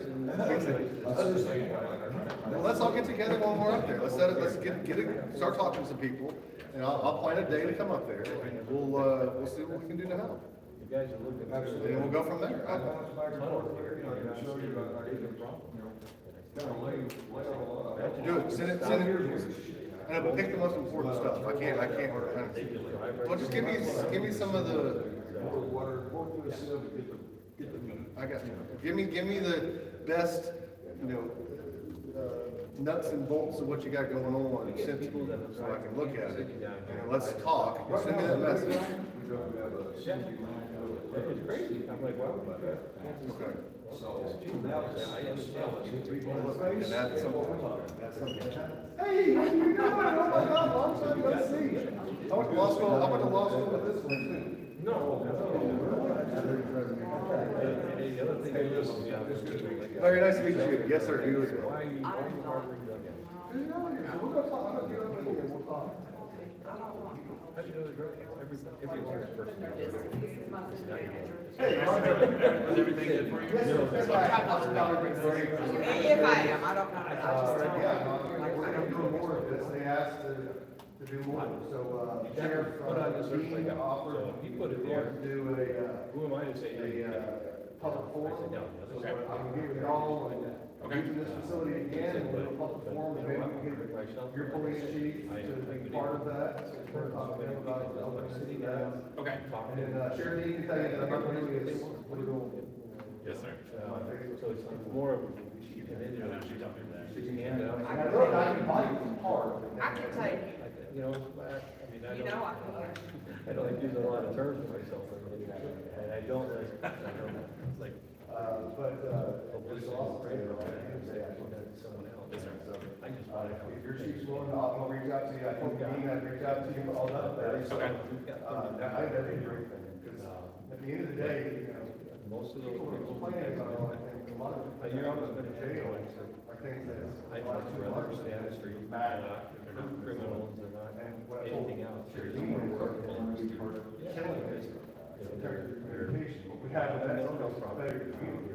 Well, let's all get together when we're up there. Let's set it, let's get it, start talking to some people. And I'll plan a day to come up there and we'll see what we can do to help. You guys are looking. And then we'll go from there. I want back and forth here, I can show you, I can, kind of lay all out. Do it, send it. And but pick the most important stuff. I can't. Well, just give me some of the. Work with us to get the meat. I got you. Give me the best, nuts and bolts of what you got going on, send to me so I can look at it. And let's talk. Send me that message. We don't have a Cindy line. It's crazy, I'm like, wow. Okay. So, now I understand what And that's something. Hey, you know what? Oh my God, long time no see. I went to law school with this one too. No. Very nice to meet you. Yes, sir. You as well. Why are you harboring drug addicts? We're gonna talk. I'm gonna get up in here and we'll talk. How do you know the drug addicts? Every person. Hey, Was everything good for you? Yes, sir. If I am, I don't know. Yeah, we're gonna do more of this. They asked to do more. So, Sheriff Dean offered He put it there. to do Who am I to say? a public forum. So I can give you all and using this facility again and we'll do a public forum and maybe we can get your police chief to be part of that. So we're talking to him about the LAPD guys. Okay. And Sheriff Dean can tell you that I'm not really a political. Yes, sir. So it's more of, you can end it on, you hand it out. I can look, I can buy you part. I can take, You know, I mean, I you don't. know, I can. I don't use a lot of terms for myself, and I don't, it's like. There's also. Someone else. I just. If your chief's willing, I'll reach out to you. I think Dean, I'd reach out to you all that. Okay. That'd be great thing, because at the end of the day, Most of those people are people. complaining about it, and a lot of. You're always gonna jail, I think that. I'd much rather stand the street, they're not criminals, they're not anything else. They're just working on the street. We have that,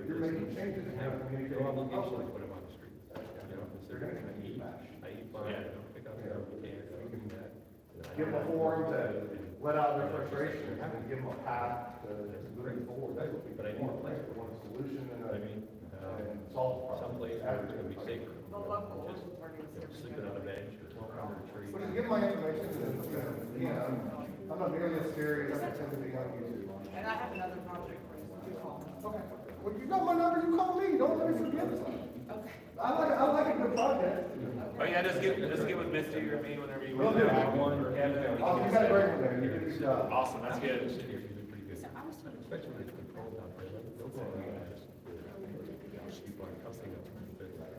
you're making changes in how we Their communicate. obligation to put them on the street. You know, because they're gonna eat fine, I don't pick up their can, I give them that. Give them a forum to let out their frustration, and give them a path to moving forward. But I need a place for Want a solution I mean, and solve the problem. someplace where it's gonna be safer. Just, sleeping on a bench or under a tree. Well, just give my information, and, I'm not nearly as scary as I tend to be on YouTube. And I have another project for you. You call me. Okay, well, you got my number, you call me, don't let me forget it. Okay. I like a good project. Oh, yeah, just get with Misty or me whenever you Will want. do. One, or Kevin. Oh, you got a great one there, you did a good job. Awesome, that's good. So I was thinking, especially with control out there, like, they'll go in and just, people are cussing them.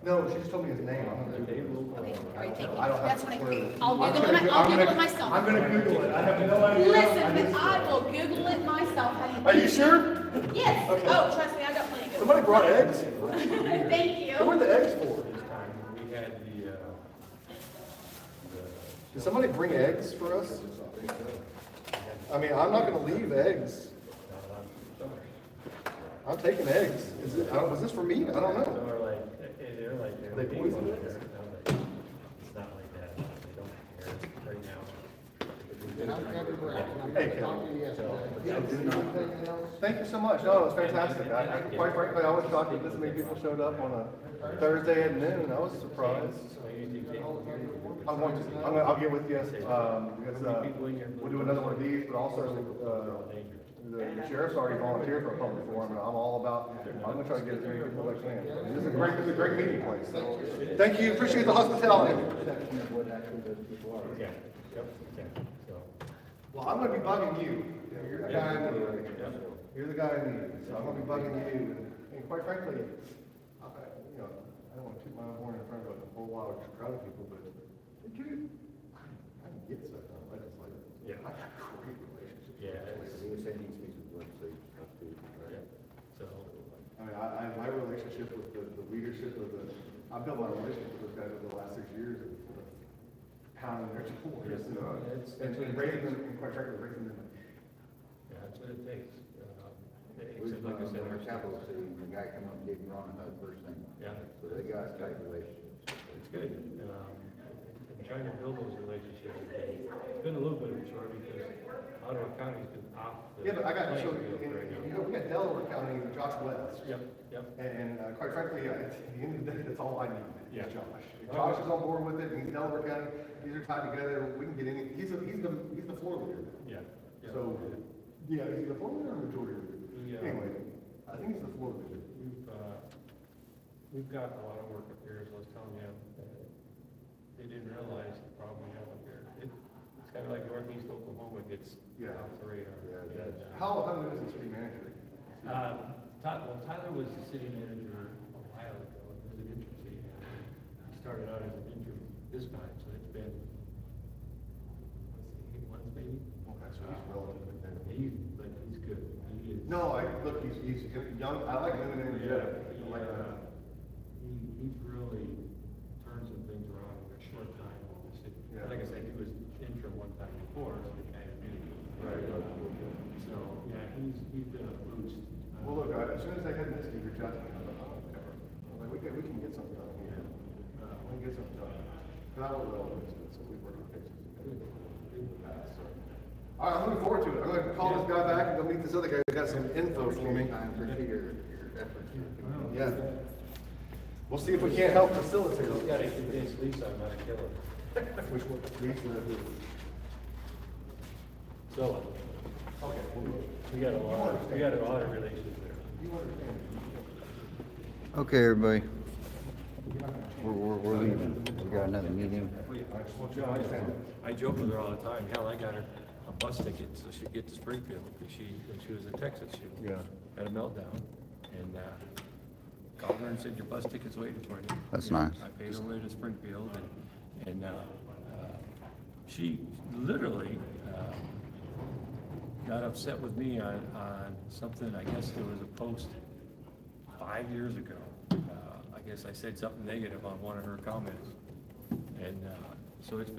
No, she just told me his name. They will. Okay, all right, thank you. I don't have That's a what clue. I'll Google it myself. I'm gonna Google it, I have no idea. Listen, I will Google it myself. Are you sure? Yes. Okay. Oh, trust me, I got plenty of Somebody brought eggs? Thank you. Who are the eggs for? This time, we had Did somebody bring eggs for us? I mean, I'm not gonna leave eggs. I'm taking eggs. Is it, was this for me? I don't know. They're like, They poisoned it? It's not like that, they don't care right now. Hey, thank you so much. No, it was fantastic. Quite frankly, I was shocked that this many people showed up on a Thursday at noon. I was surprised. I'll get with you. Because, we'll do another one of these, but also, the sheriff's already volunteered for a public forum, and I'm all about, I'm gonna try to get as many people as I can. This is a great meeting place. So, thank you, appreciate the hospitality. Yeah, yep, okay, so. Well, I'm gonna be bugging you. You're the guy I need. You're the guy I need, so I'm gonna be bugging you. And quite frankly, I don't wanna toot my own horn in front of a whole lot of crowd of people, but dude, I can get stuff done legislative. Yeah. I got great relationships. Yeah, saying he speaks with legislative stuff too, right? So, I mean, my relationship with the leadership of I've built my relationship with those guys over the last 6 years of pounding their doors and raising them, and quite frankly, raising them. yeah, that's what it takes. We Except, like I said, our our capital city, the guy come up and gave me Ron a hug first thing. Yeah. So they got tight relationships. It's good. I'm trying to build those relationships. It's been a little bit of a chore because Ottawa County's been off the. Yeah, but I got to show playing you, field right now. you know, we got Delaware County, Josh West. Yep, yep. And quite frankly, at the end of the day, that's all I need, Yeah. is Josh. If Josh is on board with it, and he's Delaware County, these are tied together, we can get any, he's the floor leader. Yeah. yeah. So, yeah, is he the floor leader or majority leader? Yeah. Anyway, I think he's the floor leader. We've got a lot of work up here, as I was telling you. They didn't realize the problem we have up here. It's kind of like northeast Oklahoma gets off the radar. How new is the city manager? Tyler was the city manager a while ago. He was an interim city manager. He started out as an interim this time, so it's been, let's see, 8 months maybe. Okay, so he's relatively new. He's good. He is. No, look, he's young, I like him and energetic. I like that. He's really turned some things around in a short time. Yeah. Like I said, he was interim one time before, so we kind of knew. Right. So, yeah, he's been a boost. Well, look, as soon as I had this, you reach out to me. Like, we can get something done here. We can get something done. And I will relevant to it, so we work on cases. All right, I'm looking forward to it. I'm going to call this guy back and go meet this other guy who got some info for me. Yeah. We'll see if we can't help facilitate You it. gotta convince Lisa I'm not a killer. Which one? Lisa, who? So, Okay. we got a lot of relations there. You understand? Okay, everybody. We're leaving. We got another meeting. I joke with her all the time. Hell, I got her a bus ticket so she'd get to Springfield because when she was in Texas, she had a meltdown. And called her and said, your bus ticket's waiting for you. That's nice. I paid her way to Springfield and she literally got upset with me on something. I guess there was a post 5 years ago. I guess I said something negative on one of her comments. And so it's a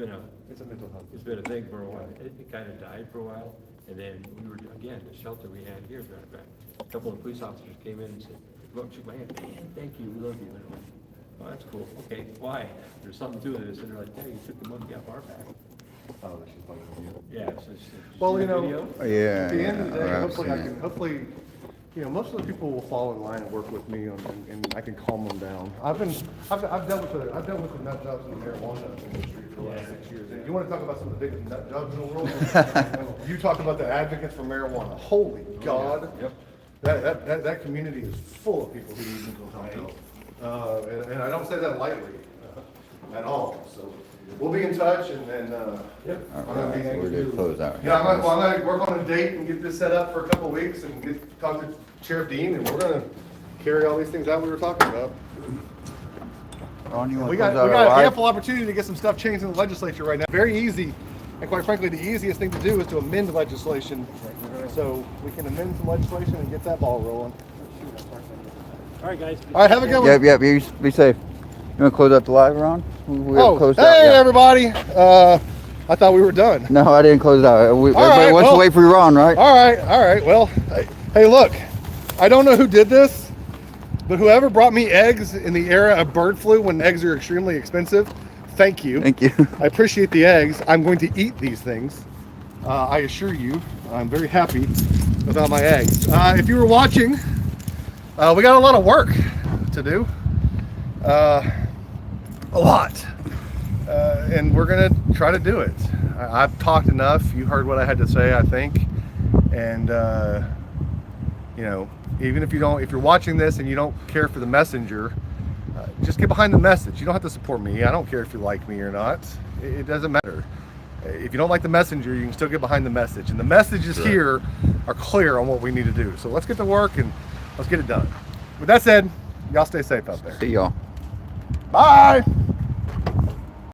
mental health. It's been a thing for a while. It kind of died for a while. And then we were, again, the shelter we had here, matter of fact, a couple of police officers came in and said, look, shook my hand, man, thank you, we love you. And I'm like, oh, that's cool. Okay, why? There's something to this. And they're like, hey, you took the monkey off our back. Oh, this is funny. Yeah. So Well, you know, Yeah. at the end of the day, I've hopefully, you know, most of the people will fall in line and work with me and I can calm them down. I've dealt with the nut jobs in the marijuana industry for the last 6 years. And you want to talk about some of the big nut jobs in the world? You talk about the advocates for marijuana. Holy God. Yep. That community is full of people who need mental health help. And I don't say that lightly at all. So we'll be in touch and All right, we're to close out. yeah, I'm gonna work on a date and get this set up for a couple of weeks and talk to Sheriff Dean and we're gonna carry all these things out we were talking about. Ron, you want We to close out got our live? ample opportunity to get some stuff changed in the legislature right now. Very easy, and quite frankly, the easiest thing to do is to amend legislation. So we can amend some legislation and get that ball rolling. All right, guys. All right, have a good one. Yep, you be safe. You want to close out the live, Ron? We Oh, closed hey out, yeah. everybody. I thought we were done. No, I didn't close it out. Everybody right, wants to well- wait for Ron, right? All right. Well, hey, look, I don't know who did this, but whoever brought me eggs in the era of bird flu when eggs are extremely expensive, thank you. Thank you. I appreciate the eggs. I'm going to eat these things. I assure you, I'm very happy about my eggs. If you were watching, we got a lot of work to do. A lot. And we're going to try to do it. I've talked enough. You heard what I had to say, I think. And, you know, even if you're watching this and you don't care for the messenger, just get behind the message. You don't have to support me. I don't care if you like me or not. It doesn't matter. If you don't like the messenger, you can still get behind the message. And the messages here are clear on what we need to do. So let's get to work and let's get it done. With that said, y'all stay safe out there. See y'all. Bye.